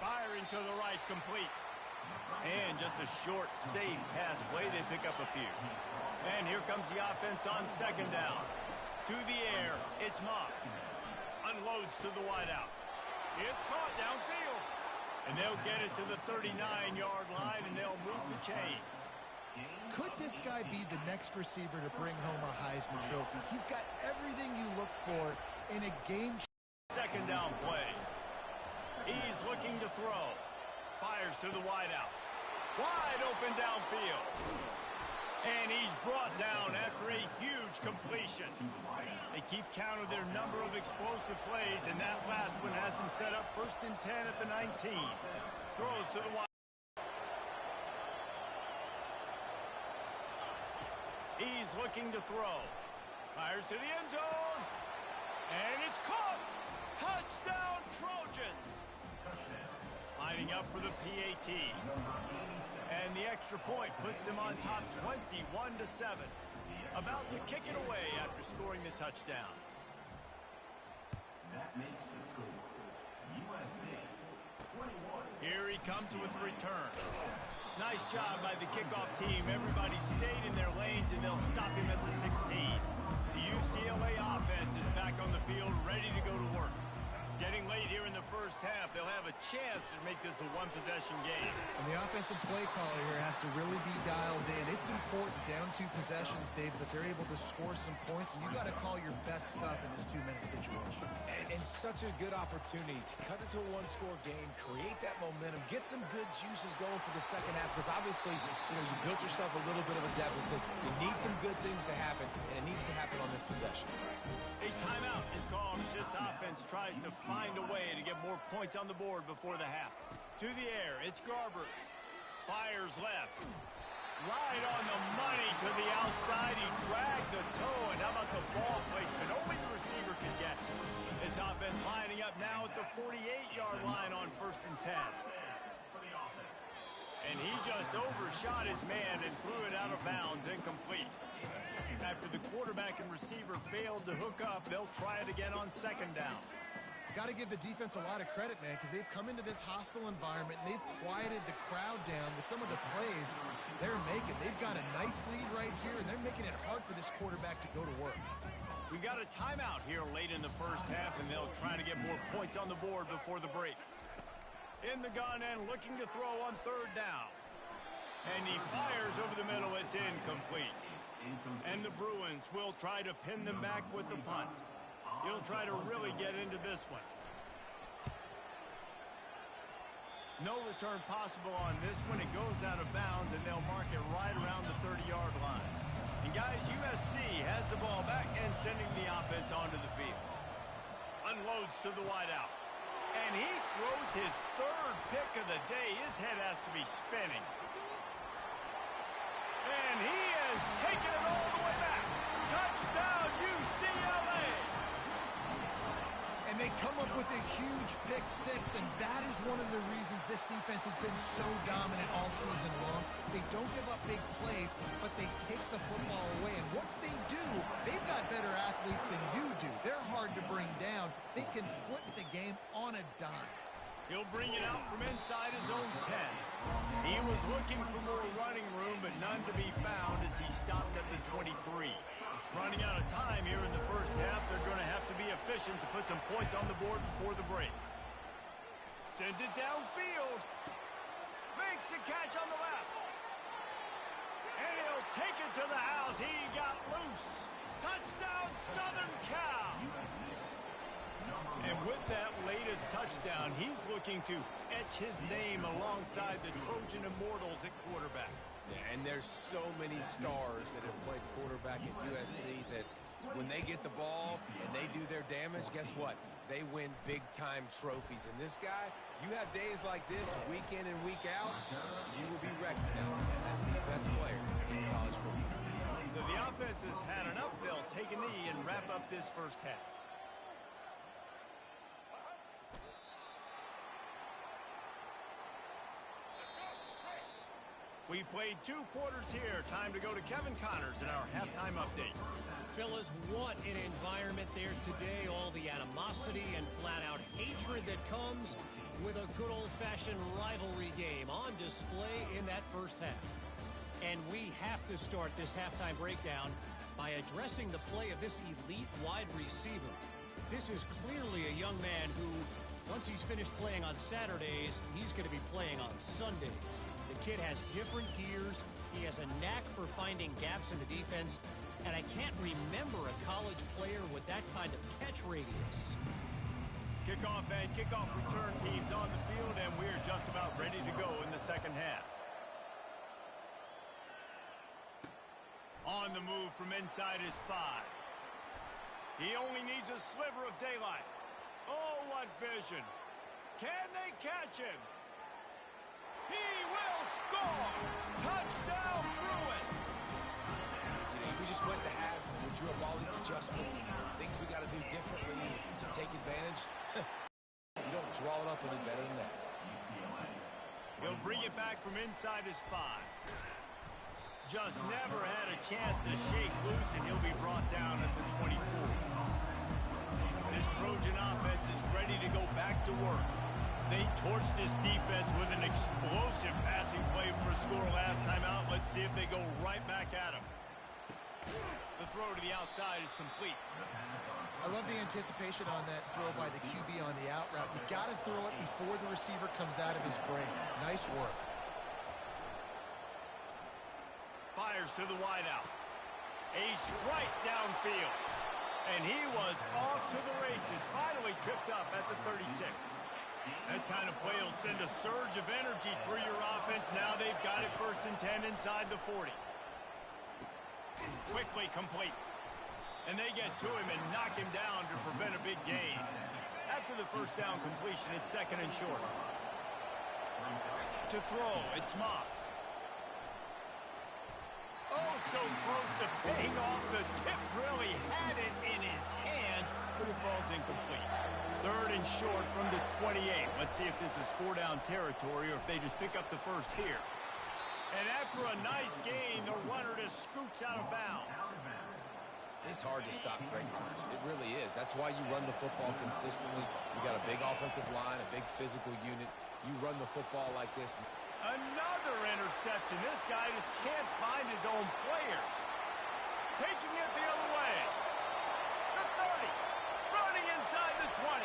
Firing to the right, complete. And just a short, safe pass play. They pick up a few. And here comes the offense on 2nd down. To the air, it's Moss. Unloads to the wideout. It's caught downfield. And they'll get it to the 39-yard line, and they'll move the chains. Could this guy be the next receiver to bring home a Heisman Trophy? He's got everything you look for in a game. 2nd down play. He's looking to throw. Fires to the wideout. Wide open downfield. And he's brought down after a huge completion. They keep count of their number of explosive plays, and that last one has them set up 1st and 10 at the 19. Throws to the wide. He's looking to throw. Fires to the end zone. And it's caught. Touchdown, Trojans. Lining up for the PAT. And the extra point puts them on top 21-7. About to kick it away after scoring the touchdown. That makes the score. USA 21. Here he comes with the return. Nice job by the kickoff team. Everybody stayed in their lanes, and they'll stop him at the 16. The UCLA offense is back on the field, ready to go to work. Getting late here in the first half, they'll have a chance to make this a one-possession game. And the offensive play caller here has to really be dialed in. It's important down 2 possessions, Dave, that they're able to score some points, and you got to call your best stuff in this 2-minute situation. And such a good opportunity to cut it to a one-score game, create that momentum, get some good juices going for the second half, because obviously, you built yourself a little bit of a deficit. You need some good things to happen, and it needs to happen on this possession. A timeout is called as this offense tries to find a way to get more points on the board before the half. To the air, it's Garbers. Fires left. Right on the money to the outside. He dragged the toe, and how about the ball placement? Only the receiver could get. This offense lining up now at the 48-yard line on 1st and 10. And he just overshot his man and threw it out of bounds, incomplete. After the quarterback and receiver failed to hook up, they'll try it again on 2nd down. Got to give the defense a lot of credit, man, because they've come into this hostile environment and they've quieted the crowd down with some of the plays they're making. They've got a nice lead right here, and they're making it hard for this quarterback to go to work. We got a timeout here late in the first half, and they'll try to get more points on the board before the break. In the gun and looking to throw on 3rd down. And he fires over the middle. It's incomplete. And the Bruins will try to pin them back with the punt. He'll try to really get into this one. No return possible on this one. It goes out of bounds, and they'll mark it right around the 30-yard line. And guys, USC has the ball back and sending the offense onto the field. Unloads to the wideout. And he throws his 3rd pick of the day. His head has to be spinning. And he has taken it all the way back. Touchdown, UCLA! And they come up with a huge pick 6, and that is one of the reasons this defense has been so dominant all season long. They don't give up big plays, but they take the football away. And once they do, they've got better athletes than you do. They're hard to bring down. They can flip the game on a dime. He'll bring it out from inside his own 10. He was looking for more running room, but none to be found as he stopped at the 23. Running out of time here in the first half, they're going to have to be efficient to put some points on the board before the break. Sends it downfield. Makes the catch on the left. And he'll take it to the house. He got loose. Touchdown, Southern Cal. And with that latest touchdown, he's looking to etch his name alongside the Trojan Immortals at quarterback. Yeah, and there's so many stars that have played quarterback at USC that when they get the ball and they do their damage, guess what? They win big-time trophies. And this guy, you have days like this, week in and week out, you will be recognized as the best player in college football. So the offense has had enough. They'll take a knee and wrap up this first half. We've played 2 quarters here. Time to go to Kevin Connors in our halftime update. Fellas, what an environment there today. All the animosity and flat-out hatred that comes with a good old-fashioned rivalry game on display in that first half. And we have to start this halftime breakdown by addressing the play of this elite wide receiver. This is clearly a young man who, once he's finished playing on Saturdays, he's going to be playing on Sundays. The kid has different gears. He has a knack for finding gaps in the defense. And I can't remember a college player with that kind of catch radius. Kickoff and kickoff return teams on the field, and we're just about ready to go in the second half. On the move from inside his 5. He only needs a sliver of daylight. Oh, what vision. Can they catch him? He will score! Touchdown, Bruins! We just went to half, we drew up all these adjustments, things we got to do differently to take advantage. You don't draw it up any better than that. He'll bring it back from inside his 5. Just never had a chance to shake loose, and he'll be brought down at the 24. This Trojan offense is ready to go back to work. They torched this defense with an explosive passing play for a score last time out. Let's see if they go right back at him. The throw to the outside is complete. I love the anticipation on that throw by the QB on the out route. You got to throw it before the receiver comes out of his break. Nice work. Fires to the wideout. A strike downfield. And he was off to the races. Finally tripped up at the 36. That kind of play will send a surge of energy through your offense. Now they've got it 1st and 10 inside the 40. Quickly complete. And they get to him and knock him down to prevent a big gain. After the 1st down completion, it's 2nd and short. To throw, it's Moss. Oh, so close to paying off. The tip really had it in his hands, but it falls incomplete. 3rd and short from the 28. Let's see if this is 4-down territory or if they just pick up the 1st here. And after a nice gain, the runner just scoots out of bounds. It's hard to stop great runners. It really is. That's why you run the football consistently. You got a big offensive line, a big physical unit. You run the football like this. Another interception. This guy just can't find his own players. Taking it the other way. The 30. Running inside the 20.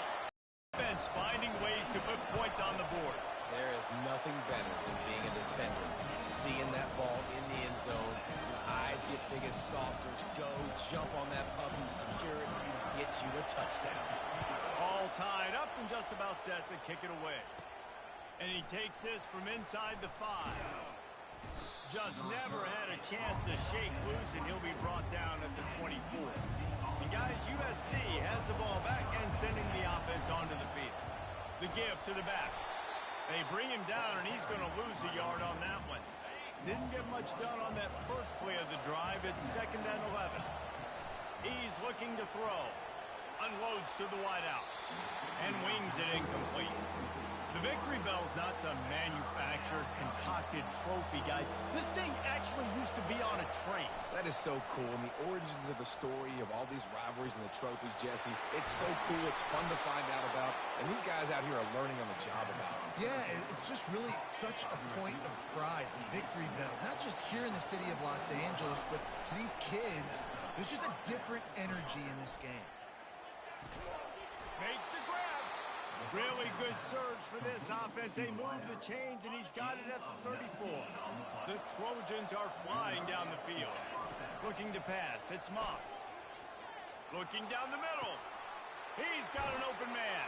Defense finding ways to put points on the board. There is nothing better than being a defender. Seeing that ball in the end zone. Your eyes get big as saucers. Go, jump on that puppy, secure it, and get you a touchdown. All tied up and just about set to kick it away. And he takes this from inside the 5. Just never had a chance to shake loose, and he'll be brought down at the 24. And guys, USC has the ball back and sending the offense onto the field. The give to the back. They bring him down, and he's going to lose a yard on that one. Didn't get much done on that first play of the drive. It's 2nd and 11. He's looking to throw. Unloads to the wideout. And wings it incomplete. The victory bell's not some manufactured, concocted trophy, guys. This thing actually used to be on a train. That is so cool. And the origins of the story of all these rivalries and the trophies, Jesse, it's so cool. It's fun to find out about. And these guys out here are learning on the job about it. Yeah, it's just really such a point of pride, the victory bell. Not just here in the city of Los Angeles, but to these kids, there's just a different energy in this game. Makes the grab. Really good surge for this offense. They move the chains, and he's got it at the 34. The Trojans are flying down the field. Looking to pass. It's Moss. Looking down the middle. He's got an open man.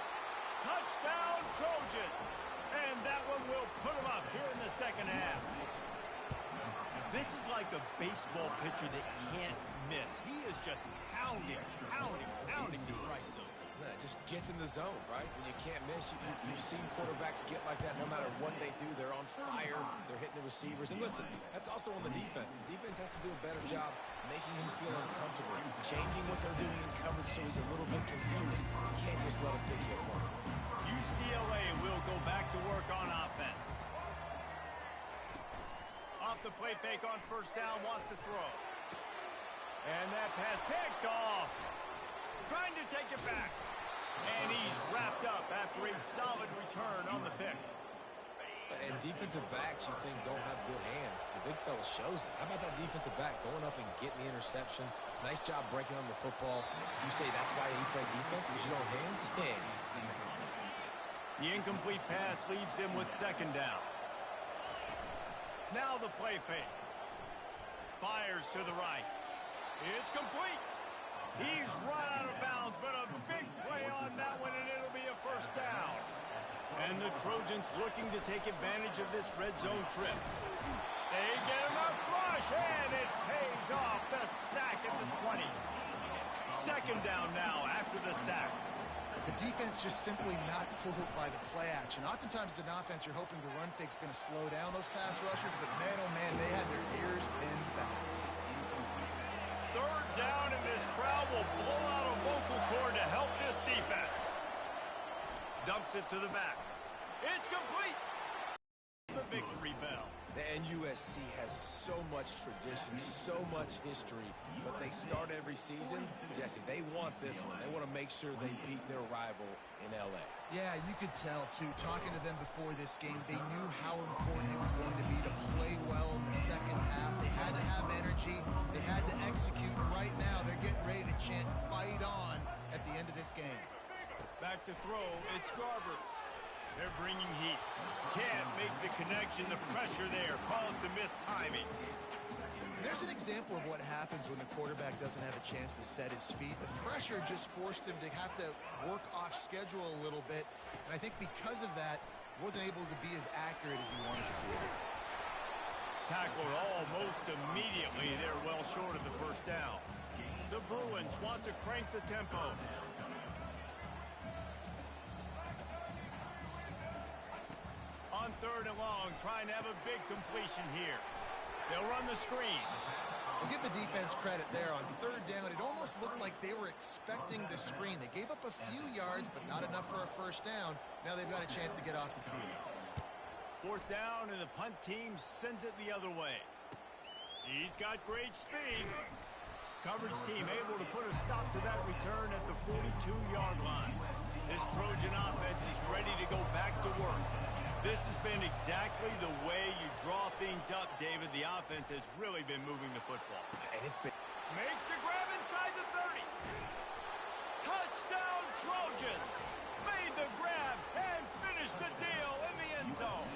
Touchdown, Trojans. And that one will put him up here in the 2nd half. This is like a baseball pitcher that can't miss. He is just pounding the strike zone. Yeah, it just gets in the zone, right? When you can't miss, you've seen quarterbacks get like that no matter what they do. They're on fire. They're hitting the receivers. And listen, that's also on the defense. The defense has to do a better job making him feel uncomfortable, changing what they're doing in coverage so he's a little bit confused. You can't just let him pick you apart. UCLA will go back to work on offense. Off the play fake on 1st down, wants to throw. And that pass picked off. Trying to take it back. And he's wrapped up after a solid return on the pick. And defensive backs you think don't have good hands. The big fella shows it. How about that defensive back going up and getting the interception? Nice job breaking on the football. You say that's why you play defense, because you don't have hands? Yeah. The incomplete pass leaves him with 2nd down. Now the play fake. Fires to the right. It's complete. He's run out of bounds, but a big play on that one, and it'll be a 1st down. And the Trojans looking to take advantage of this red zone trip. They get enough rush, and it pays off. The sack at the 20. 2nd down now after the sack. The defense just simply not fooled by the play action. Oftentimes, as an offense, you're hoping the run fake's going to slow down those pass rushers, but man, oh man, they had their ears pinned back. 3rd down, and this crowd will blow out a vocal cord to help this defense. Dumps it to the back. It's complete. The victory bell. And USC has so much tradition, so much history, but they start every season. Jesse, they want this one. They want to make sure they beat their rival in L.A. Yeah, you could tell, too. Talking to them before this game, they knew how important it was going to be to play well in the 2nd half. They had to have energy. They had to execute. And right now, they're getting ready to chant, "Fight on," at the end of this game. Back to throw, it's Garbers. They're bringing heat. Can't make the connection. The pressure there caused the missed timing. There's an example of what happens when the quarterback doesn't have a chance to set his feet. The pressure just forced him to have to work off schedule a little bit. And I think because of that, wasn't able to be as accurate as he wanted to be. Tackled almost immediately. They're well short of the first down. The Bruins want to crank the tempo. On 3rd and long, trying to have a big completion here. They'll run the screen. We'll give the defense credit there. On 3rd down, it almost looked like they were expecting the screen. They gave up a few yards, but not enough for a first down. Now they've got a chance to get off the field. 4th down, and the punt team sends it the other way. He's got great speed. Coverage team able to put a stop to that return at the 42-yard line. This Trojan offense is ready to go back to work. This has been exactly the way you draw things up, David. The offense has really been moving the football. And it's been... Makes the grab inside the 30. Touchdown, Trojans. Made the grab and finished the deal in the end zone.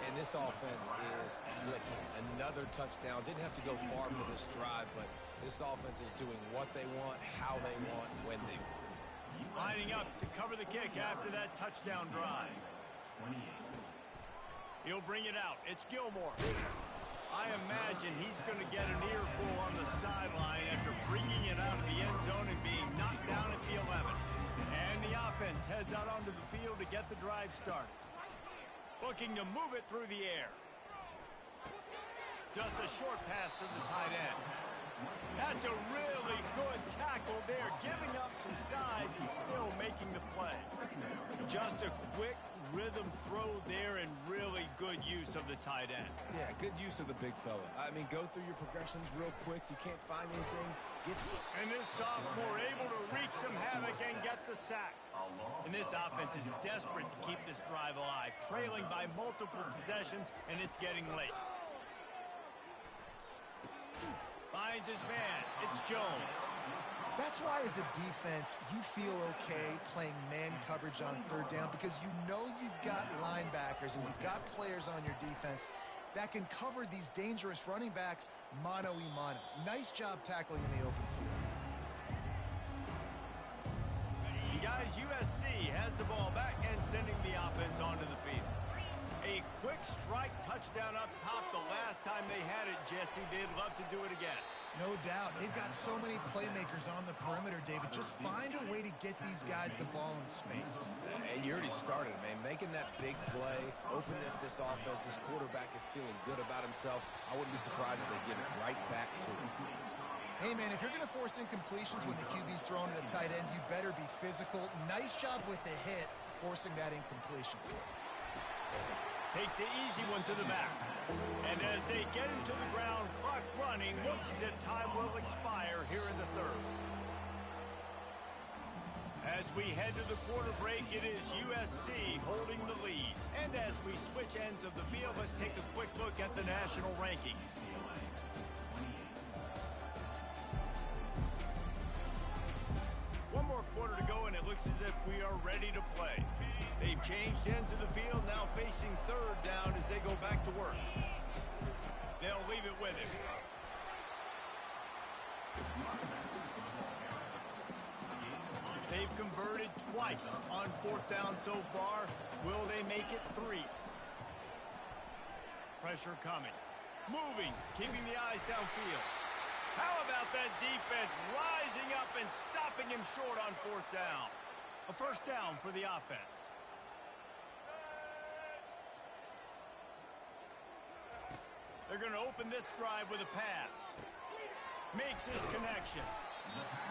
And this offense is clicking. Another touchdown. Didn't have to go far for this drive, but this offense is doing what they want, how they want, when they want. Lining up to cover the kick after that touchdown drive. He'll bring it out. It's Gilmore. I imagine he's going to get an earful on the sideline after bringing it out of the end zone and being knocked down at the 11. And the offense heads out onto the field to get the drive started. Looking to move it through the air. Just a short pass to the tight end. That's a really good tackle there, giving up some size and still making the play. Just a quick rhythm throw there and really good use of the tight end. Yeah, good use of the big fella. I mean, go through your progressions real quick. You can't find anything. And this sophomore able to wreak some havoc and get the sack. And this offense is desperate to keep this drive alive, trailing by multiple possessions, and it's getting late. Finds his man. It's Jones. That's why as a defense, you feel okay playing man coverage on 3rd down because you know you've got linebackers and you've got players on your defense that can cover these dangerous running backs mano-a-mano. Nice job tackling in the open field. And guys, USC has the ball back and sending the offense onto the field. A quick strike touchdown up top the last time they had it, Jesse. They'd love to do it again. No doubt. They've got so many playmakers on the perimeter, David. Just find a way to get these guys the ball in space. And you already started, man. Making that big play, opening up this offense. This quarterback is feeling good about himself. I wouldn't be surprised if they give it right back to him. Hey, man, if you're going to force incompletions when the QB's throwing to the tight end, you better be physical. Nice job with the hit, forcing that incompletion. Takes the easy one to the back. And as they get him to the ground, clock running, looks as if time will expire here in the 3rd. As we head to the quarter break, it is USC holding the lead. And as we switch ends of the field, let's take a quick look at the national rankings. One more quarter to go, and it looks as if we are ready to play. They've changed ends of the field, now facing 3rd down as they go back to work. They'll leave it with him. They've converted twice on 4th down so far. Will they make it 3? Pressure coming. Moving, keeping the eyes downfield. How about that defense rising up and stopping him short on 4th down? A first down for the offense. They're going to open this drive with a pass. Makes his connection.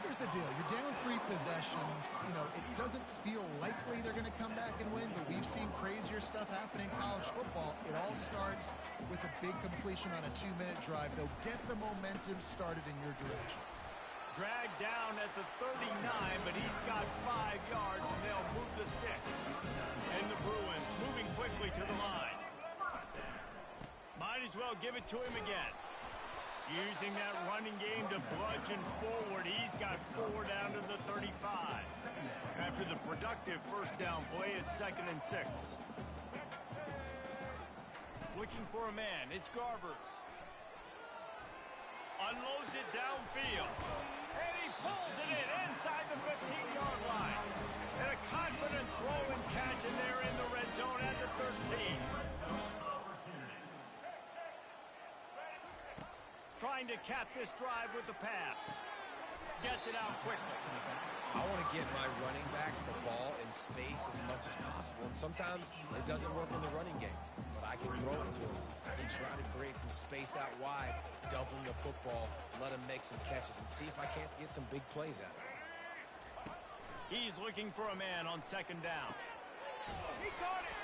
Here's the deal. You're down 3 possessions. You know, it doesn't feel likely they're going to come back and win, but we've seen crazier stuff happen in college football. It all starts with a big completion on a 2-minute drive. They'll get the momentum started in your direction. Dragged down at the 39, but he's got 5 yards, and they'll move the sticks. And the Bruins moving quickly to the line. Might as well give it to him again. Using that running game to bludgeon forward. He's got 4 down to the 35. After the productive first down play, it's 2nd and 6. Looking for a man. It's Garbers. Unloads it downfield. And he pulls it in inside the 15-yard line. And a confident throw and catch, and they're in the red zone at the 13. Trying to cap this drive with the pass. Gets it out quickly. I want to get my running backs the ball in space as much as possible. And sometimes it doesn't work in the running game. But I can throw it to him. I can try to create some space out wide, doubling the football, let him make some catches, and see if I can't get some big plays out of it. He's looking for a man on 2nd down. He caught it.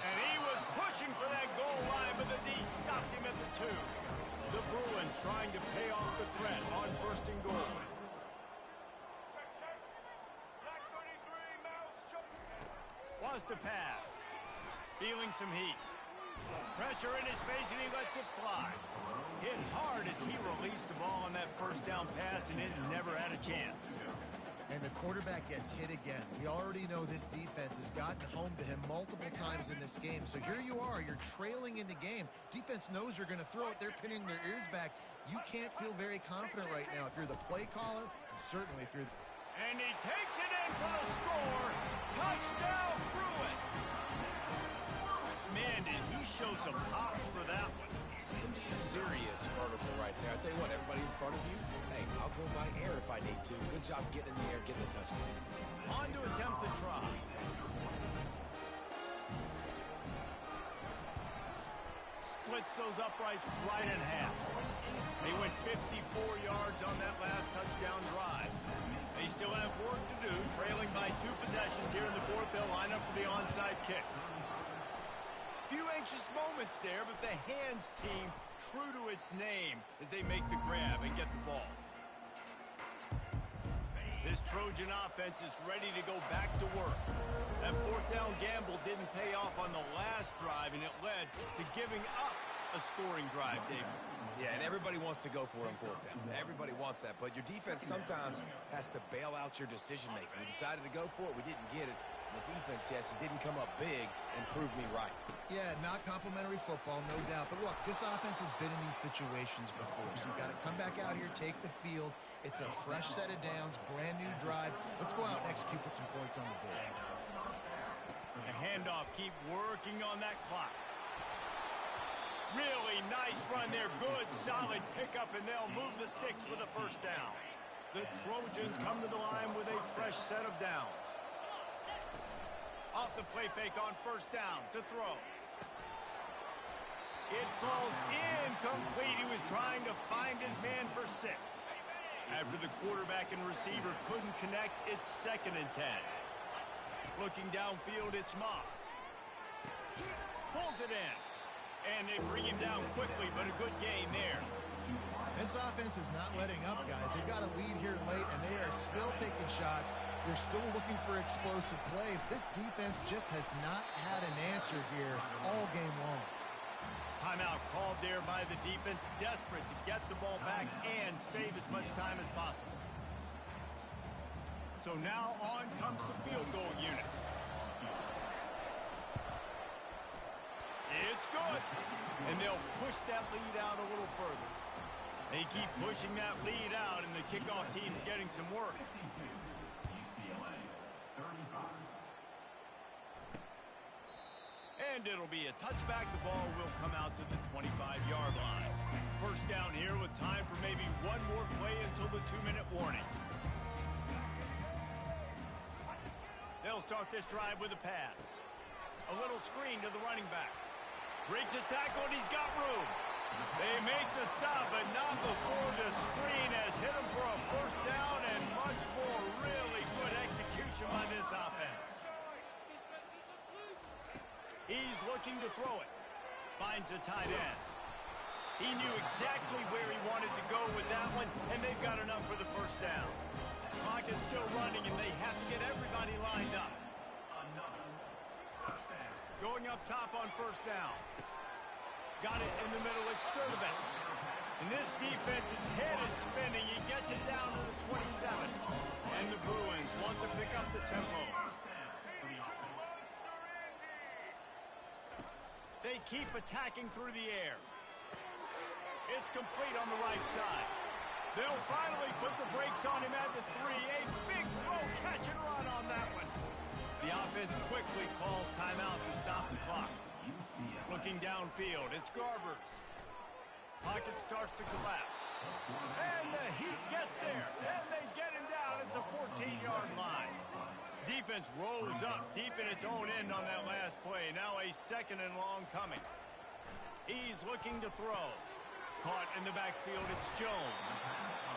And he was pushing for that goal line, but the D stopped him at the 2. The Bruins trying to pay off the threat on 1st and goal. Wants to pass. Feeling some heat. Pressure in his face, and he lets it fly. Hit hard as he released the ball on that first down pass, and it never had a chance. And the quarterback gets hit again. We already know this defense has gotten home to him multiple times in this game. So here you are, you're trailing in the game. Defense knows you're going to throw it. They're pinning their ears back. You can't feel very confident right now if you're the play caller, and certainly if you're... And he takes it in for the score. Touchdown, Bruins. Man, did he show some hops for that one. Some serious vertical right there. I tell you what, everybody in front of you, hey, I'll go by air if I need to. Good job getting in the air, getting the touchdown. On to attempt the try. Splits those uprights right in half. They went 54 yards on that last touchdown drive. They still have work to do, trailing by 2 possessions here in the 4th. They'll line up for the onside kick. Few anxious moments there, but the hands team true to its name as they make the grab and get the ball. This Trojan offense is ready to go back to work. That 4th down gamble didn't pay off on the last drive, and it led to giving up a scoring drive, David. Yeah, and everybody wants to go for it on 4th down. Everybody wants that, but your defense sometimes has to bail out your decision-making. We decided to go for it. We didn't get it. The defense, Jesse, didn't come up big and prove me right. Yeah, not complimentary football, no doubt. But look, this offense has been in these situations before. So you've got to come back out here, take the field. It's a fresh set of downs, brand new drive. Let's go out and execute, put some points on the board. The handoff, keep working on that clock. Really nice run there. Good, solid pickup, and they'll move the sticks with a 1st down. The Trojans come to the line with a fresh set of downs. Off the play fake on 1st down to throw. It falls incomplete. He was trying to find his man for 6. After the quarterback and receiver couldn't connect, it's 2nd and 10. Looking downfield, it's Moss. Pulls it in. And they bring him down quickly, but a good gain there. This offense is not letting up, guys. They've got a lead here late, and they are still taking shots. They're still looking for explosive plays. This defense just has not had an answer here all game long. Timeout called there by the defense, desperate to get the ball back and save as much time as possible. So now on comes the field goal unit. It's good. And they'll push that lead out a little further. They keep pushing that lead out, and the kickoff team's getting some work. And it'll be a touchback. The ball will come out to the 25-yard line. 1st down here with time for maybe one more play until the 2-minute warning. They'll start this drive with a pass. A little screen to the running back. Breaks a tackle, and he's got room. They make the stop, but not before the screen has hit him for a 1st down and much more. Really good execution by this offense. He's looking to throw it. Finds a tight end. He knew exactly where he wanted to go with that one, and they've got enough for the 1st down. Clock is still running, and they have to get everybody lined up. Going up top on 1st down. Got it in the middle. It's Sturdivant. And this defense's head is spinning. He gets it down to the 27. And the Bruins want to pick up the tempo. They keep attacking through the air. It's complete on the right side. They'll finally put the brakes on him at the 3. A big throw, catch and run on that one. The offense quickly calls timeout to stop the clock. Looking downfield, it's Garbers. Pocket starts to collapse. And the Heat gets there. And they get him down at the 14-yard line. Defense rolls up deep in its own end on that last play. Now a second and long coming. He's looking to throw. Caught in the backfield, it's Jones.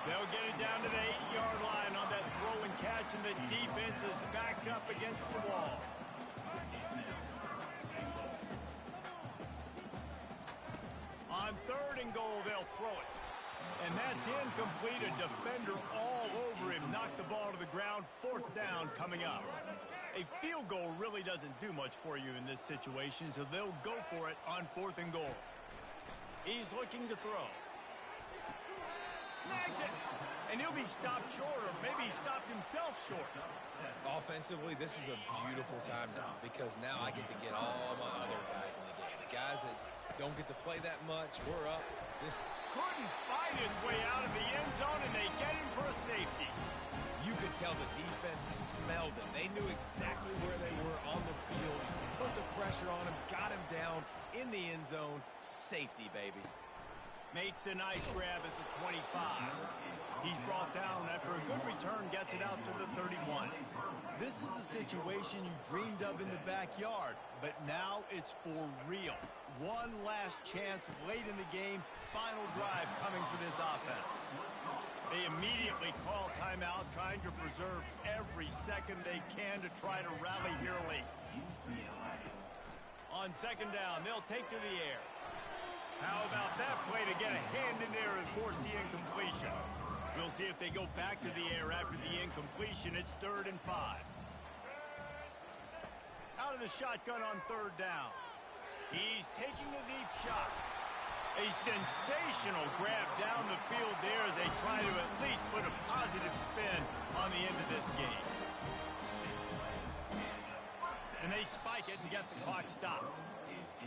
They'll get it down to the 8-yard line on that throw and catch, and the defense is backed up against the wall. On 3rd and goal, they'll throw it. And that's incomplete. A defender all over him. Knocked the ball to the ground. 4th down coming up. A field goal really doesn't do much for you in this situation, so they'll go for it on 4th and goal. He's looking to throw. Snags it. And he'll be stopped short, or maybe he stopped himself short. Offensively, this is a beautiful time now because now I get to get all my other guys in the game. The guys that don't get to play that much, we're up. This couldn't find his way out of the end zone, and they get him for a safety. You could tell the defense smelled him. They knew exactly where they were on the field, put the pressure on him, got him down in the end zone. Safety, baby. Makes a nice grab at the 25. He's brought down after a good return, gets it out to the 31. This is a situation you dreamed of in the backyard, but now it's for real. One last chance late in the game, final drive coming for this offense. They immediately call timeout, trying to preserve every second they can to try to rally here late. On 2nd down, they'll take to the air. How about that play to get a hand in there and force the incompletion? We'll see if they go back to the air after the incompletion. It's 3rd and 5. Out of the shotgun on 3rd down. He's taking a deep shot. A sensational grab down the field there as they try to at least put a positive spin on the end of this game. And they spike it and get the clock stopped.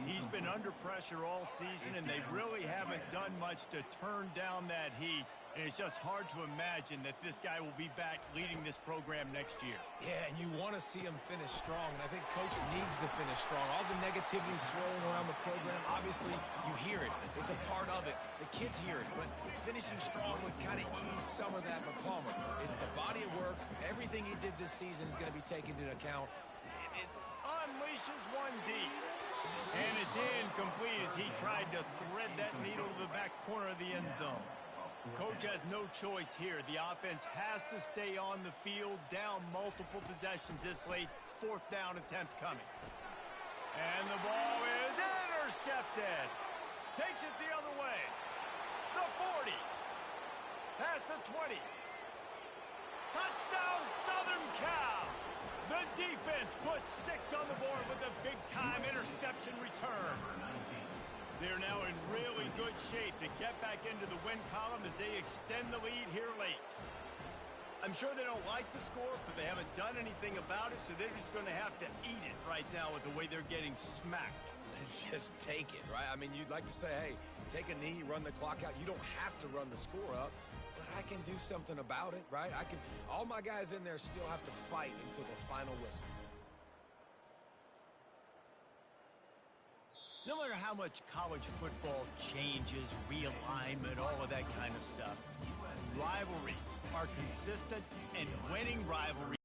He's been under pressure all season, and they really haven't done much to turn down that heat. And it's just hard to imagine that this guy will be back leading this program next year. Yeah, and you want to see him finish strong, and I think Coach needs to finish strong. All the negativity swirling around the program, obviously, you hear it. It's a part of it. The kids hear it, but finishing strong would kind of ease some of that for Palmer. It's the body of work. Everything he did this season is going to be taken into account. It unleashes one deep. And it's incomplete as he tried to thread that needle to the back corner of the end zone. Coach has no choice here. The offense has to stay on the field, down multiple possessions this late. 4th down attempt coming. And the ball is intercepted. Takes it the other way. The 40. Past the 20. Touchdown, Southern Cal. The defense puts 6 on the board with a big-time interception return. They're now in really good shape to get back into the win column as they extend the lead here late. I'm sure they don't like the score, but they haven't done anything about it, so they're just going to have to eat it right now with the way they're getting smacked. Just take it, right? I mean, you'd like to say, hey, take a knee, run the clock out. You don't have to run the score up. I can do something about it, right? All my guys in there still have to fight until the final whistle. No matter how much college football changes, realignment, all of that kind of stuff, rivalries are consistent, and winning rivalries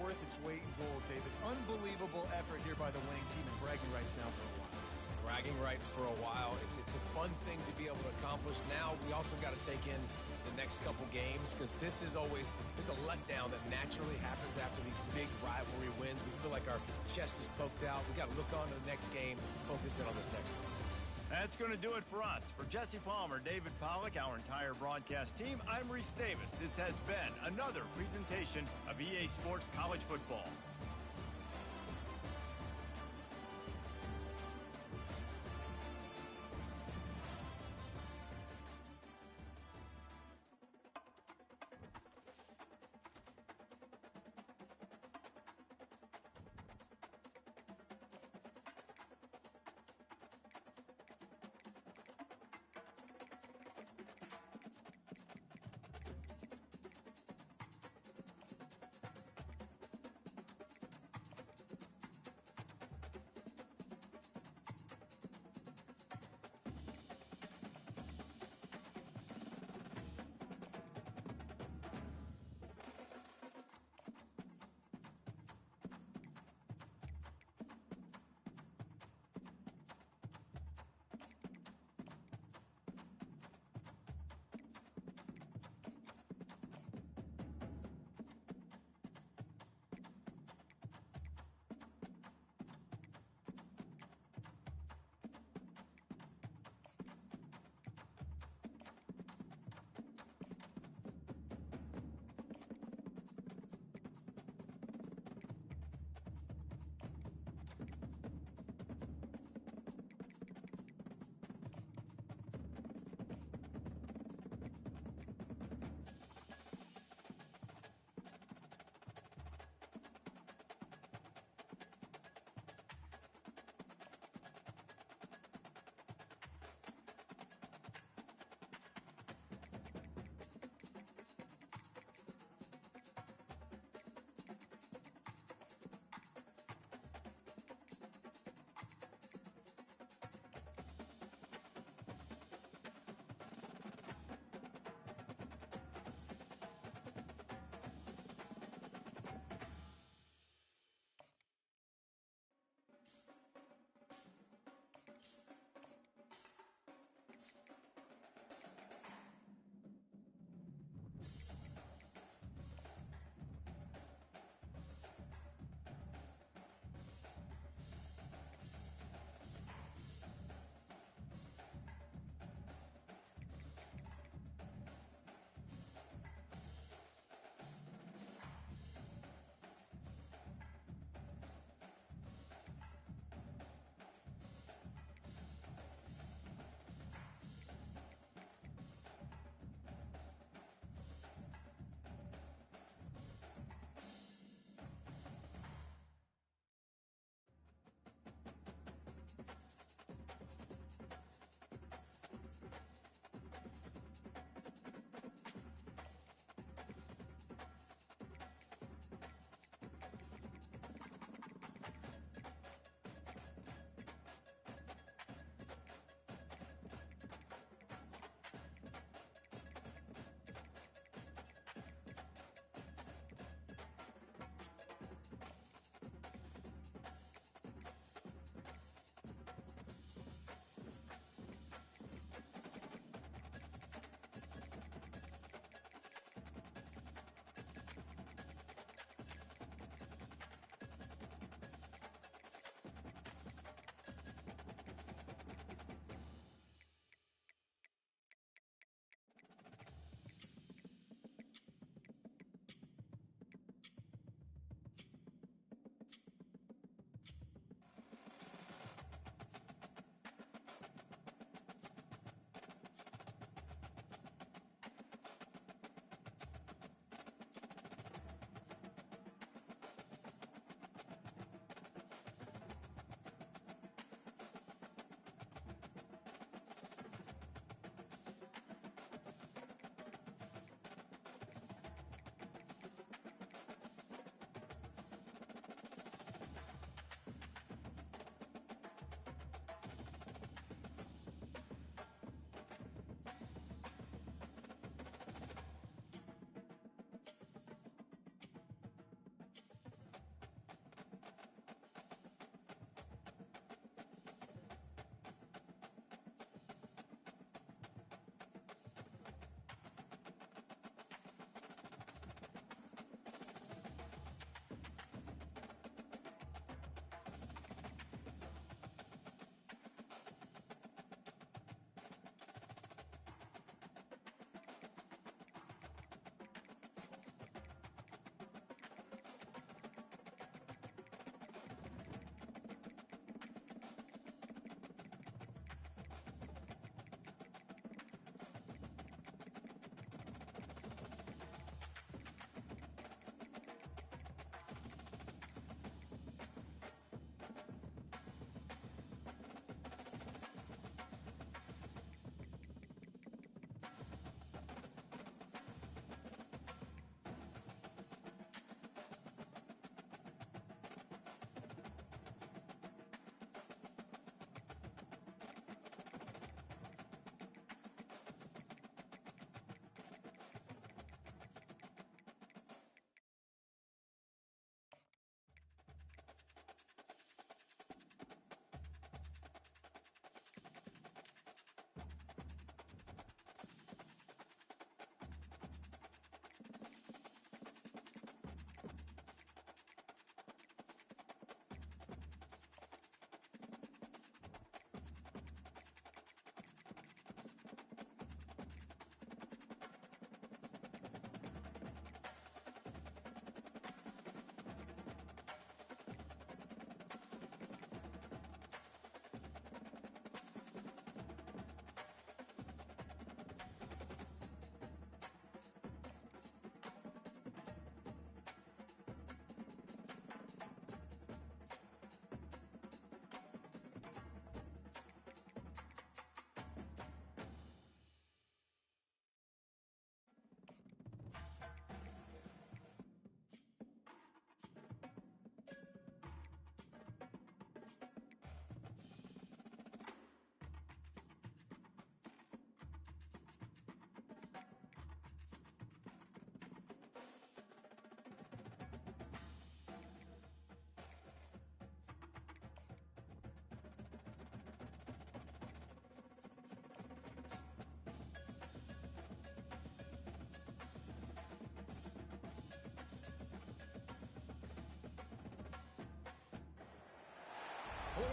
Worth its weight in gold, David. Unbelievable effort here by the winning team, and bragging rights now for a while. Bragging rights for a while. It's a fun thing to be able to accomplish. Now we also got to take in the next couple games because there's a letdown that naturally happens after these big rivalry wins. We feel like our chest is poked out. We got to look on to the next game, focus in on this next one. That's going to do it for us. For Jesse Palmer, David Pollack, our entire broadcast team, I'm Reese Davis. This has been another presentation of EA Sports College Football.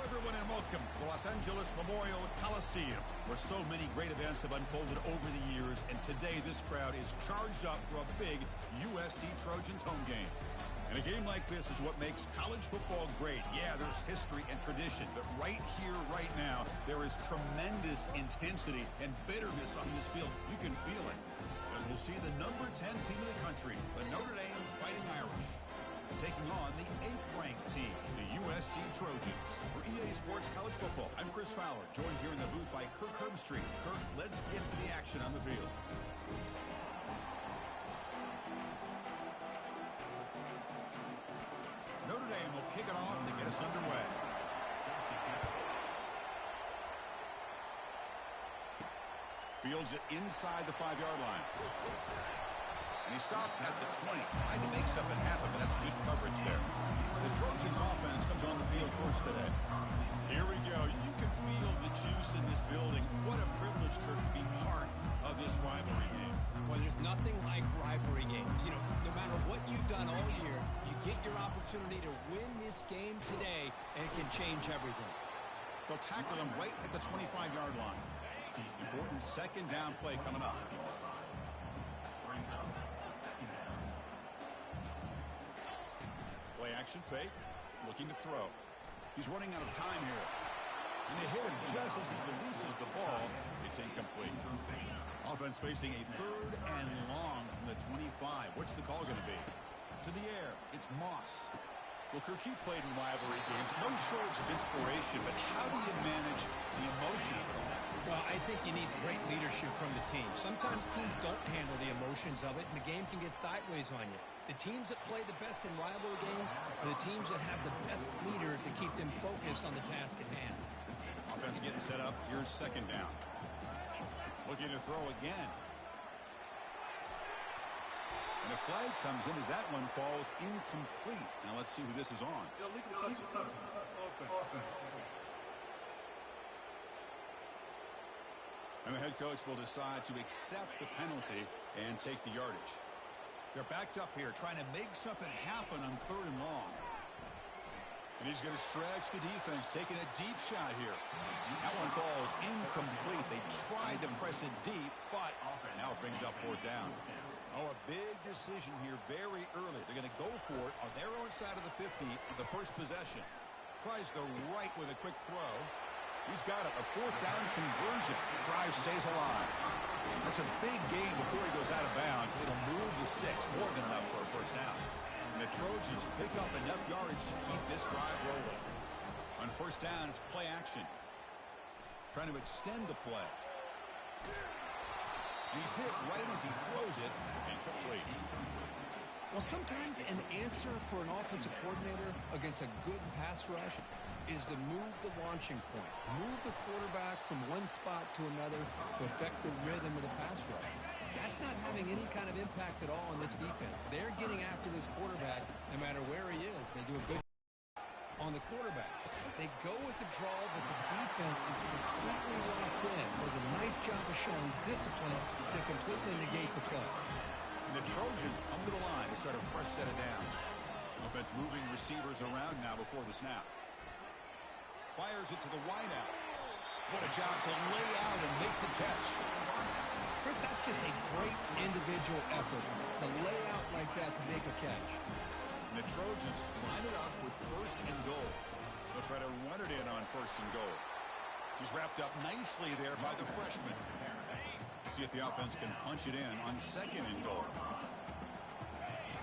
everyone, and welcome to the Los Angeles Memorial Coliseum, where so many great events have unfolded over the years, and today this crowd is charged up for a big USC Trojans home game. And a game like this is what makes college football great. Yeah, there's history and tradition, but right here, right now, there is tremendous intensity and bitterness on this field. You can feel it, as we'll see the number 10 team in the country, the Notre Dame Fighting Irish, taking on the 8th-ranked team, the USC Trojans. For EA Sports College Football, I'm Chris Fowler, joined here in the booth by Kirk Herbstreit. Kirk, let's get to the action on the field. Notre Dame will kick it off to get us underway. Fields it inside the 5-yard line. And he stopped at the 20. Tried to make something happen, but that's good coverage there. The Trojans offense comes on the field first today. Here we go. You can feel the juice in this building. What a privilege, Kirk, to be part of this rivalry game. Well, there's nothing like rivalry games. You know, no matter what you've done all year, you get your opportunity to win this game today, and it can change everything. They'll tackle him right at the 25-yard line. Important second down play coming up. Play action fake, looking to throw. He's running out of time here. And they hit him just as he releases the ball. It's incomplete. Offense facing a 3rd and long from the 25. What's the call going to be? To the air, it's Moss. Well, Kirk, you played in rivalry games. No shortage of inspiration, but how do you manage the emotion of it all? Well, I think you need great leadership from the team. Sometimes teams don't handle the emotions of it, and the game can get sideways on you. The teams that play the best in rivalry games are the teams that have the best leaders that keep them focused on the task at hand. Offense getting set up. Here's second down. Looking to throw again. And a flag comes in as that one falls incomplete. Now let's see who this is on. And the head coach will decide to accept the penalty and take the yardage. They're backed up here, trying to make something happen on 3rd and long. And he's going to stretch the defense, taking a deep shot here. That one falls incomplete. They tried to press it deep, but now it brings up 4th down. Oh, a big decision here very early. They're going to go for it on their own side of the 50 for the first possession. Tries the right with a quick throw. He's got it. A 4th down conversion. Drive stays alive. That's a big gain before he goes out of bounds. It'll move the sticks. More than enough for a first down. And the Trojans pick up enough yardage to keep this drive rolling. On 1st down, it's play action. Trying to extend the play. He's hit right as he throws it. Incomplete. Well, sometimes an answer for an offensive coordinator against a good pass rush is to move the launching point. Move the quarterback from one spot to another to affect the rhythm of the pass rush. That's not having any kind of impact at all on this defense. They're getting after this quarterback no matter where he is. They do a good on the quarterback. They go with the draw, but the defense is completely locked in. Does a nice job of showing discipline to completely negate the play. And the Trojans come to the line to start a fresh set of downs. Offense moving receivers around now before the snap. Fires it to the wideout. What a job to lay out and make the catch. Chris, that's just a great individual effort to lay out like that to make a catch. And the Trojans line it up with 1st and goal. They'll try to run it in on 1st and goal. He's wrapped up nicely there by the freshman. See if the offense can punch it in on 2nd and goal.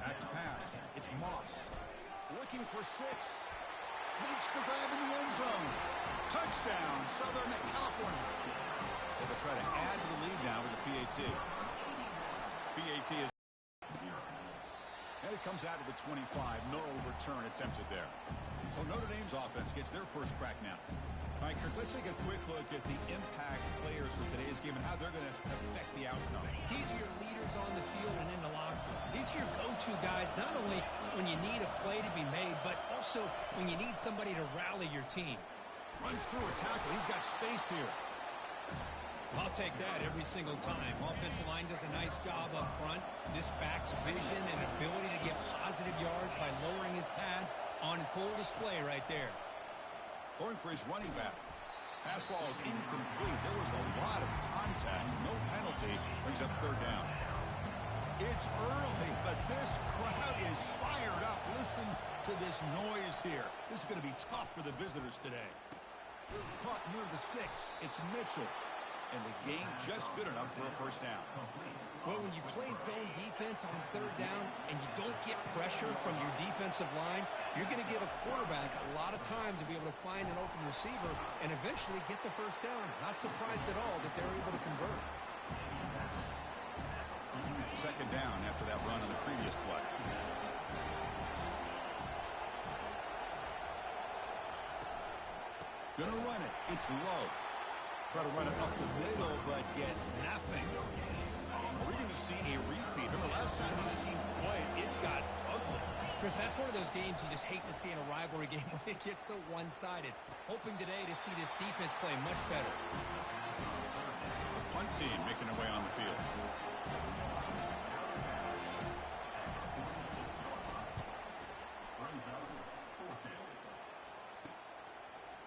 Back to pass. It's Moss. Looking for 6. Makes the grab in the end zone. Touchdown, Southern California. They'll try to add to the lead now with the PAT. PAT is... And it comes out to the 25. No return attempted there. So Notre Dame's offense gets their first crack now. All right, Kirk, let's take a quick look at the impact players for today's game and how they're going to affect the outcome. These are your leaders on the field and in the locker room. These are your go-to guys, not only when you need a play to be made, but also when you need somebody to rally your team. Runs through a tackle. He's got space here. I'll take that every single time. Offensive line does a nice job up front. This back's vision and ability to get positive yards by lowering his pads on full display right there. Throwing for his running back. Pass ball is incomplete. There was a lot of contact. No penalty. Brings up third down. It's early, but this crowd is fired up. Listen to this noise here. This is going to be tough for the visitors today. Caught near the sticks. It's Mitchell. And the game just good enough for a first down. Well, when you play zone defense on third down and you don't get pressure from your defensive line, you're going to give a quarterback a lot of time to be able to find an open receiver and eventually get the first down. Not surprised at all that they're able to convert. Second down after that run on the previous play. Gonna run it. It's low. Try to run it up the middle, but get nothing. Are we going to see a repeat? Remember, last time these teams played, it got ugly. Chris, that's one of those games you just hate to see in a rivalry game when it gets so one-sided. Hoping today to see this defense play much better. Punt team making their way on the field.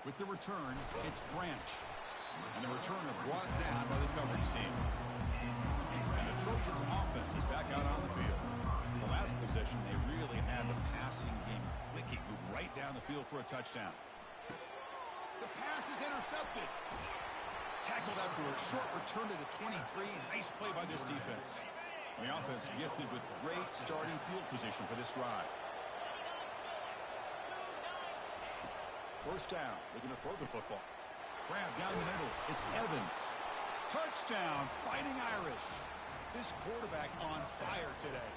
With the return, it's Branch. And the returner brought down by the coverage team. And the Trojans' offense is back out on the field. The last possession, they really had the passing game clicking. Moved right down the field for a touchdown. The pass is intercepted. Tackled after a short return to the 23. Nice play by this defense. And the offense gifted with great starting field position for this drive. First down. Looking to throw the football. Grab down the middle. It's Evans. Touchdown, Fighting Irish. This quarterback on fire today.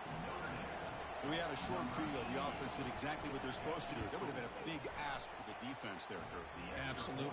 We had a short field. The offense did exactly what they're supposed to do. That would have been a big ask for the defense there, Kurt. Absolutely.